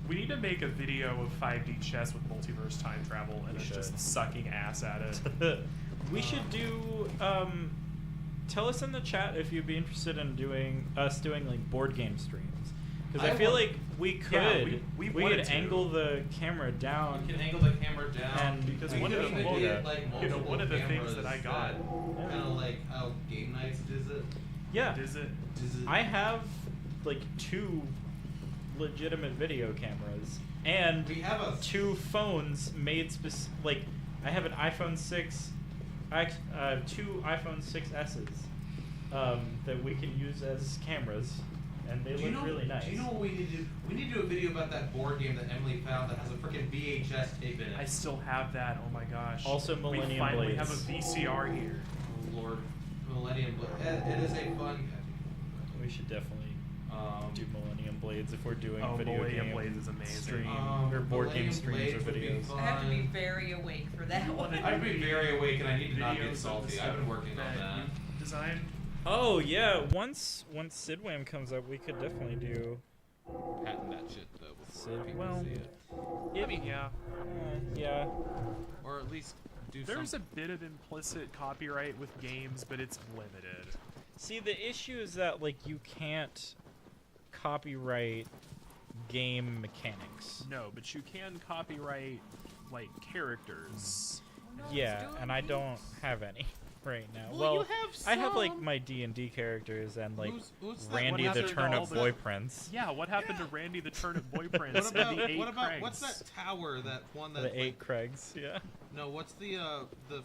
We need to make a video of 5D chess with multiverse time travel and us just sucking ass at it. We should do. Tell us in the chat if you'd be interested in doing like board game streams. Because I feel like we could. Yeah, we we wanted could to. angle the camera down. You can angle the camera down. And Because we one of the definitely get, like, one of the things that I got kind of like how Game Nights does it. Yeah. is it. I have like 2 legitimate video cameras and We have a 2 phones made like I have an iPhone 6. I have 2 iPhone 6s's that we can use as cameras. and they look really nice. Do you know what we need to do? We need to do a video about that board game that Emily found that has a freaking VHS tape in it. I still have that. Oh my gosh. Also, Millennium We finally Blades. have a VCR here. Oh Lord, Millennium Blade. It is a fun. We should definitely do Millennium Blades if we're doing Oh, video Millennium game Blades is amazing. stream or board game Millennium streams or Blades would be videos. fun. I have to be very awake for that one. I'd be very awake and I need to not Videos get of the salty. stuff I've been working on that. you designed. Oh yeah, once Sidwam comes up, we could definitely do. Patent that shit though before Sid- people well, see it, I mean, yeah. Yeah. or at least do There's something. a bit of implicit copyright with games, but it's limited. See, the issue is that like you can't copyright game mechanics. No, but you can copyright like characters. Yeah, and I don't have any right now. Well, Well, you have I have like some. my D&D characters and like Who's that? Randy What the happened to Turnip all the- Boy Prince. Yeah, what happened to Randy the Turnip Boy Prince What and about the 8 what's Craigs? that tower? That one that The 8 Craigs, yeah. No, what's the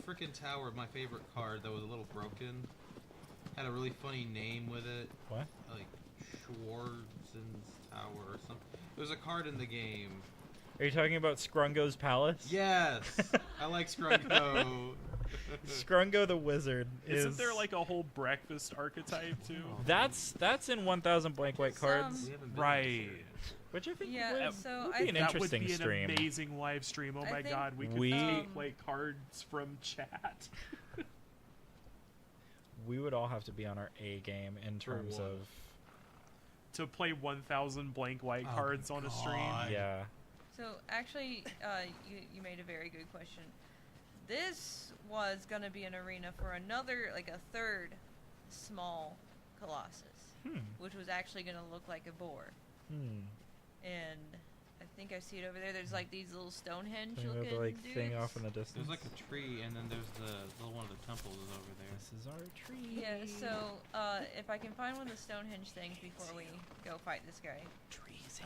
freaking tower? My favorite card that was a little broken. Had a really funny name with it. What? Like Schwarzen's Tower or something. It was a card in the game. Are you talking about Scrungo's Palace? Yes, I like Scrungo. Scrungo the Wizard Isn't is there like a whole breakfast archetype too? That's in 1000 blank white cards, We haven't been Right. this year. which I think Yeah, would, so would I be an think- interesting That would be stream. an amazing live stream. Oh I my think god, we could we- take like cards from chat. We would all have to be on our A game in For terms what? of To play 1,000 blank white Oh cards on a stream. God. yeah. So actually, you made a very good question. This was gonna be an arena for another, like a third, small Colossus, which was actually gonna look like a boar. And I think I see it over there. There's like these little Stonehenge Talking looking about the like dudes. thing off in the distance. There's like a tree, and then there's the one of the temples is over there. This is our tree. Yeah. So if I can find one of the Stonehenge things before we go fight this guy. Trees.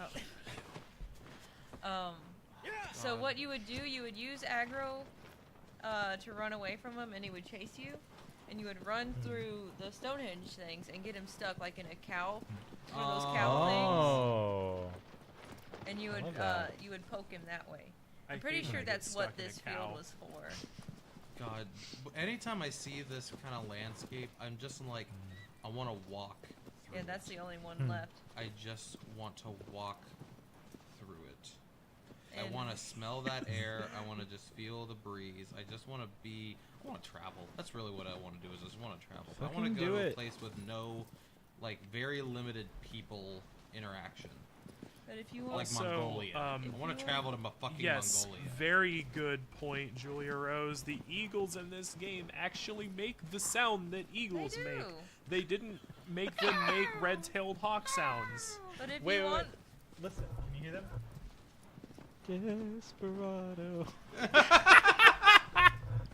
So what you would do, you would use aggro to run away from him, and he would chase you, and you would run through the Stonehenge things and get him stuck like in a cow, one of those cow Oh. things, and you I would love that. you would poke him that way. I I'm pretty hate when sure I get that's what stuck in a this cow. field was for. God, anytime I see this kind of landscape, I'm just like, I want to walk through Yeah, it. that's the only one Hmm. left. I just want to walk through it. I And- want to smell that air. I want to just feel the breeze. I just want to be. I want to travel. That's really what I want to do. Is I just want to travel. I want Fucking to go do to a it. place with no, like, very limited people interaction. But if you Like want, Also, Mongolia. I if want to you travel to fucking Yes, Mongolia. very good point, Julia Rose. The eagles in this game actually make the sound that eagles do. make. They didn't make them make red-tailed hawk sounds. but if Wait, you wait, want, Listen, can you hear them? Desperado.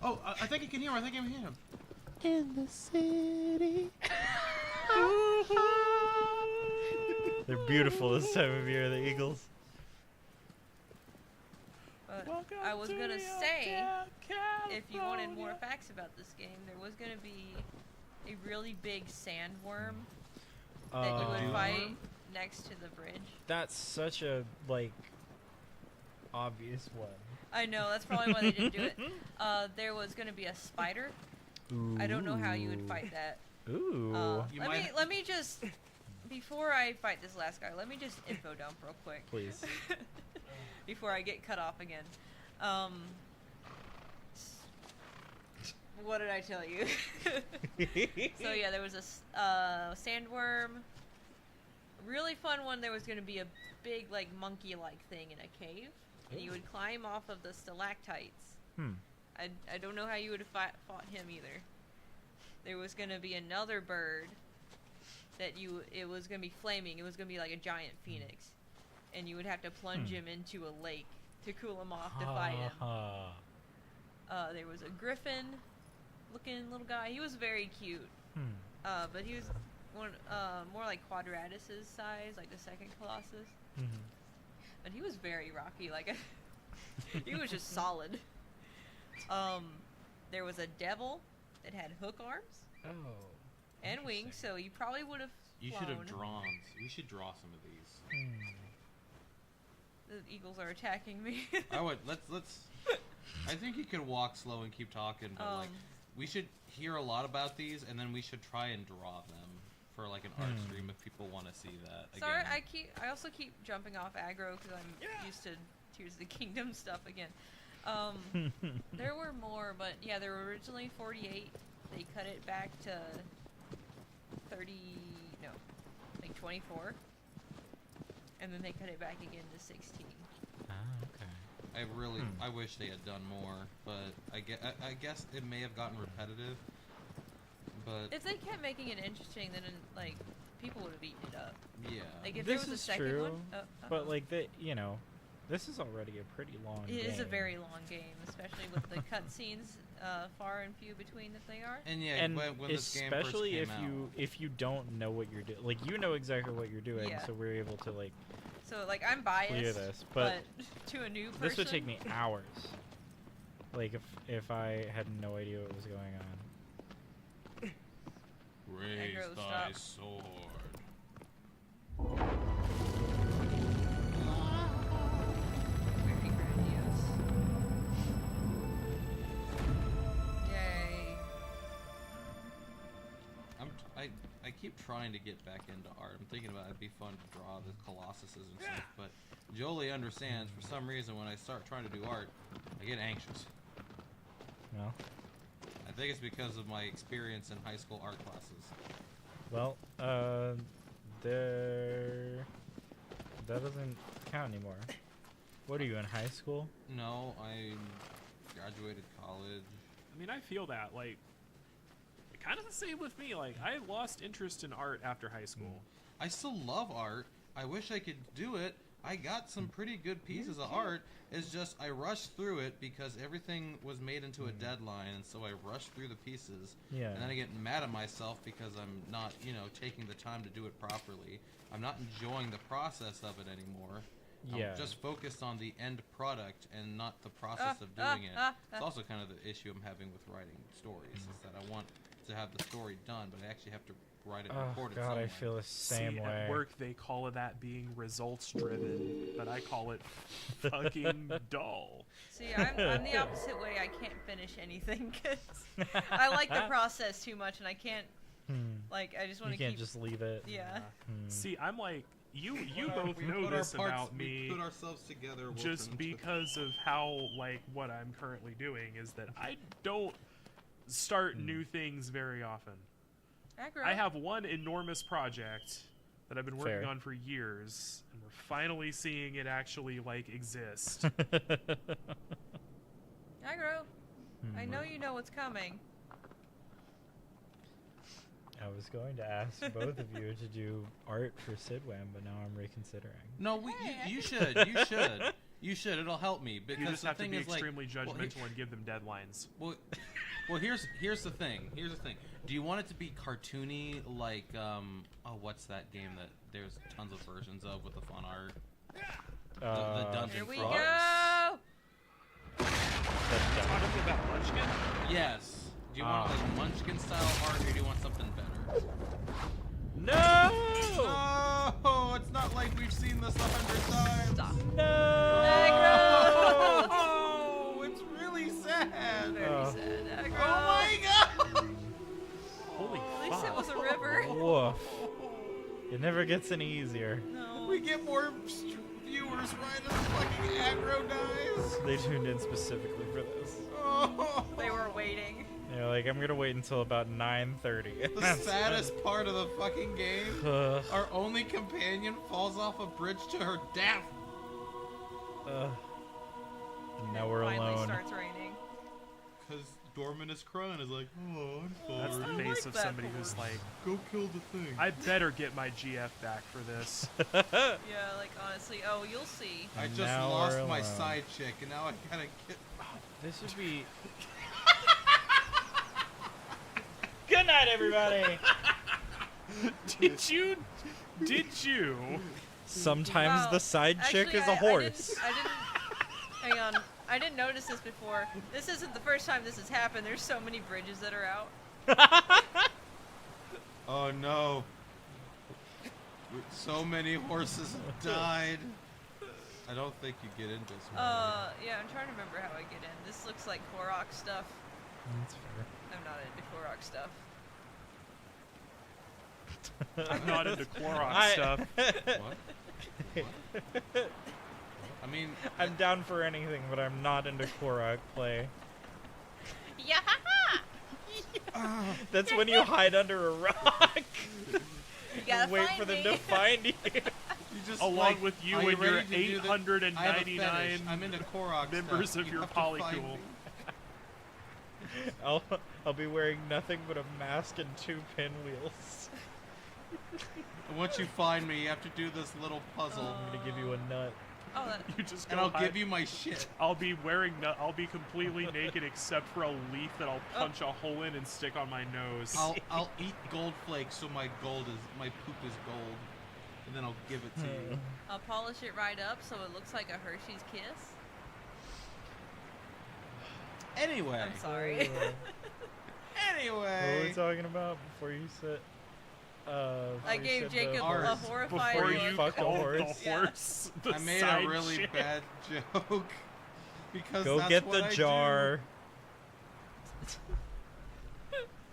Oh, I think I can hear him. I think I can hear him. In the city. They're beautiful this time of year, the Eagles. but Welcome I was to gonna the say, Hotel if you wanted more California. facts about this game, there was gonna be a really big sandworm that you would Dune fight worm? next to the bridge. That's such a like obvious one. I know, that's probably why they didn't do it. There was gonna be a spider. I don't know how you would fight that. Ooh. You Let might- me just, before I fight this last guy, let me just info dump real quick. Please. Before I get cut off again. What did I tell you? So yeah, there was a sandworm. Really fun one. There was going to be a big like monkey-like thing in a cave, and you would climb off of the stalactites. I don't know how you would have fought him either. There was going to be another bird that it was going to be flaming. It was going to be like a giant phoenix, and you would have to plunge him into a lake to cool him off to fight him. There was a griffin-looking little guy. He was very cute, but he was more like Quadratus's size, like the second Colossus. But he was very rocky. Like he was just solid. There was a devil that had hook arms Oh. and wings, so you probably would have You should have flown. drawn. We should draw some of these. The eagles are attacking me. I would let's. I think you could walk slow and keep talking, but like we should hear a lot about these, and then we should try and draw them for like an art stream if people want to see that. Sorry, again. I also keep jumping off aggro because I'm used to Tears of the Kingdom stuff again. There were more, but yeah, there were originally 48. They cut it back to 24, and then they cut it back again to 16. Ah, okay. I really, I wish they had done more, but I guess it may have gotten repetitive. But If they kept making it interesting, then like people would have eaten it up. yeah, Like if This there was is a second true, one, but like this is already a pretty long game. it is a very long game, especially with the cutscenes far and few between that they are. and yeah, And when this game first especially came if out, you don't know what you're doing, like you know exactly what you're doing, Yeah. so we're able to like So like I'm biased, clear this. But to a new person, this would take me hours. Like if I had no idea what was going on. raise Aggro, thy stop. sword. Very grandiose. Yay! I keep trying to get back into art. I'm thinking about it'd be fun to draw the Colossuses and stuff, but Jolie understands for some reason when I start trying to do art, I get anxious. Well, I think it's because of my experience in high school art classes. well, that doesn't count anymore. What are you in high school? No, I graduated college. I mean, I feel that like kind of the same with me. Like I lost interest in art after high school. I still love art. I wish I could do it. I got some pretty good pieces of art. It's just I rushed through it because everything was made into a deadline, and so I rushed through the pieces. Yeah. And then I get mad at myself because I'm not, taking the time to do it properly. I'm not enjoying the process of it anymore. Yeah. I'm just focused on the end product and not the process of doing it. It's also kind of the issue I'm having with writing stories, is that I want to have the story done, but I actually have to write it and Oh record it God, somewhere. I feel the same See, way. at work they call it that being results driven, but I call it fucking dull. See, I'm the opposite way. I can't finish anything because I like the process too much, and I can't. Like, I just want You to can't keep. just leave it. Yeah. See, I'm like you We both put know our this parts- about me. We put ourselves together. we'll Just turn into- because of how like what I'm currently doing is that I don't start new things very often. Aggro. I have one enormous project that I've been working Fair. on for years, and we're finally seeing it actually like exist. Aggro. I know you know what's coming. I was going to ask both of you to do art for Sidwam, but now I'm reconsidering. No, you should. You should. It'll help me because You just the have to thing be is extremely like, judgmental and give them deadlines. Well, here's the thing. Here's the thing. Do you want it to be cartoony like what's that game that there's tons of versions of with the fun art? The Dungeon Here we Crawlers. go. Talking about Munchkin? Yes. Do you want like Munchkin style art, or do you want something better? No! Oh, it's not like we've seen this 100 times. Stop. No! Oh, it's really sad. Very Oh. sad. Aggro. Oh my god. Holy At least it fuck. was a river. Woof. It never gets any easier. No. We get more viewers right as fucking aggro dies. They tuned in specifically for this. Oh. They were waiting. They're like, I'm gonna wait until about 9:30. The saddest part of the fucking game. Ugh. Our only companion falls off a bridge to her death. Ugh. And now It we're finally alone. starts raining. Because Dorman is crying. Is like, oh, I'm That's the I face like of that somebody who's horse. like, Go kill the thing. I better get my GF back for this. Yeah, like honestly. Oh, you'll see. I just Now lost we're my alone. side chick, and now I gotta get. This would be. Good night, everybody. Did you? Sometimes Wow. the side chick Actually, is a horse. I didn't. Hang on. I didn't notice this before. This isn't the first time this has happened. There's so many bridges that are out. Oh no. So many horses have died. I don't think you get into this one. Yeah, I'm trying to remember how I get in. This looks like Korok stuff. That's fair. I'm not into Korok stuff. I'm not into Clorox stuff. What? I mean, I'm down for anything, but I'm not into Korok play. Yeah. That's when you hide under a rock. You gotta Wait find for them me. to find you. you just Along like, with you are and your ready to do the- I have a fetish. 899 I'm into Korok members stuff. of You your have to find polycule. me. I'll be wearing nothing but a mask and 2 pinwheels. And once you find me, you have to do this little puzzle. I'm gonna give you a nut. Oh, that, You just go and I'll hide. give you my shit. I'll be I'll be completely naked except for a leaf that I'll punch a hole in and stick on my nose. I'll eat gold flakes so my poop is gold, and then I'll give it to you. I'll polish it right up so it looks like a Hershey's Kiss. Anyway. I'm sorry. What were Anyway. we talking about before you said? I gave Jacob a ours. horrified Before look. you fuck a called horse. the horse the I made side a really chick. bad joke because Go that's get what the I jar.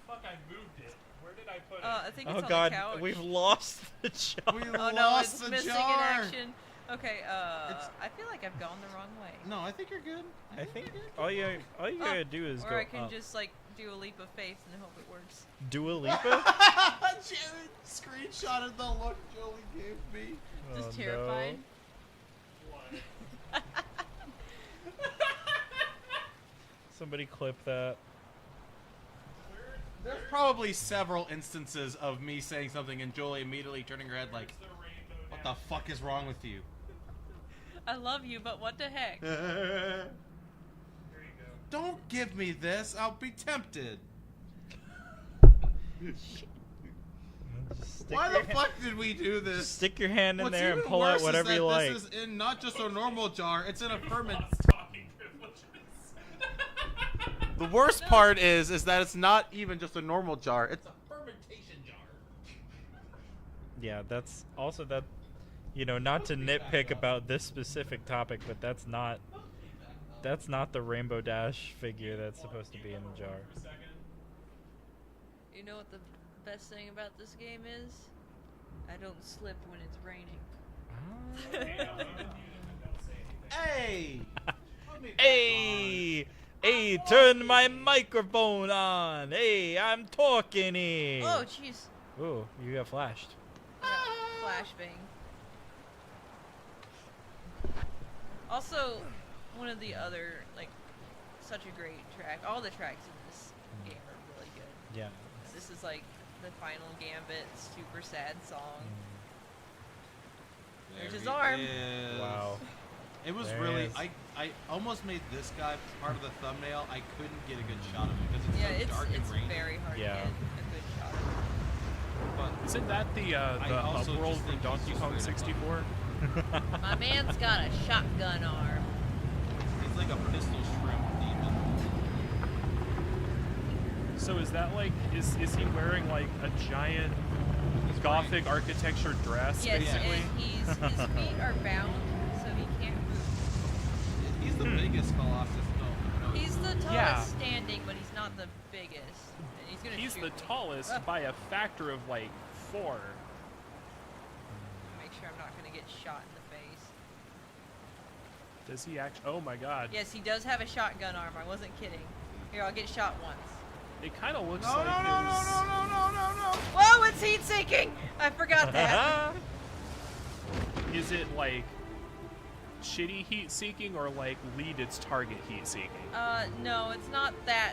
Fuck, I moved it. Where did I put it? I think it's Oh on god, the couch. we've lost the jar. do. We Oh lost no, it's the missing jar. in action. Okay, It's- I feel like I've gone the wrong way. No, I think you're good. I think you're good. all you gotta do is Or go I can up. just like do a leap of faith and hope it works. Dua Lipa? Jared screenshotted the look Jolie gave me. Just Oh, terrified. no. Somebody clip that. There's probably several instances of me saying something and Jolie immediately turning her head like, "What the fuck is wrong with you?" I love you, but what the heck? Don't give me this. I'll be tempted. Just Why your the fuck did we do this? Stick your hand in What's there and even pull out worse is whatever that you like. This is in not just a normal jar, it's in a ferment. Talking privileges. The worst part is that it's not even just a normal jar, it's a fermentation jar. Yeah, that's also that. Not to nitpick about this specific topic, but that's not the Rainbow Dash figure that's supposed to be in the jar. You know what the best thing about this game is? I don't slip when it's raining. Hey! Hey, turn my microphone on. Hey, I'm talking here. Oh, jeez. Ooh, you got flashed. Flashbang. Also, one of the other, such a great track. All the tracks in this game are really good. Yeah. This is like the final Gambit super sad song. There's his arm. Wow. It was There really. he is. I almost made this guy part of the thumbnail. I couldn't get a good shot of him because it's Yeah, so it's dark and rainy. very hard Yeah. to get a good shot of. But Isn't that the also hub world just from think Donkey he's Kong just straight 64? My man's got a shotgun arm. he's like a pistol shrimp demon. So is that is he wearing like a giant He's gothic wearing- architecture dress, Yes, basically? and his feet are bound, so he can't move. He's the biggest Colossus. No, He's the tallest Yeah. standing, but he's not the biggest. And he's gonna He's shoot the me. tallest by a factor of like 4. Make sure I'm not gonna get shot in the face. Does he actually? Oh my god! Yes, he does have a shotgun arm. I wasn't kidding. Here, I'll get shot once. It kind of looks no, like no, no, no, his- no, no, no, no, no. Whoa, it's heat seeking! I forgot that. Is it like shitty heat seeking or like lead its target heat seeking? No, it's not that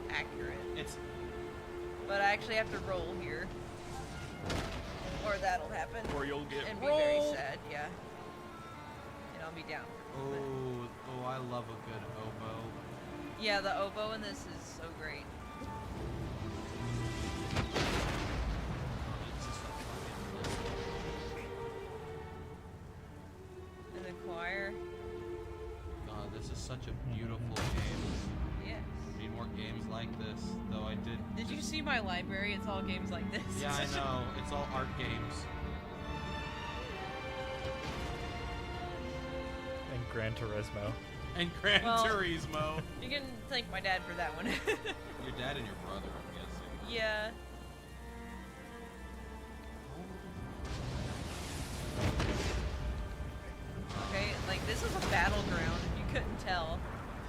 accurate. It's But I actually have to roll here. Or that'll happen. Or you'll get And be very rolled. sad, yeah. And I'll be down. oh, I love a good oboe. Yeah, the oboe in this is so great. And the choir. God, this is such a beautiful game. Yes. Need more games like this, though I did. Did you see my library? It's all games like this. Yeah, I know. It's all art games. Gran Turismo. And Gran Well- Turismo. You can thank my dad for that one. Your dad and your brother, I'm guessing. Yeah. Okay, like this is a battleground. If you couldn't tell,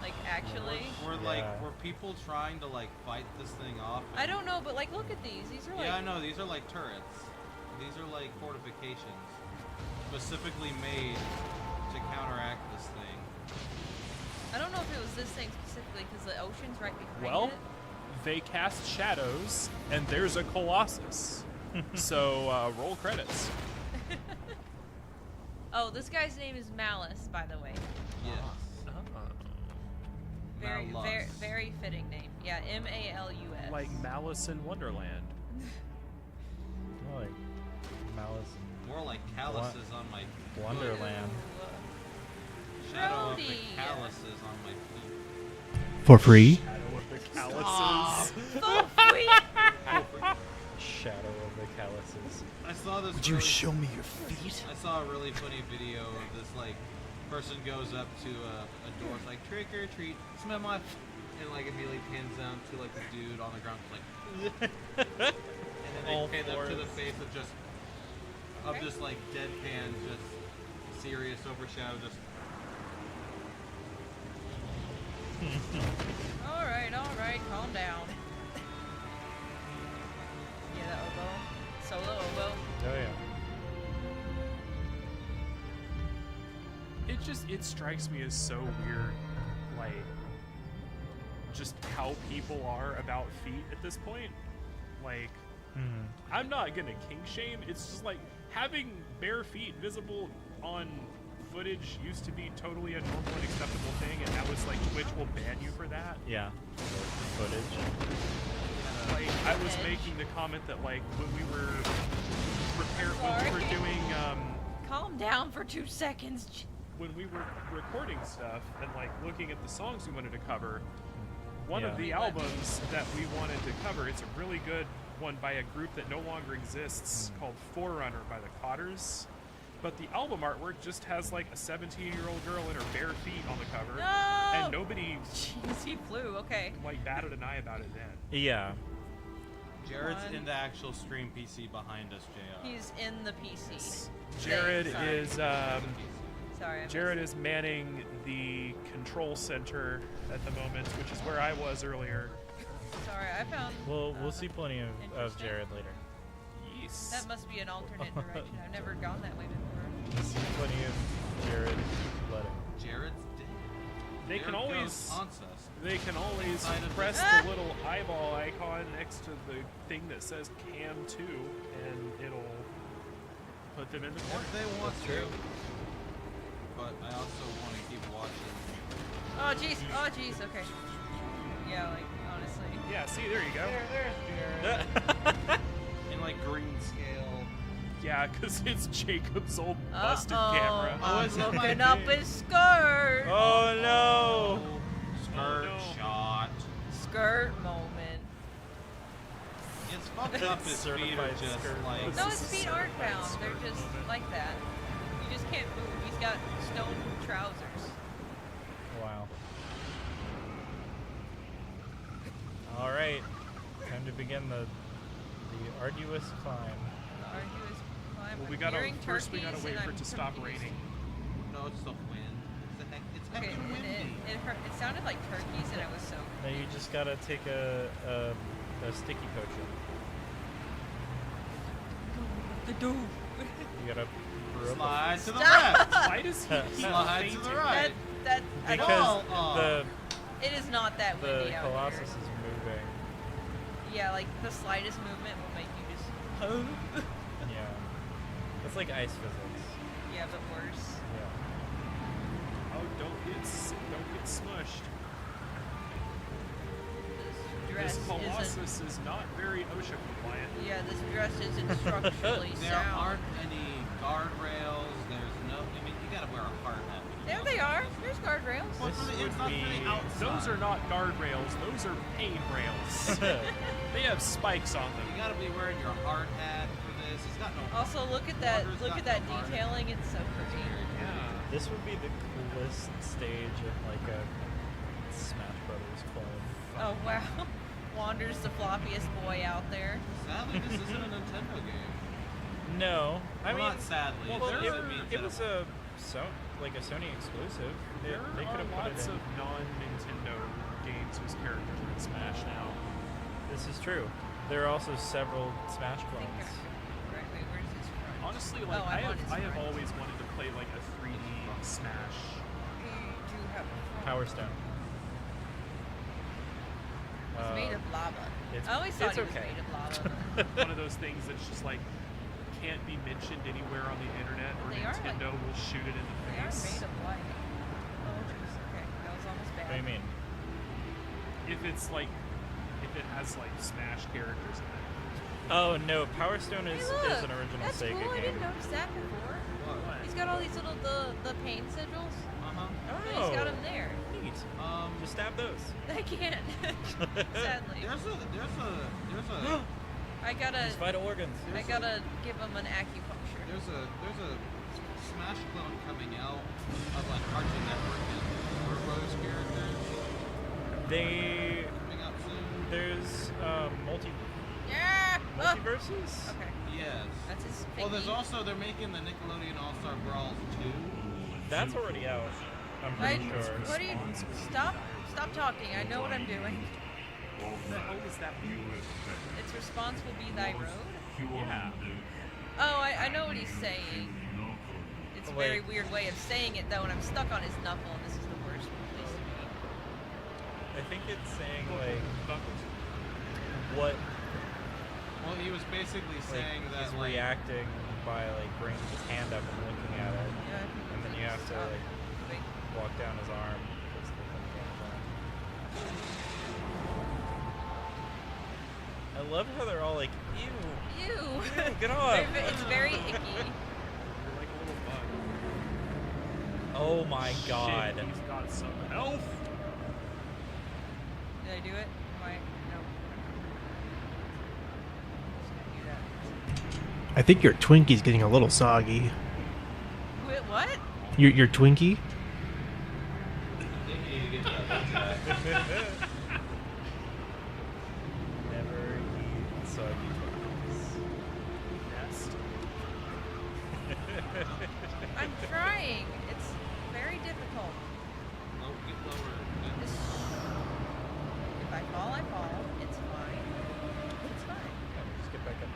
like actually. Were people trying to like fight this thing off? I don't know, but like look at these. These are like. Yeah, I know. These are like turrets. These are like fortifications, specifically made to counteract this thing. I don't know if it was this thing specifically because the ocean's right behind Well, it. they cast shadows, and there's a Colossus. So roll credits. Oh, this guy's name is Malice, by the way. Yes. Very, Malus. very, very fitting name. Yeah, M-A-L-U-S. Like Malice in Wonderland. More like Malice More like calluses on my and Wonderland. shadow of the Brody. calluses on my feet. For free? Shadow of the Calluses. Oh, sweet. Shadow of the Calluses. I saw this. Would you really- show me your feet? I saw a really funny video of this like person goes up to a door, it's like trick or treat, smell my, and like immediately pins down to like the dude on the ground, like, and then they All pin up to the fours. face of just like deadpan, just serious overshadow, just. All right, calm down. Yeah, that oboe. Solo oboe. Oh yeah. It strikes me as so weird, like, just how people are about feet at this point. Like, I'm not gonna kink shame. It's just like having bare feet visible on footage used to be totally a normal and acceptable thing, and now it's like Twitch will ban you for that. Yeah. Footage. Like, I was making the comment that like when we were Sorry. doing Calm down for 2 seconds. when we were recording stuff and like looking at the songs we wanted to cover, one of the Yeah. albums that we wanted to cover, it's a really good one by a group that no longer exists called Forerunner by the Cotters. But the album artwork just has like a 17-year-old girl in her bare feet on the cover, No! and nobody Jeez, he flew. Okay. like batted an eye about it then. Yeah. Jared's One. in the actual stream PC behind us, JR. He's in the PC. Jared Sorry. is Sorry. I Jared missed is manning the control center at the moment, which is where I was earlier. it. Sorry, I found. We'll see plenty of Interesting. Jared later. Yes. That must be an alternate direction. I've never gone that way before. We'll see plenty of Jared letting. Jared's dead. They can Jared always goes Ansas. They can always Inside of press Ah! the little eyeball icon next to the thing that says Cam 2, and it'll put them in the corner. If they want That's to. true. But I also want to keep watching. Oh jeez. Oh jeez. Okay. Yeah, like honestly. Yeah, see, there you go. In like green scale. Yeah, because it's Jacob's old busted Uh-oh. camera. Oh, I'm it's not my looking up thing. his skirt. Oh no! Skirt no. shot. Skirt moment. It's fucked up. His feet are Certified just skirt. like. No, This his is feet a aren't certified bound. They're skirt just moment. like that. You just can't move. He's got stone trousers. Wow. All right, time to begin the arduous climb. The arduous climb. Well, I'm hearing first we gotta turkeys wait and for I'm it to stop confused. raining. No, it's the wind. It's Okay, heckin' windy. it sounded like turkeys and I was so Now you just gotta take a sticky potion. the dude. You gotta brew up Slide to the Stop! left. Why does he keep Slide to fainting? the right. That I don't. because Oh, the It is not that windy out Colossus here. is moving. Yeah, like the slightest movement will make you just. Yeah, it's like ice physics. Yeah, but worse. Yeah. Oh, don't get smushed. This dress This isn't. Colossus is not very OSHA compliant. Yeah, this dress isn't structurally there sound. aren't any guardrails. There's no. I mean, you gotta wear a hard hat. There they are. There's guardrails. One for This the would inside, for be- the outside. Those are not guardrails. Those are pain rails. They have spikes on You them. gotta be wearing your hard hat for this. It's got no. Also, look at that. Walker's Look got at that no hard hat. detailing. It's so pretty. Yeah. This would be the coolest stage in like a Smash Brothers club. Oh wow. Wanders the floppiest boy out there. Sadly, this isn't a Nintendo game. No, I Well, mean, not sadly. well, There are means it that was a Sony exclusive. There They could are have put it lots in. of non-Nintendo games whose characters are in Smash now. This is true. There are also several Smash I think clones. right, wait, where's this from? Honestly, like Oh, I'm on his I have friend. always wanted to play like a 3D Smash. You do have a phone. Power Stone. It's made of lava. it's- I always thought it's it was okay. made of lava. One of those things that's just like can't be mentioned anywhere on the internet, or They are, like- Nintendo will shoot it in the They are face. made of light. Oh jeez. Okay, that was almost bad. What do you mean? If it's like, if it has like Smash characters in it. Oh no, Power Stone Hey, is look, an original that's Sega cool. I game. didn't notice that before. What? He's got all these little the paint sigils. Uh-huh. Yeah, he's got them there. Neat. Just stab those. I can't. Sadly, There's a I gotta. These vital organs. I gotta give him an acupuncture. there's a Smash clone coming out of like Cartoon Network and Warner Bros. Characters They coming out soon. there's Yeah. multiverses. Okay, Yes. that's his. Well, there's thingy. also they're making the Nickelodeon All Star Brawls 2. That's already out. I'm I, pretty sure. what do you stop talking? I know what I'm doing. What the hell is that? Its response will be thy road. Yeah. Oh, I know what he's saying. It's a very Wait. weird way of saying it though, and I'm stuck on his knuckle, and this is the worst place to be. I think it's saying like what Well, he was basically saying like, that he's like reacting by like bringing his hand up and looking at it, Yeah. and then you have to Stop. like Wait. walk down his arm. Puts the thing down. I love how they're all like, ew, Ew. get off. It's very icky. You're like a little bug. Oh my Shit, god. he's got some health. Did I do it? Am I? No. I'm just gonna do that. I think your Twinkie's getting a little soggy. Wait, what? Your Twinkie? Never eat soggy Twinkies. Nest. I'm trying. It's very difficult. oh, get lower. This- If I fall, I fall. It's fine. It's fine. Just get back up.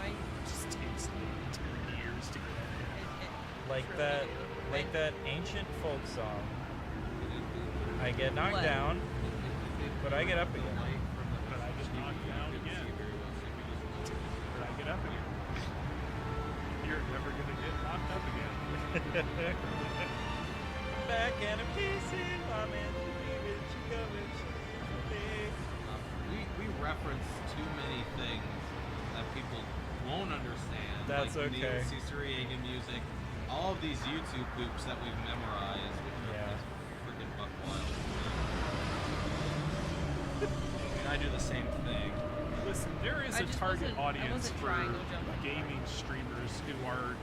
Right? Just takes like 10 years to get up there. Like Truly that, do. like that ancient folk song. I get knocked What? down, but I get up again. But I just knocked down again. But I get up again. You're never gonna get knocked up again. Back and I'm kissing my man. She coming, We reference too many things that people won't understand. That's like okay. Neil Ciceriegan music, all of these YouTube loops that we've memorized, which are Yeah. just freaking buck wild. I mean, I do the same thing. Listen, there is I a just target wasn't- I audience wasn't for triangle jumping. gaming streamers who are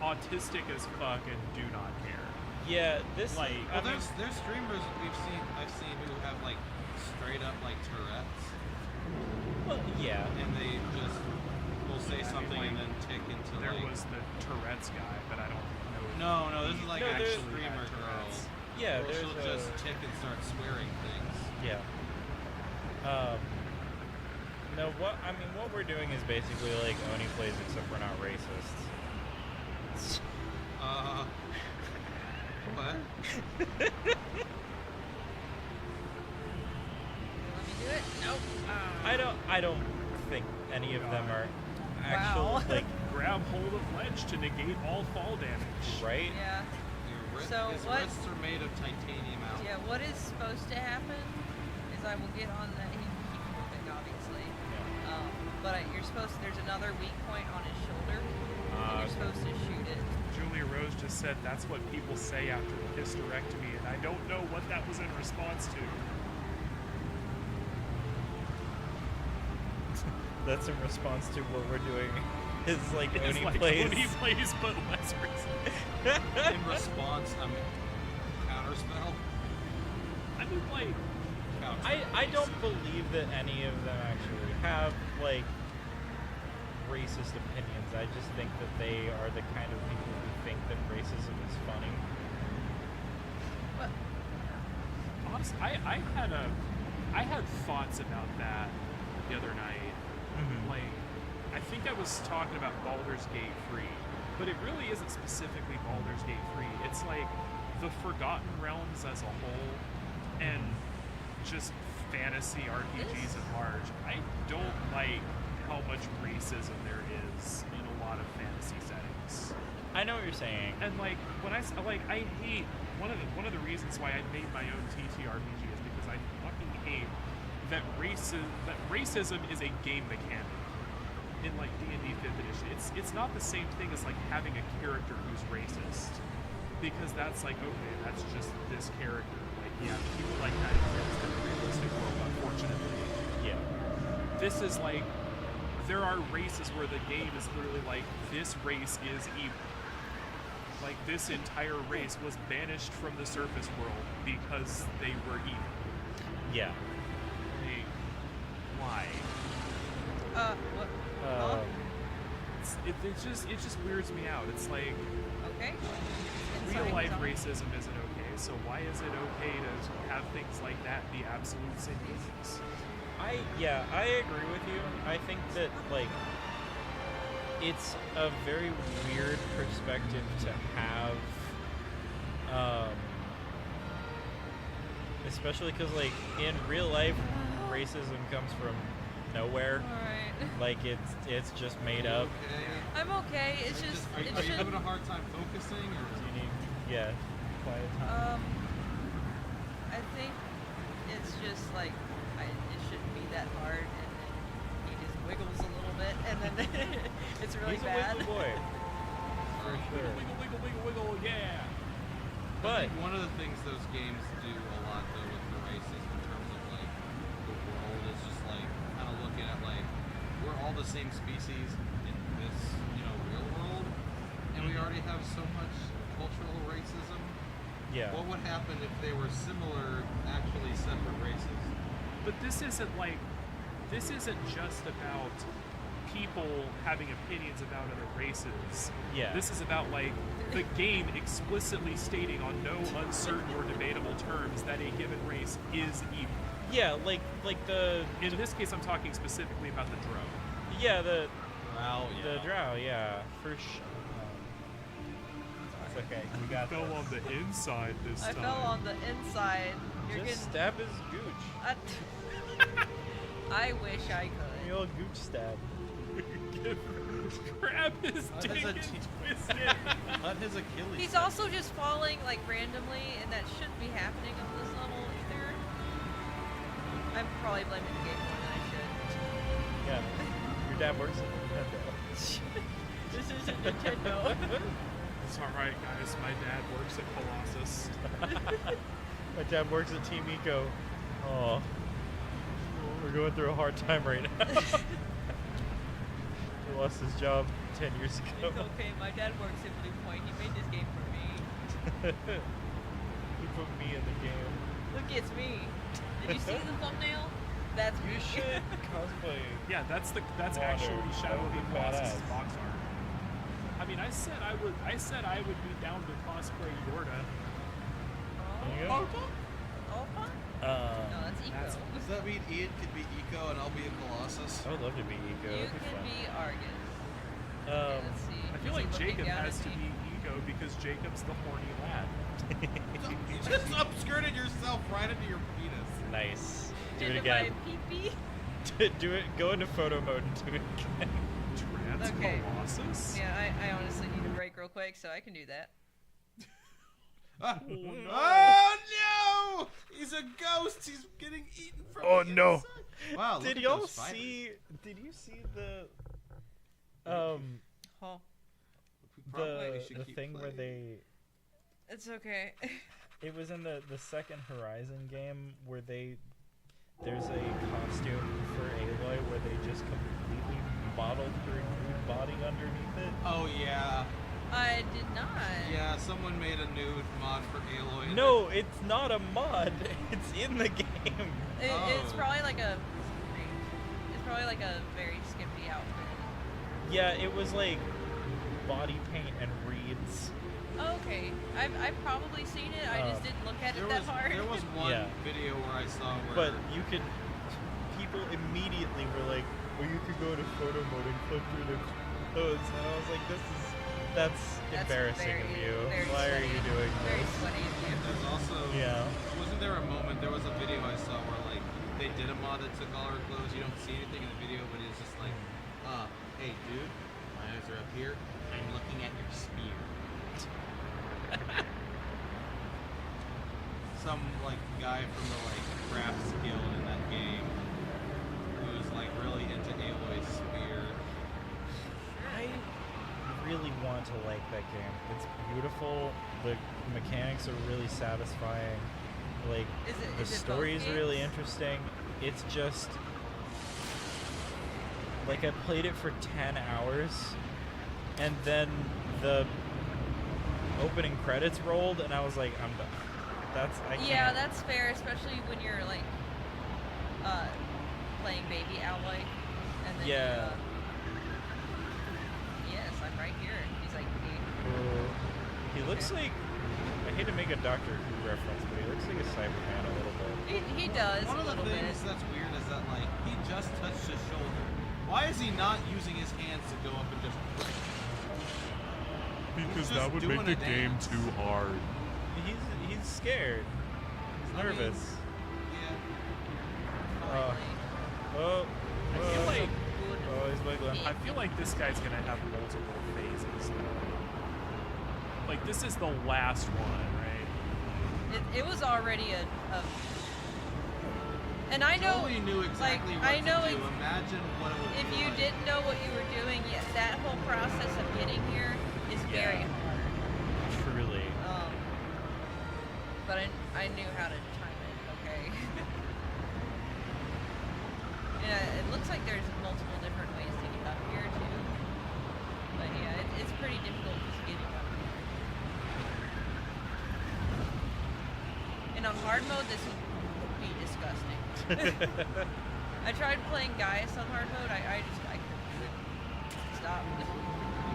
autistic as fuck and do not care. Yeah, this Like- Well, there's streamers I've seen who have like straight up like Tourette's, well, yeah. and they just will say something like, and then tick into There like. was the Tourette's guy, but I don't know. No, this is like No, a there's- streamer Yeah, girl. Tourette's. Yeah, Where there's she'll a, just tick and start swearing things. yeah. No, what we're doing is basically like Oni plays, except we're not racists. What? Let me do it. Nope. I don't think any of them are actual Wow. like Grab hold of ledge to negate all fall damage. right. Yeah. So His what- wrists are made of titanium out. Yeah. What is supposed to happen is I will get on the. He can keep moving, obviously. But you're supposed. There's another weak point on his shoulder, and you're supposed to shoot it. Julia Rose just said that's what people say after the hysterectomy, and I don't know what that was in response to. That's in response to what we're doing His like It's Oni like plays. Oni plays, but less racist. In response, counterspell. I mean, like, I don't believe that any of them actually have like racist opinions. I just think that they are the kind of people who think that racism is funny. But honestly, I had thoughts about that the other night. Like, I think I was talking about Baldur's Gate 3, but it really isn't specifically Baldur's Gate 3. It's like the Forgotten Realms as a whole, and just fantasy RPGs at large. I don't like how much racism there is in a lot of fantasy settings. I know what you're saying. And like when I hate one of the reasons why I made my own TTRPG is because I fucking hate that racism is a game mechanic in like D&D 5th edition. It's not the same thing as like having a character who's racist, because that's like, okay, that's just this character. Like, yeah, people like that exist in a realistic world, unfortunately. Yeah. This is like, there are races where the game is literally like, this race is evil. Like, this entire race was banished from the surface world because they were evil. Yeah. Like, why? what? It just weirds me out. It's like, Okay. real Inside life zone. racism isn't okay, so why is it okay to have things like that be absolute sins? I agree with you. I think that like it's a very weird perspective to have, especially because like in real life, racism comes from nowhere. Alright. Like it's just made up. Okay. I'm okay. It's just. Are It you should. having a hard time focusing, or You need quiet time. I think it's just like it shouldn't be that hard, and then he just wiggles a little bit, and then it's really He's bad. a wiggle boy. For sure. Wiggle, wiggle, wiggle, wiggle, yeah! I But think one of the things those games do a lot though with the races in terms of like the world is just like kind of looking at like we're all the same species in this real world, and we already have so much cultural racism. yeah. What would happen if they were similar, actually separate races? But this isn't just about people having opinions about other races. Yeah. This is about like the game explicitly stating on no uncertain or debatable terms that a given race is evil. Yeah, like the In this case, I'm talking specifically about the Drow. yeah the Wow, the drow, yeah, for sure. It's okay. We got Fell this. on the inside this I time. fell on the inside. You're Just getting. stab his gooch. I wish I could. The old gooch stab. Grab his That dick is a and t- twist it. Cut his Achilles. He's also just falling like randomly, and that shouldn't be happening on this level either. I'm probably blaming the game more than I should. Yeah. Your dad works at Nintendo. This isn't Nintendo. It's alright, guys. My dad works at Colossus. My dad works at Team Eco. Oh. We're going through a hard time right now. He lost his job 10 years It's ago. okay, my dad works at Blue Point. He made this game for me. He put me in the game. Look, it's me. Did you see the thumbnail? That's me. You should cosplay. Yeah, that's Water. actually Shadow That would of the be Colossus badass. box art. I mean, I said I would be down to cosplay Yorda. There you Oh, go. Opa? No, that's Eco. Does that mean Ian could be Eco and I'll be a Colossus? I would love to be Eco. You It'd be can fun. be Argus. Okay, let's see. I feel Is he like looking Jacob down has at to me? be Ego because Jacob's the horny lad. You just upskirted yourself right into your penis. Nice. Do it Into again. my pee-pee? Do it. Go into photo mode and do it again. Trans Okay. Colossus? Yeah, I honestly need a break real quick, so I can do that. Oh no! He's a ghost. He's getting eaten from Oh, the no. inside. Wow! look Did at y'all those fibers. see? Did you see the Oh, Probably we should the keep thing where playing. it's okay. it was in the second Horizon game where there's a costume for Aloy where they just completely modeled her nude body underneath it? Oh yeah. I did not. Yeah, someone made a nude mod for Aloy. No, it's not a mod. It's in the game. It's probably like a. It's probably like a very skimpy outfit. Yeah, it was like body paint and reeds. Okay, I've probably seen it. I just didn't look at it that hard. There was one Yeah. video where I saw where. But you could. People immediately were like, "Well, you could go to photo mode and click through the clothes," and I was like, "That's embarrassing of you. very Why are sweaty. you doing Very this?" sweaty of you. There's also. Yeah. Wasn't there a moment? There was a video I saw where like they did a mod that took all her clothes. You don't see anything in the video, but it's just like, hey dude, my eyes are up here. I'm looking at your spear. Some like guy from the like crafts guild in that game who was like really into Aloy's spear. I really want to like that game. It's beautiful. The mechanics are really satisfying. Like the is it story both is really games? interesting. It's just like I played it for 10 hours and then the opening credits rolled and I was like, I'm done. I can't. Yeah, that's fair, especially when you're like playing baby Aloy, and then Yeah. yes, I'm right here. He's like, He looks like, I hate to make a Doctor Who reference, but he looks like a Cyberman a little bit. he does One a of the little bit. things that's weird is that like he just touched his shoulder. Why is he not using his hands to go up and just? Because He's that just would doing make the a game dance. too hard. He's scared. He's I mean, nervous. Yeah. Oh, oh, I feel like oh, he's wiggling. I feel like this guy's gonna have multiple phases. Like this is the last one, right? It was already a and I know, Totally knew exactly like, what I know to do. ex- Imagine what it would if be you like. didn't know what you were doing, yeah, that whole process of getting here is very Yeah. hard. Truly. But I knew how to time it. Okay. Yeah, it looks like there's multiple different ways to get up here too. But yeah, it's pretty difficult just getting up here. And on hard mode, this would be disgusting. I tried playing Gaius on hard mode. I couldn't do it. Stop.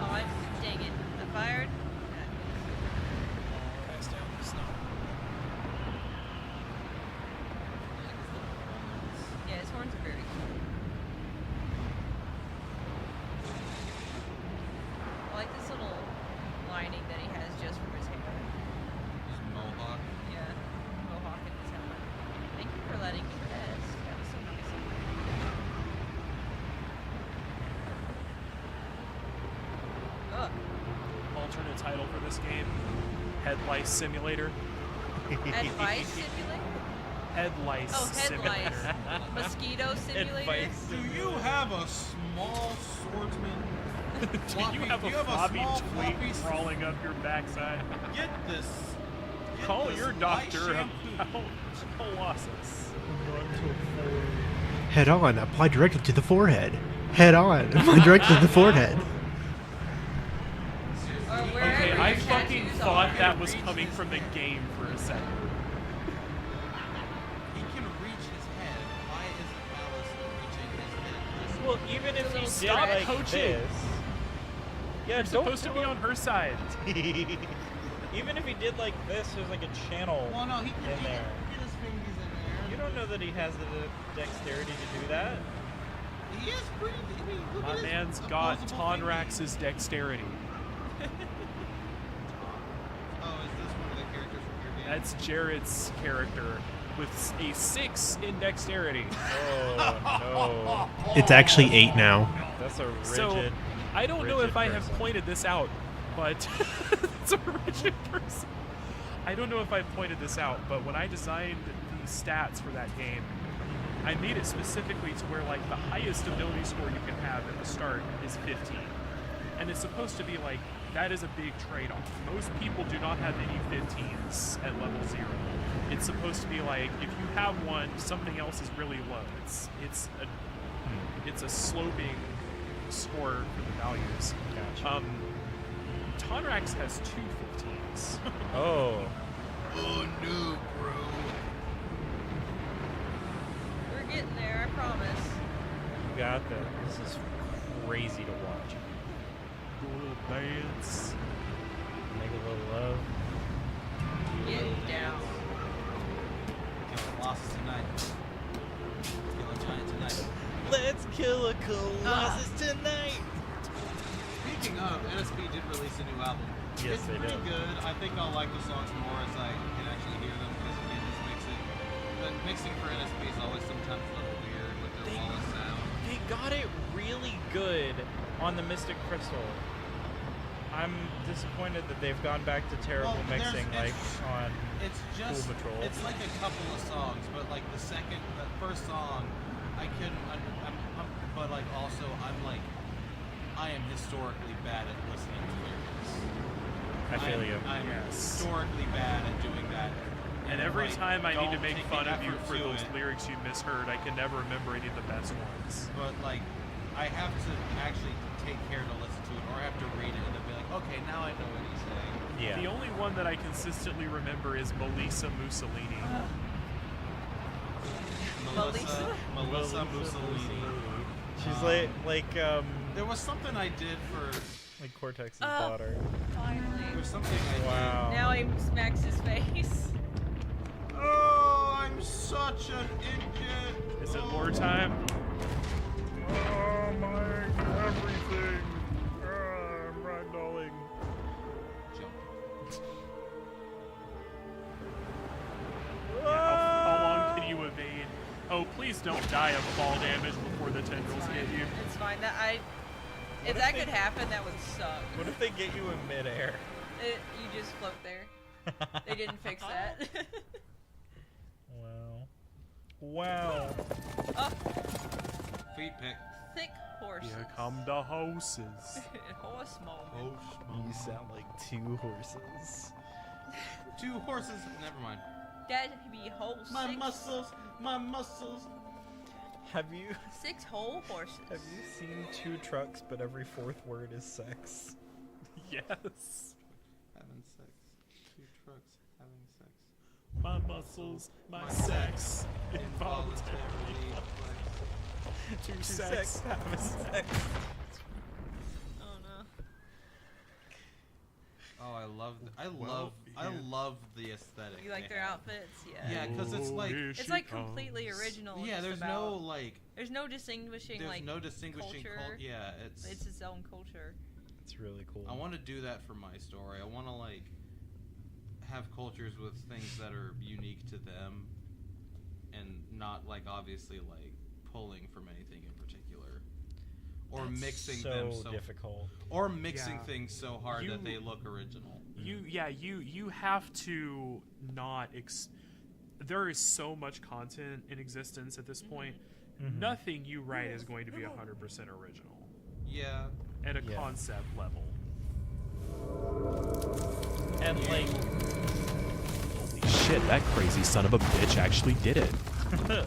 Oh, dang it! I fired. Yeah, his horns are very cool. I like this little lining that he has just for his hair. His mohawk. Yeah, mohawk in his helmet. Thank you for letting me rest. That was so nice. Ugh. Alternate title for this game: Head Lice Simulator. Advice simulator? Head Lice Oh, head Simulator. lice. Mosquito simulator? Advice. Do you have a small swordsman? Do you have a floppy twig crawling up your backside? Get this. Get Call this your lice doctor shampoo. about Colossus. Head on, apply directly to the forehead. Head on, apply directly to the forehead. Or Okay, wherever I your fucking tattoos thought are. that was coming from the game for a second. He can reach his head. Why isn't Alice reaching his head? Just Well, even if he did Stop like coaching. this. Yeah, You're don't supposed to be on her side. Even if he did like this, there's like a channel well, no, he can in there. get his fingers in there. You don't know that he has the dexterity to do that. He is pretty. I mean, look at My his man's got opposable Tonrax's dexterity. fingers. Oh, is this one of the characters from your game? That's Jared's character with a 6 in dexterity. Oh no, It's actually 8 now. that's a rigid. So, I don't know rigid if I have person. pointed this out, but it's a rigid person. I don't know if I pointed this out, but when I designed the stats for that game, I made it specifically to where like the highest ability score you can have at the start is 15. And it's supposed to be like, that is a big trade-off. Most people do not have any 15s at level 0. It's supposed to be like, if you have one, something else is really low. It's a sloping score for the values. Gotcha. Tonrax has 2 15s. Oh. Oh no, bro. We're getting there, I promise. You got that. This is crazy to watch. Do a little dance. Make a little love. Get down. Kill a Colossus tonight. Kill a giant tonight. Let's kill a Colossus tonight. Speaking of, NSP did release a new album. Yes, it's they pretty did. good. I think I'll like the songs more as I can actually hear them because again, just mixing. But mixing for NSP is always sometimes a little weird with their Wallace sound. They got it really good on the Mystic Crystal. I'm disappointed that they've gone back to terrible Well, mixing like on It's just Patrol. it's like a couple of songs, but like the first song, I couldn't. But like also, I am historically bad at listening to lyrics. I feel you. I'm Yes. historically bad at doing that. And every like, time I need to don't make take fun the of you effort for to those it. lyrics you misheard, I can never remember any of the best ones. But like, I have to actually take care to listen to it, or I have to read it and then be like, okay, now I know what he's saying. Yeah. The only one that I consistently remember is Melissa Mussolini. Melissa Mussolini. She's There was something I did for. like Cortex's daughter. There Finally. was something I Wow. Now he smacks his face. did. Oh, I'm such an idiot. Is it war time? Oh my everything. I'm ragdolling. How long can you evade? Oh, please don't die of fall damage before the tendrils get you. It's fine. If if that they- could happen, that would suck. What if they get you in midair? You just float there. They didn't fix that. Wow. Wow. Oh, Feet pick. thick horses. Here come the horses. Horse moment. You sound like two horses. Two horses. Never mind. That'd be whole My six. muscles. Have you 6 whole horses. seen two trucks but every fourth word is sex? Yes. Having sex. Two trucks having sex. My muscles, my sex, involuntarily. Two sex, having sex. Oh no. Oh, I love the aesthetic. You like they their have. outfits? Yeah, because it's like It's like completely original. yeah. just There's about- no like. There's no distinguishing There's like no distinguishing culture. Yeah, It's its own culture. It's really cool. I want to do that for my story. I want to like have cultures with things that are unique to them, and not like obviously like pulling from anything in particular, or That's mixing so them so difficult. or mixing Yeah. things so hard You- that they look original. You have to not there is so much content in existence at this point. Mhm. Nothing you write is going to be 100% original Yeah. at a Yeah. concept level. And like, Holy shit, that crazy son of a bitch actually did it. You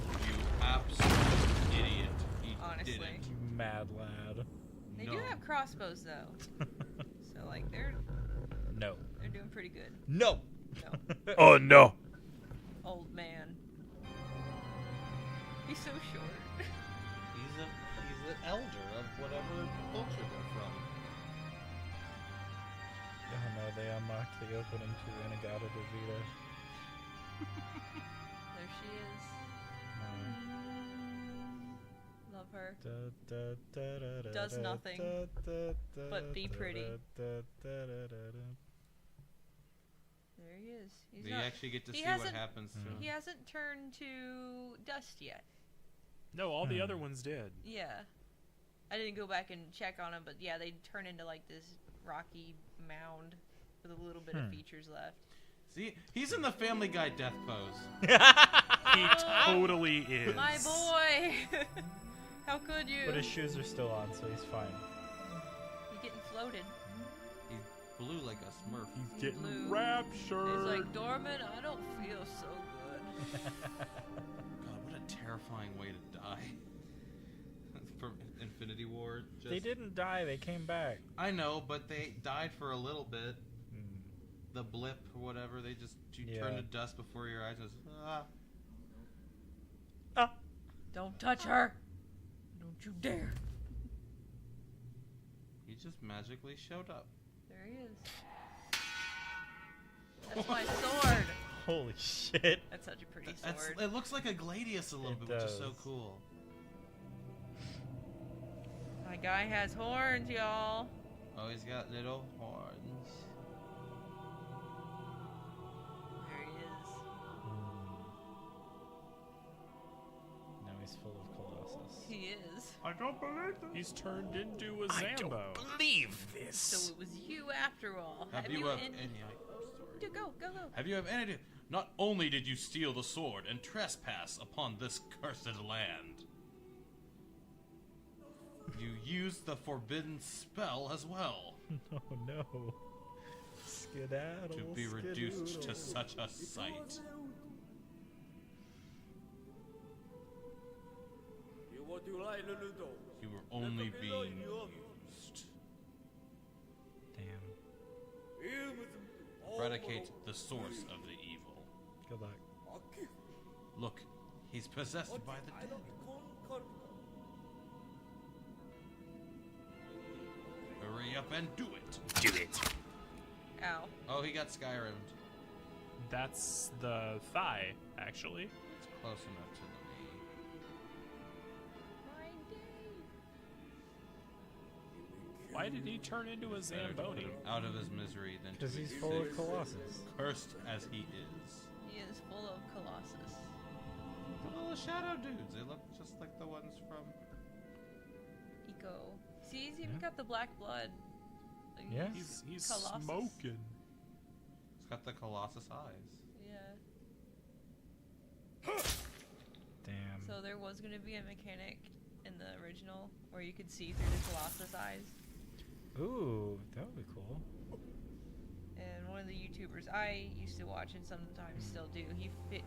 absolute idiot. He Honestly. didn't. you mad lad. They No. do have crossbows though, so like they're doing pretty good. No. No, Oh no. old man. He's so short. He's an elder of whatever culture they're from. Oh no, they unlocked the opening to Inagata Davida. There she is. Love her. Does nothing but be pretty. There he is. He's You not, actually get to he see what hasn't- happens to him. he hasn't turned to dust yet. No, all the other ones did. Yeah. I didn't go back and check on him, but yeah, they turn into like this rocky mound with a little bit of features left. See, he's in the Family Guy death pose. He totally is. My boy! How could you? But his shoes are still on, so he's fine. He's getting floated. He's blue like a Smurf. He's getting Blue. raptured. He's like, Dorman, I don't feel so good. God, what a terrifying way to die. In Infinity War. Just... They didn't die. They came back. I know, but they died for a little bit. Mm. The blip or whatever, they just turn to dust before your eyes. And Don't touch her! Don't you dare! He just magically showed up. There he is. That's my sword! Holy shit. That's such a pretty sword. It looks like a gladius a little bit, which is so cool. My guy has horns, y'all. Oh, he's got little horns. There he is. Now he's full of Colossus. He is. I don't believe this. He's turned into a I Zambo. don't believe this. So it was you after all. Have you any... any... Go. Have you any idea? Not only did you steal the sword and trespass upon this cursed land, you used the forbidden spell as well. Oh no. Skedaddle. To be reduced to such a sight. You were only being used. Damn. Eradicate the source of the evil. Good luck. Look, he's possessed by the devil. Hurry up and do it. Do it. Ow. Oh, he got Skyrimmed. That's the thigh, actually. It's close enough to the knee. Why did he turn into a Better to put Zamboni? him out of his misery than to Because be he's full of sick, Colossus. cursed as he is. He is full of Colossus. The little shadow dudes, they look just like the ones from... Eco. See, he's even Yeah. got the black blood. Like, Yeah. He's Colossus. smoking. It's got the Colossus eyes. Yeah. Damn. So there was going to be a mechanic in the original where you could see through the Colossus eyes. Ooh, that would be cool. And one of the YouTubers I used to watch and sometimes still do,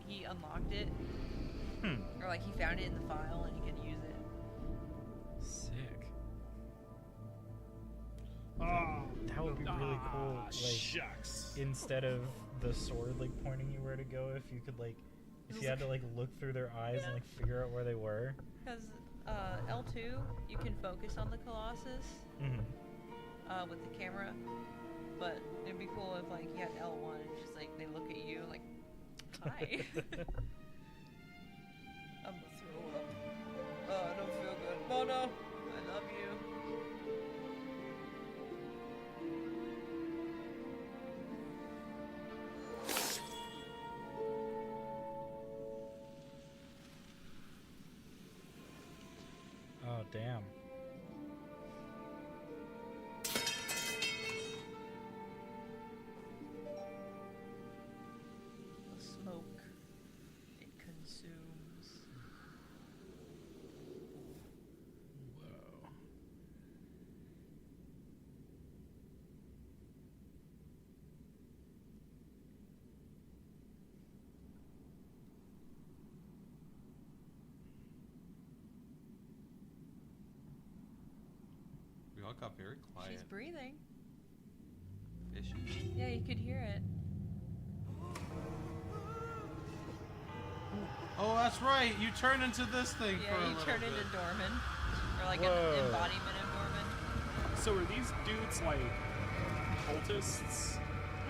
he unlocked it. Or like he found it in the file and he could use it. Sick. That would be really cool. Like, Shucks. instead of the sword like pointing you where to go, if you could like, if you had to like look through their eyes and like figure out where they were. Because L2, you can focus on the Colossus with the camera. But it'd be cool if like you had L1 and just like they look at you like, hi. I'm gonna throw up. Oh, I don't feel good. Mono, I love you. Oh damn. The smoke, it consumes. Whoa. We all got very quiet. She's breathing. Is she? Yeah, you could hear it. Oh, that's right. You turn into this thing for a Yeah, you little turn bit. into Dorman. Or like Whoa. an embodiment of Dorman. So are these dudes like cultists?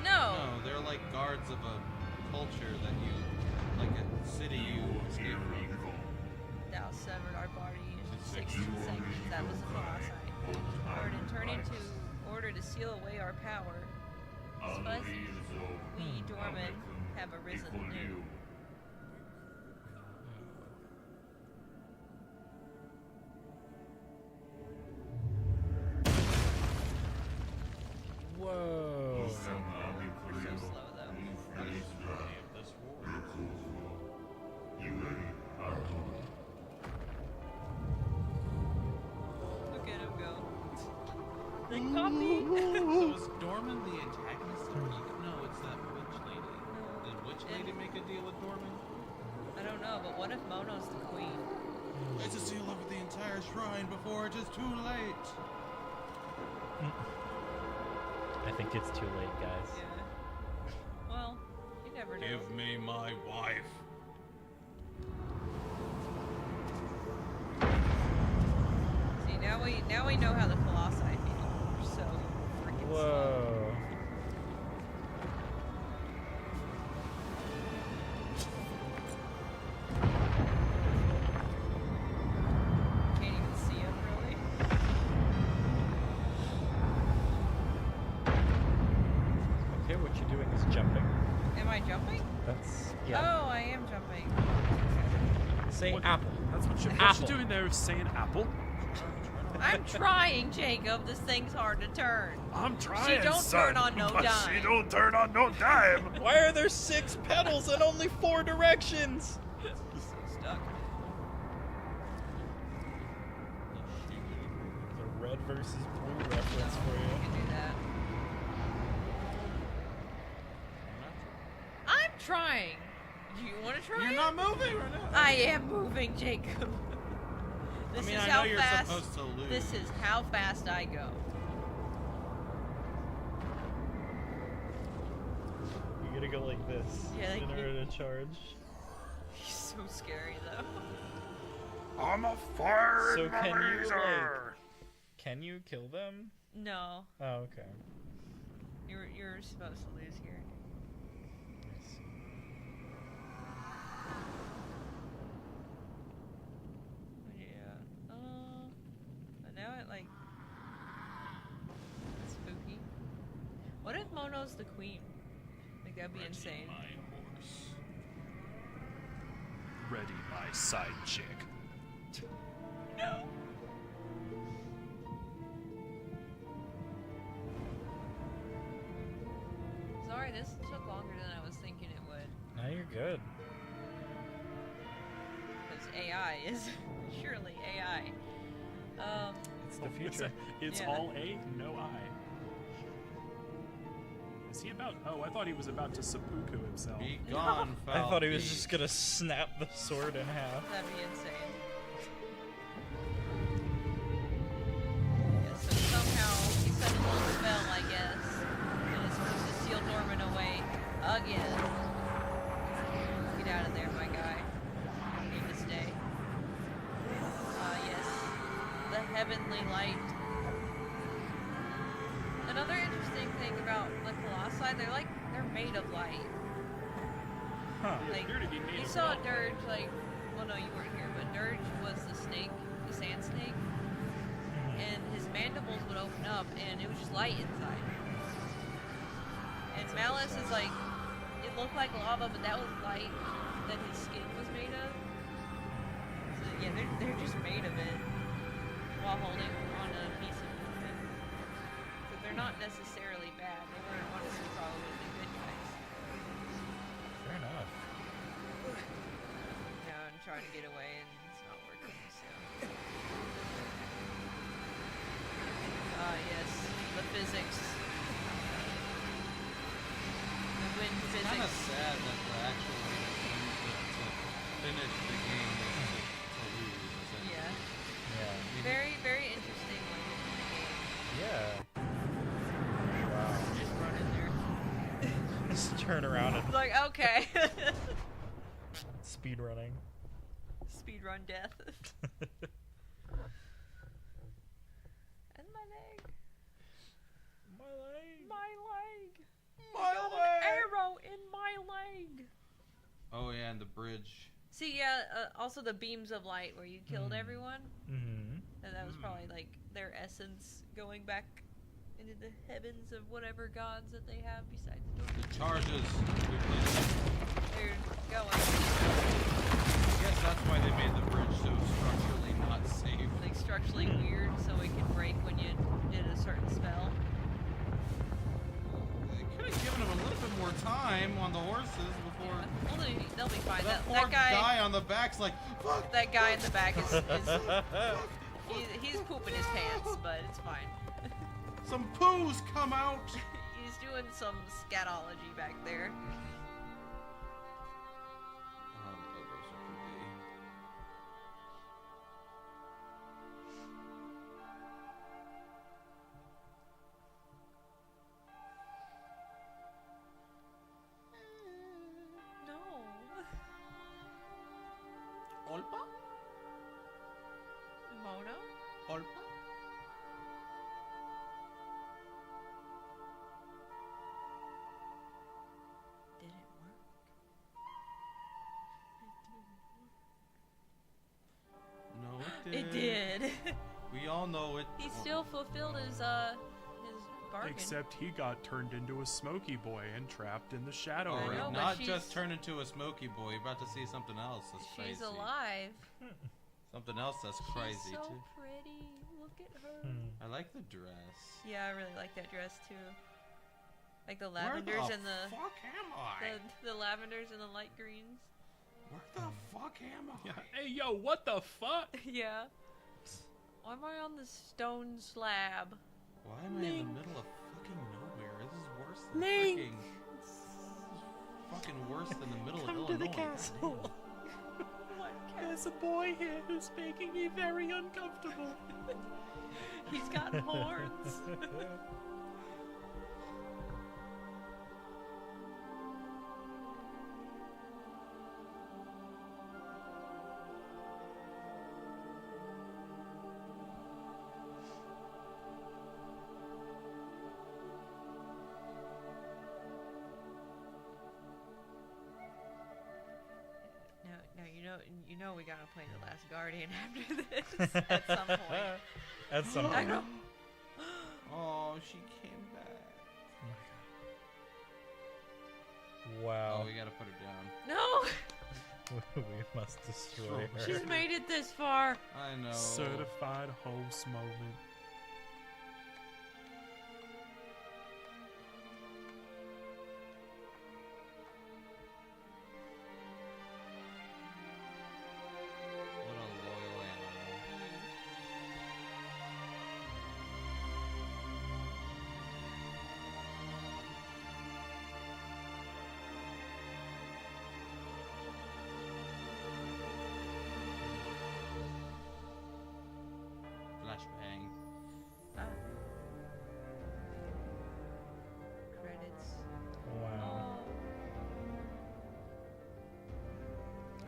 No! No, they're like guards of a culture that you, like a city you escape from. Thou severed our body into 16 segments. That was the Colossi. Lord, in turning to order to seal away our power, Fuzzy, we Dorman have arisen new. Whoa. So slow though. What is the beauty of this war? Look at him go. Like Poppy! So is Dorman the antagonist of Ego? No, it's that witch lady. Did witch lady make a deal with Dorman? I don't know, but what if Mono's the queen? It's to seal over the entire shrine before it is too late. I think it's too late, guys. Yeah. Well, you never know. Give me my wife. See, now we know how the Colossi feel. We're so freaking slow. Whoa. Can't even see him really. Okay, what you're doing is jumping. Am I jumping? That's Oh, I am jumping. Say What- apple. That's what you're Apple. doing there, saying apple. I'm trying, Jacob. This thing's hard to turn. I'm She trying, don't son, turn on no but dime. She don't turn on no dime. Why are there 6 pedals and only 4 directions? So stuck. The red versus blue reference No, for you you. can do that. I'm trying. Do you want to try? You're it? not moving right now. I am moving, Jacob. This mean, is I how know you're fast. supposed to lose. This is how fast I go. You gotta go like this Yeah, like in order to charge. He's so scary though. I'm a fire So in the can you, laser. Can you kill them? No, Oh, okay. you're supposed to lose here. Yeah. But now it like it's spooky. What if Mono's the queen? Like that'd be insane. My horse. Ready, my side chick. No. Sorry, this took longer than I was thinking it would. Now you're good. Because AI is surely AI. It's the future. It's Yeah. all A, no I. Is he about? Oh, I thought he was about to seppuku himself. Be gone, I foul thought he was beast. just gonna snap the sword in half. That'd be insane. Yeah, so somehow he said a little spell, I guess, and it's supposed to seal Norman away again. Get out of there, my guy. You need to stay. Yes. The heavenly light. Another interesting thing about the Colossi, they're made of light. Huh. Like, appear to be made you of saw lava. Dirge, like, well, no, you weren't here, but Dirge was the snake, the sand snake, and his mandibles would open up, and it was just light inside. And Malice is like, it looked like lava, but that was light that his skin was made of. So yeah, they're just made of it while holding on a piece of movement. So they're not necessarily bad. They were honestly probably the good guys. Fair enough. Now I'm trying to get away and it's not working, so. Yes, the physics. The wind It's physics. kind of sad that the actual way to finish the game is to lose, essentially. Yeah. Yeah. Very, very interesting way to end the game. Yeah. Wow. Just run in there. Just turn around and Like, okay. speed running. Speedrun death. And my leg. My leg. My leg. My Got an leg. arrow in my leg. Oh yeah, and the bridge. See, yeah, also the beams of light where you killed everyone. Mm-hmm. And that was probably like their essence going back into the heavens of whatever gods that they have besides Dorothy. Charges. They're going I guess that's why they made the bridge so structurally not safe. like structurally weird so it can break when you did a certain spell. They could have given him a little bit more time on the horses before. Well, they'll be fine. That That poor guy on the back's like, fuck. that guy in the back is he's pooping his pants, but it's fine. Some poos come out. He's doing some scatology back there. Olpa? Mono? Olpa? Did it work? No, it It did. did. We all know it. He still fulfilled his bargain. Except he got turned into a smoky boy and trapped in the shadow I realm. know, but Not she's- just turn into a smoky boy. You're about to see something else that's crazy. She's alive. Something else that's crazy She's so too. pretty. Look at her. I like the dress. Yeah, I really like that dress too. Like the Where lavenders the and the fuck am I? the lavenders and the light greens. Where the fuck am I? Yeah. Hey, yo, what the fuck? Yeah. Why am I on the stone slab? Why am I in the middle of fucking nowhere? This is worse than Link! freaking. This is fucking worse than the middle Come of to Illinois. the castle. There's a boy here who's making me very uncomfortable. He's got horns. No, you know we gotta play The Last Guardian after this at some point. At some I point. know. Oh, she came back. Wow. Oh, we gotta put her down. No! We must destroy her. She's made it this far. I know. Certified host moment. What a loyal animal. Flashbang. Credits. Wow.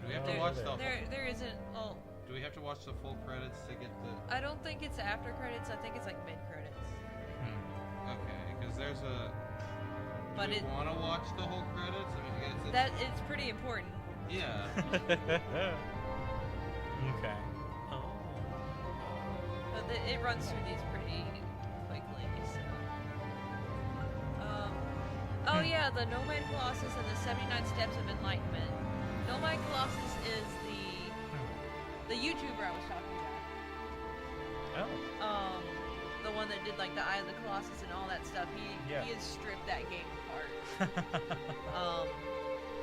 Do we have to There, watch the? there isn't. Well, Do we have to watch the full credits to get the? I don't think it's after credits. I think it's like mid credits. Okay, because there's a. But do it we want to watch the whole credits? I mean, it's that it's pretty important. yeah. Okay. But it runs through these pretty quickly. So. Oh yeah, the Nomad Colossus and the 79 Steps of Enlightenment. Nomad Colossus is the YouTuber I was talking about. Oh. The one that did like the Eye of the Colossus and all that stuff. Yeah. He has stripped that game apart.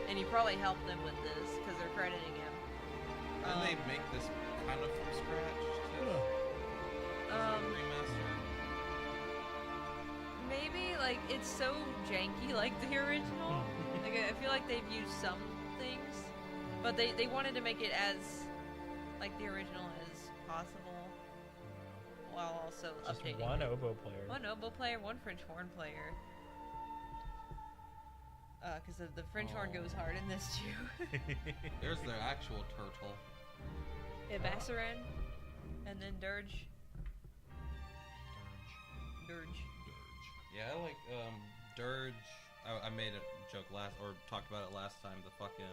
And he probably helped them with this because they're crediting him. And they make this kind of from scratch too. Is it a remaster? Maybe like it's so janky like the original. Like I feel like they've used some things, but they wanted to make it as like the original as possible, while also Just updating. one it. oboe player. One oboe player, one French horn player. Because the French horn goes hard in this too. There's the actual turtle. Bassaran, and then Dirge. Yeah, I like Dirge. I made a joke talked about it last time. The fucking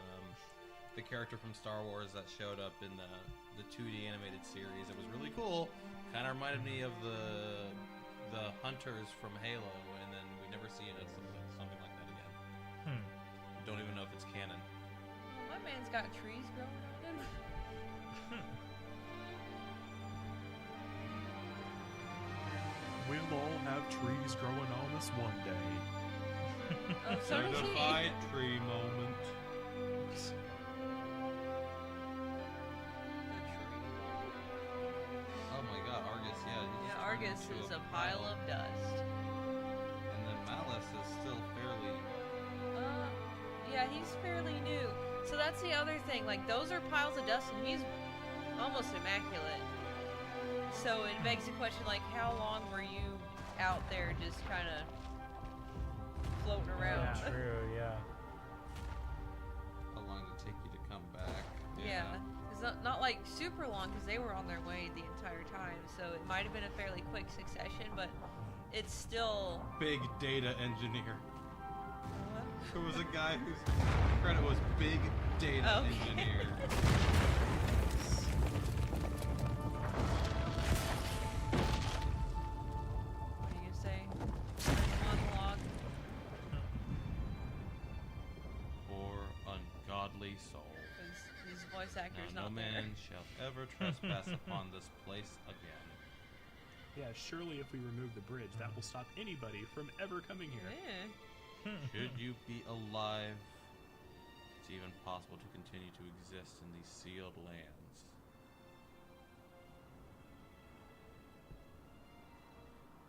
the character from Star Wars that showed up in the 2D animated series. It was really cool. Kind of reminded me of the hunters from Halo, and then we never see it as something like that again. Don't even know if it's canon. My man's got trees growing on him. We'll all have trees growing on us one day. Oh, so does he. Certified tree moment. Oh my god, Argus, yeah. he's Yeah, turned Argus into is a pile of dust. And then Malice is still fairly. Yeah, he's fairly new. So that's the other thing. Like, those are piles of dust, and he's almost immaculate. So it begs the question, like, how long were you out there just kind of floating around? Yeah, true, yeah. How long did it take you to come back? Yeah, because It's not like super long because they were on their way the entire time, so it might have been a fairly quick succession, but it's still. Big data engineer. What? There was a guy whose credit was big data engineer. What do you say? Monologue. Poor ungodly soul. His voice actor's Now no not there. man shall ever trespass upon this place again. Yeah, surely if we remove the bridge, that will stop anybody from ever coming here. Yeah. Should you be alive, it's even possible to continue to exist in these sealed lands.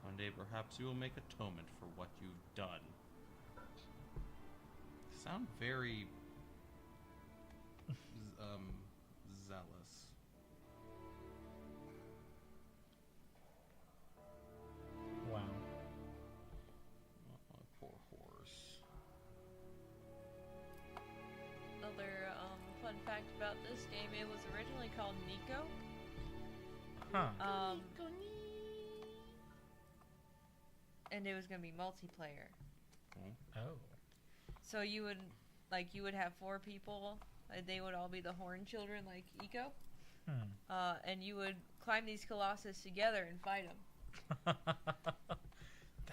One day perhaps you will make atonement for what you've done. Sound very zealous. Wow. Oh, poor horse. Another fun fact about this game, it was originally called Nico. Huh. And it was gonna be multiplayer. Oh. So you would have 4 people. They would all be the Horn children, like Eco. And you would climb these Colossus together and fight them.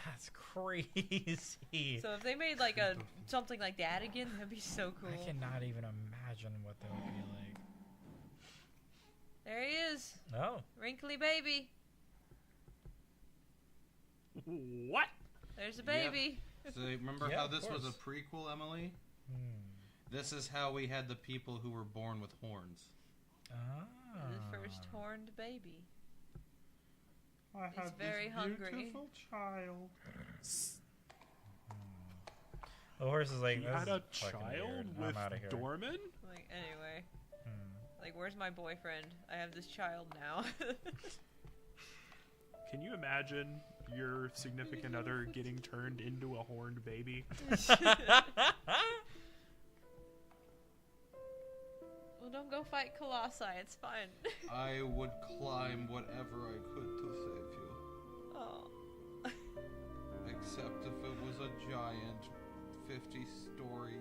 That's crazy. So if they made like something like that again, that'd be so cool. I cannot even imagine what that would be like. There he is, Oh. wrinkly baby. What? There's a baby. So remember Yeah, how of this was a course. prequel, Emily? This is how we had the people who were born with horns. The first horned baby. I He's very hungry. beautiful child. The horse is like, He this had a is fucking child weird. with I'm outta here. Dorman? Like anyway, like where's my boyfriend? I have this child now. Can you imagine your significant other getting turned into a horned baby? Well, don't go fight Colossi. It's fine. I would climb whatever I could to save you. Oh. Except if it was a giant 50-story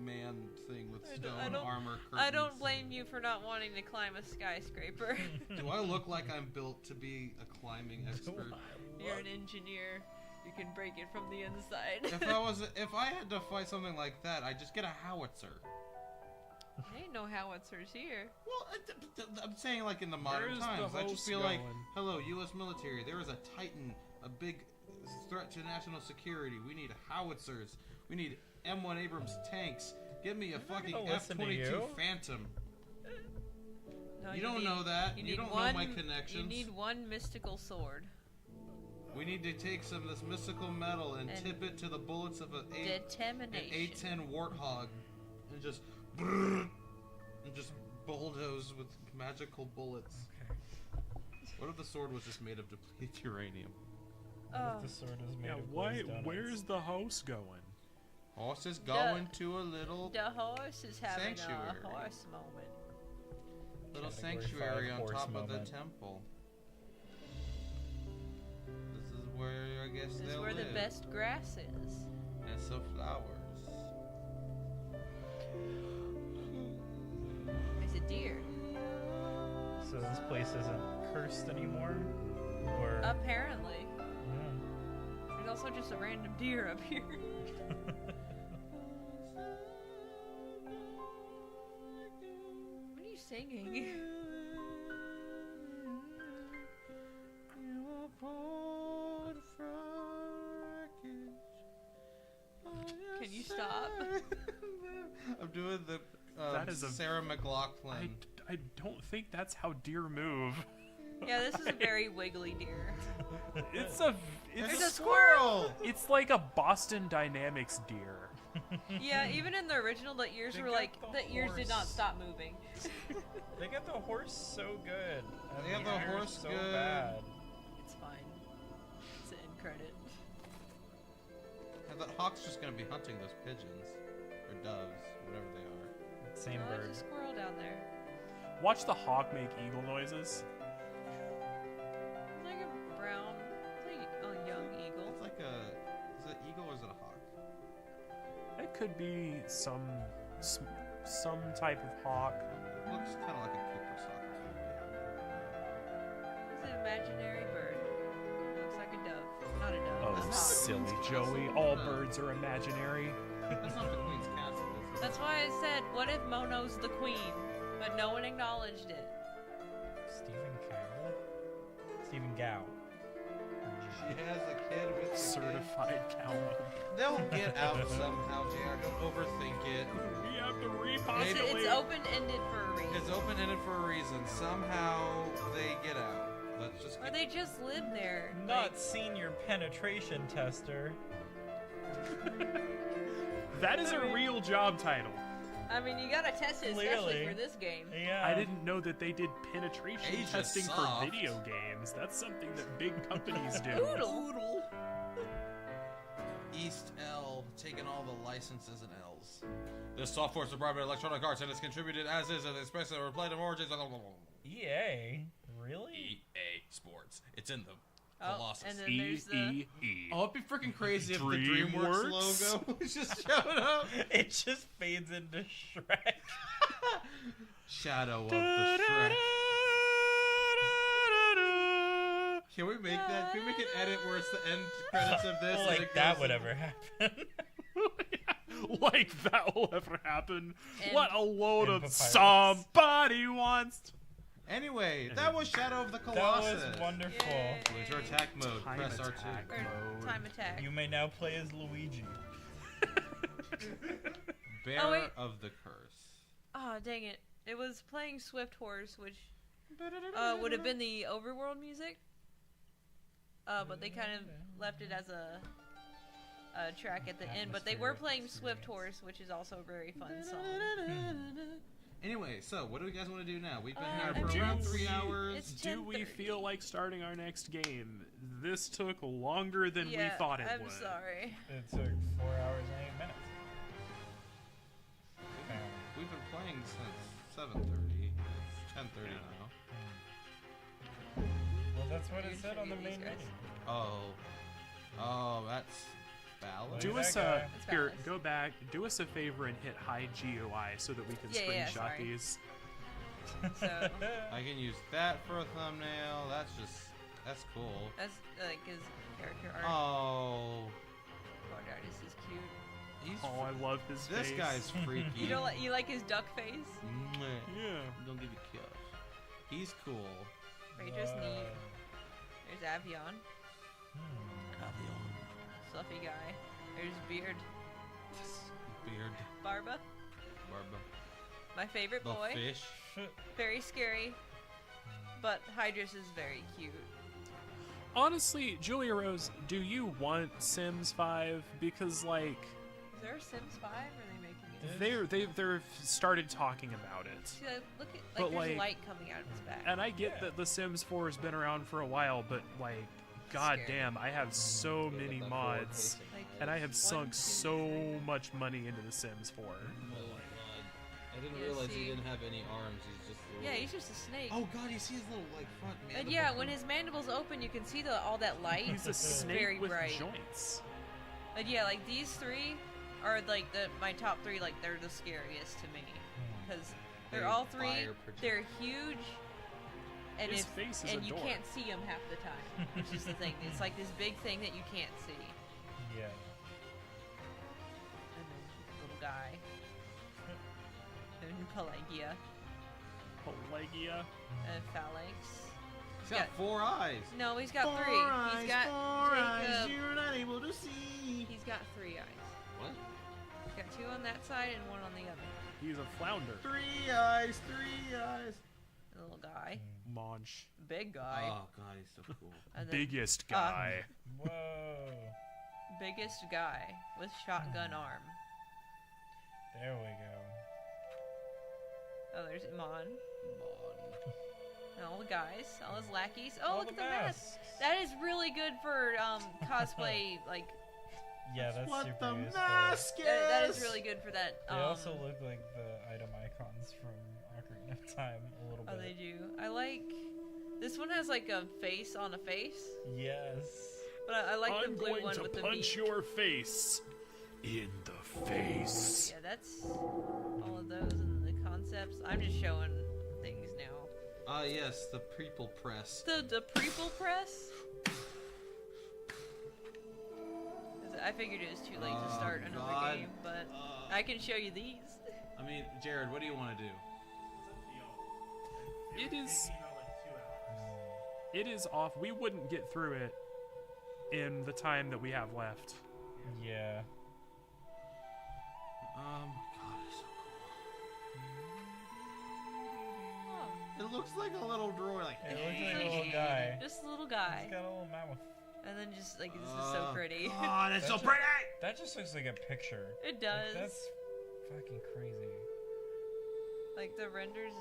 man thing with I stone don't- armor curtains. I don't blame you for not wanting to climb a skyscraper. Do I look like I'm built to be a climbing expert? You're an engineer. You can break it from the inside. If I had to fight something like that, I'd just get a howitzer. Ain't no howitzers here. Well, I'm saying like in the modern Where's the times, I just host feel like, going? hello, U.S. military, there is a Titan, a big threat to national security. We need howitzers. We need M1 Abrams tanks. Give me a fucking gonna listen to F-22 you. Phantom. No, You don't know that. You don't know my connections. You need one mystical sword. We need to take some of this mystical metal and And tip it to the bullets of an Determination. A10 Warthog, and just bulldoze with magical bullets. What if the sword was just made of depleted uranium? Oh. The sword is made Yeah, of why? glazed donuts. Where's the host going? Horse is going to a little The horse is having Sanctuary. a horse moment. little Category sanctuary 5 on horse top of moment. the temple. This is where I guess This is they'll where live. the best grass is. And some flowers. There's a deer. So this place isn't cursed anymore? Or... Apparently. Yeah. There's also just a random deer up here. What are you singing? Can you stop? I'm doing the That is a- Sarah McLachlan. I don't think that's how deer move. Yeah, this is a very wiggly deer. It's a There's it's a squirrel! it's like a Boston Dynamics deer. Yeah, even in the original, the ears They were got like, the the ears did not horse. stop moving. They got the horse so good. And They have the ears horse so good. bad. It's fine. It's an end credit. I thought Hawk's just gonna be hunting those pigeons. Or doves, whatever they are. Same Oh, bird. there's a squirrel down there. Watch the hawk make eagle noises. It's like a brown, like a young eagle. It's like a. Is it eagle or is it a hawk? It could be some type of hawk. Looks kind of like a Cooper sock. It's an imaginary bird. Looks like a dove. Not a dove. Oh, a hawk. silly Joey. All birds are imaginary. That's not the Queen's castle, is it? That's why I said, what if Mono's the queen? But no one acknowledged it. Stephen Gow. She has a kid with the Certified cowman. They'll get out somehow, JR. Don't overthink it. We have to It's repopulate. open-ended for a reason. It's open-ended for a reason. Somehow they get out. Let's just Or they just live there. Not senior penetration tester. That is a real job title. I mean, you gotta test it, especially Clearly. for this game. Yeah. I didn't know that they did penetration Asia testing soft. for video games. That's something that big companies do. Oodle. East L taking all the licenses and L's. This software is Department of Electronic Arts and is contributed as is and expressed or replayed of origins. EA? Really? EA Sports. It's in the Oh, Colossus. and then there's the... E. Oh, it'd be freaking crazy if the DreamWorks? DreamWorks logo just showed up. It just fades into Shrek. Shadow of the Shrek. Can we make that? Can we make an edit where it's the end credits of this? and Like it that goes would in- ever happen. Like that will ever happen. And- What a load and of papyrus. somebody wants. Anyway, that was Shadow of the That Colossus. was wonderful. Yay. Go into attack mode. Time Press attack. R2. Or Mode. time attack. You may now play as Luigi. Bearer Oh, wait. of the Curse. Oh, dang it. It was playing Swift Horse, which would have been the overworld music. But they kind of left it as a track at the end. But they were playing Swift Horse, which is also a very fun song. Anyway, so what do you guys want to do now? We've been Uh, here for do around we- 3 hours. It's Do we 10:30. feel like starting our next game? This took longer than we Yeah, thought it I'm would. sorry. It took 4 hours and 8 minutes. We've been playing since 7:30. It's 10:30 now. Well, that's what You it said on the should main read these menu. Oh, that's valid. Do Look at us that a guy. It's here. valid. Go back. Do us a favor and hit high GUI so that we can Yeah, screenshot sorry. these. So I can use that for a thumbnail. That's cool. that's like his character art. Oh, Art artist is cute. he's Oh, I love his this face. guy's freaky. You like his duck face? Mwah. Yeah. Don't give you a kiss. He's cool. Rachel's neat. There's Avion, fluffy guy. There's Beard, Beard. Barba, Barba. my favorite The boy. fish. Very scary, but Hydrus is very cute. Honestly, Julia Rose, do you want Sims 5? Because like Is there a Sims 5? Or are they making it? they're started talking about it. See, look at But, there's like- light coming out of his back. And I get that The Sims 4 has been around for a while, but like, god Scary. damn, I have so many mods, Like, and I have 1, sunk 2, so 3. much money into The Sims 4. Oh my god. I didn't Yeah, realize see. he didn't have any arms. He's just a Yeah, little- he's just a snake. Oh god, you see his little like front And mandible. yeah, when his mandibles open, you can see all that light. He's a It's snake very with bright. joints. But yeah, like these three are like my top three. Like they're the scariest to me because they're They all three. fire project- They're huge, and His face is and you adorable. can't see them half the time. Which is the thing. It's like this big thing that you can't see. Yeah. And then little guy. And Pelagia Pelagia. and Phalanx. He's got 4 eyes. No, he's got Four three. eyes, He's got 4 eyes. Jacob. You're not able to see. He's got 3 eyes. What? He's got 2 on that side and 1 on the other. He's a flounder. 3 eyes. 3 eyes. The little guy, Monch. big guy, Oh god, he's so cool. and then Biggest guy. Whoa. biggest guy with shotgun arm. There we go. Oh, there's Iman. Bon. And all the guys, all his lackeys. Oh, All look the at the mask. masks. That is really good for Yeah, cosplay. that's What super the useful. mask is? That is really good for that. They also look like the item icons from Ocarina of time a little bit. Oh, they do. I like. This one has like a face on a face. Yes. But I like I'm the blue going one to with the punch V. your face in the face. Yeah, that's all of those and the concepts. I'm just showing things now. Yes, the People Press. The Prequel Press? I figured it was too late to start another God. game, but I can show you these. I mean, Jared, what do you want to do? It is off. We wouldn't get through it in the time that we have left. Yeah. God, it's so Oh, cool. It looks like a little droid, like. It looks like a little guy. just a little guy. He's got a little mouth. And then just like, this is so pretty. God, it's so That's pretty. That just looks like a picture. It does. Like, that's fucking crazy. Like the renders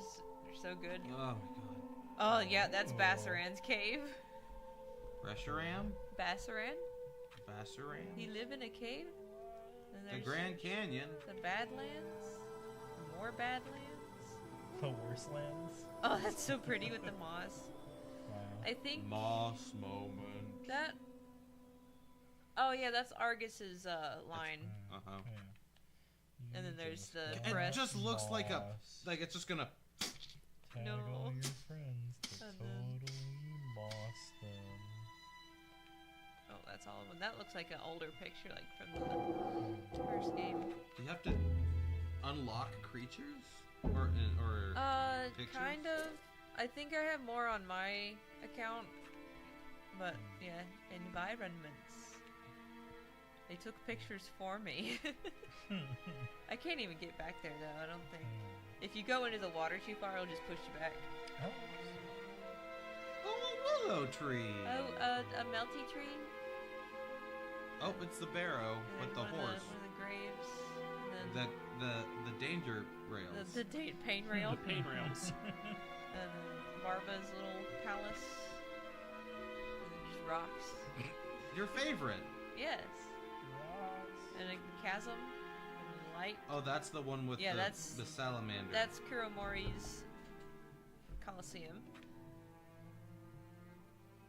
are so good. Oh my God. Oh yeah, that's Oh. Bassaran's cave. Reshiram? Bassaran? Bassaran? He live in a cave? And The there's Grand Canyon. the Badlands? More Badlands? The worst lands. Oh, that's so pretty with the moss. Wow. I think Moss moment. that... Oh yeah, that's Argus's line. Uh-huh. Yeah. And then there's the It press. just looks like a, Moss. like it's just gonna. Tag No. all your friends to And totally then- moss them. Oh, that's all of them. That looks like an older picture, like from the first game. Do you have to unlock creatures? Or pictures? Kind of. I think I have more on my account. But, yeah, environments. They took pictures for me. I can't even get back there, though, I don't think. If you go into the water too far, it'll just push you back. Oh. Oh, a willow tree. Oh, a melty tree? Oh, it's the barrow And with then the one horse. Of the graves. And then The danger rails. the pain rail. The pain rails. And then Marva's little palace. And then just rocks. Your favorite. Yes. And a chasm. And then light. Oh, that's the one with Yeah, the that's- salamander. That's Kuromori's Coliseum.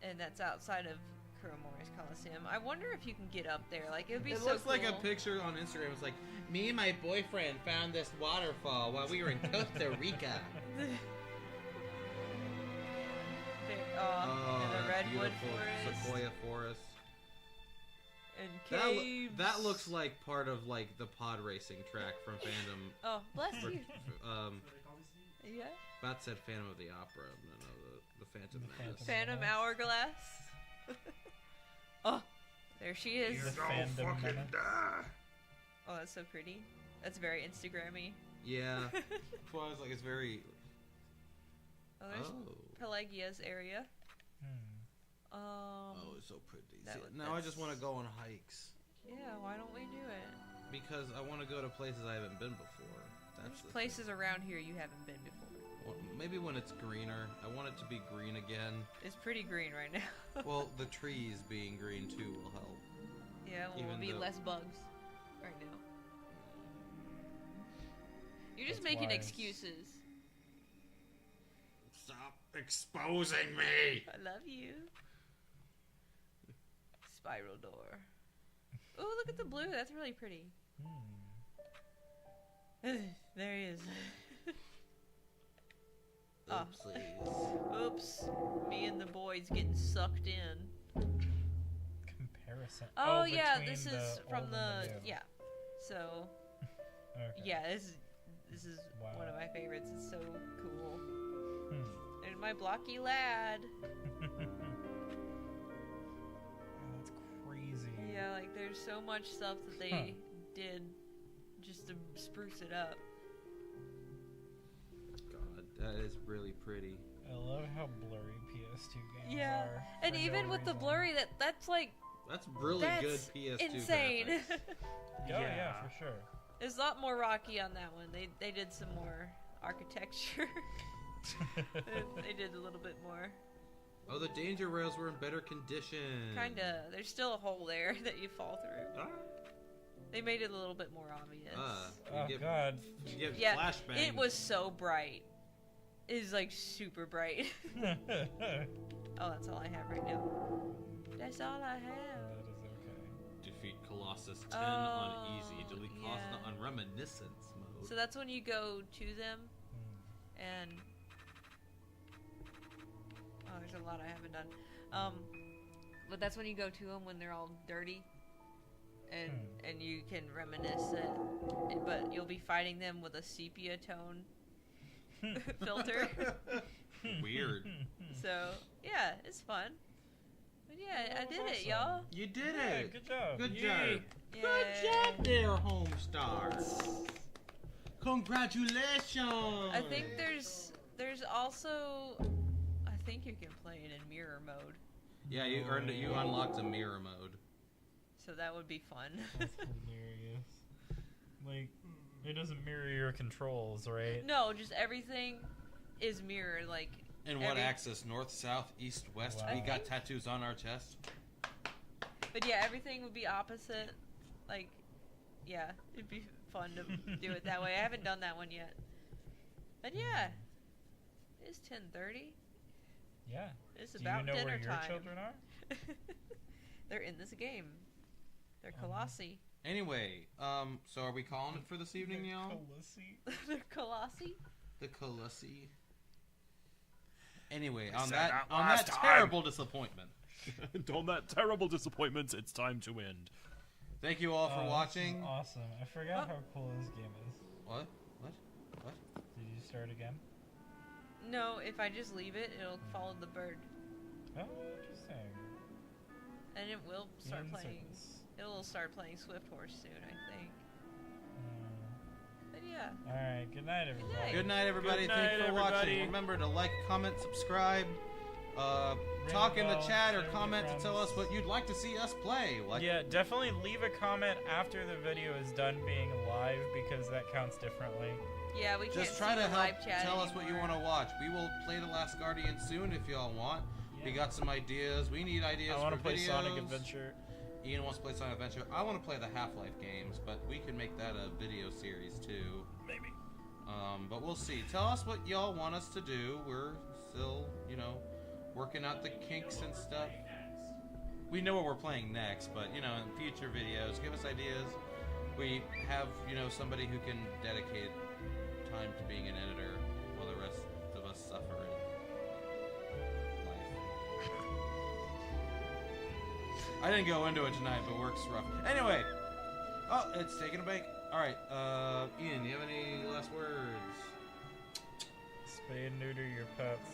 And that's outside of Kuromori's Coliseum. I wonder if you can get up there. Like, it would be It so looks like a cool. picture on Instagram. It's like, me and my boyfriend found this waterfall while we were in Costa Rica. And the that's redwood beautiful. forest. Sequoia forest. And That, caves. that looks like part of like the pod racing track from Phantom. Oh, bless you. Um, Yeah. Bat said Phantom of the Opera. No, the Phantom The Menace. Phantom Hourglass. Oh, there she is. The fandom menace. Oh, that's so pretty. That's very Instagrammy. Yeah. That's why I was like, it's very. Oh, there's Pelagia's area. Oh, it's so pretty. that See, would- now I just that's- want to go on hikes Yeah, why don't we do it? because I want to go to places I haven't been before. That's There's the places around here you haven't been before. thing. Well, maybe when it's greener. I want it to be green again. It's pretty green right now. Well, the trees being green too will help. Yeah, well, even will be though- less bugs right now. You're just That's making wise. excuses. Stop exposing me. I love you. Spiral door. Oh, look at the blue. That's really pretty. There he is. Oh. Oopsies. Oops. Me and the boys getting sucked in. Comparison. Oh, yeah, between this the is from old and the... new. Yeah. So, Okay. yeah, this is Wow. one of my favorites. It's so cool. Hmm. There's my blocky lad. Oh, that's crazy. Yeah, like there's so much stuff that they did just to spruce it up. God, that is really pretty. I love how blurry PS2 games Yeah, are. and for even no with the reason. blurry, that's like That's really that's good PS2 insane. graphics. Oh, yeah, for sure. There's a lot more rocky on that one. They did some more architecture. they did a little bit more. Oh, the danger rails were in better condition. Kinda. There's still a hole there that you fall through. Ah. They made it a little bit more obvious. You Oh, get, God. You get Yeah, flashbangs. it was so bright. is like super bright. Oh, that's all I have right now. That's all I have. That is okay. Defeat Colossus 10 on easy. Oh, Delete Colossus on reminiscence mode. So that's when you go to them, and oh, there's a lot I haven't done. But that's when you go to them when they're all dirty, and you can reminisce it. But you'll be fighting them with a sepia tone filter. Weird. So yeah, it's fun. But yeah, I did it, awesome. y'all. You did Yeah, it. good job. Good Yay. job. Yay. Good job there, Homestar. Congratulations. I think there's also, I think you can play it in mirror mode. Yeah, you earned it. You unlocked a mirror mode. So that would be fun. That's hilarious. Like, it doesn't mirror your controls, right? No, just everything is mirrored. Like. In what axis? North, south, east, west? Wow. We got tattoos on our chest. But yeah, everything would be opposite. Like, yeah, it'd be fun to do it that way. I haven't done that one yet. But yeah, it's 10:30. Yeah. It's Do about you know dinner where your time. children are? They're in this game. They're Colossi. Anyway, so are we calling it for this evening, y'all? Colossi. They're Colossi. The Colossi. Anyway, We on said that that on last that time. terrible disappointment. And on that terrible disappointment, it's time to end. Thank you all for Oh, watching. This is awesome. I forgot how cool this game is. What? What? Did you start again? No, if I just leave it, it'll follow the bird, Oh, interesting. and it will start In playing. circles. It'll start playing Swift Horse soon, I think. But yeah. Alright, good night, everybody. night. Good night, everybody. Good night, Thanks for everybody. watching. Remember to like, comment, subscribe. Talk in the bell, chat or share with your comment to tell us friends. what you'd like to see us play. Like, Yeah, definitely leave a comment after the video is done being live because that counts differently. Yeah, we can't just try see to the help live chat tell us what you anymore. want to watch. We will play The Last Guardian soon if y'all want. We got some ideas. We need ideas I want for to play videos. Sonic Adventure. Ian wants to play Sonic Adventure. I want to play the Half-Life games, but we can make that a video series too. Maybe. But we'll see. Tell us what y'all want us to do. We're still, working out the kinks and stuff. We know what we're playing next, but, in future videos, give us ideas. We have, somebody who can dedicate time to being an editor while the rest of us suffer in life. I didn't go into it tonight, but work's rough. Anyway, it's taking a break. All right, Ian, you have any last words? Spay and neuter your pets.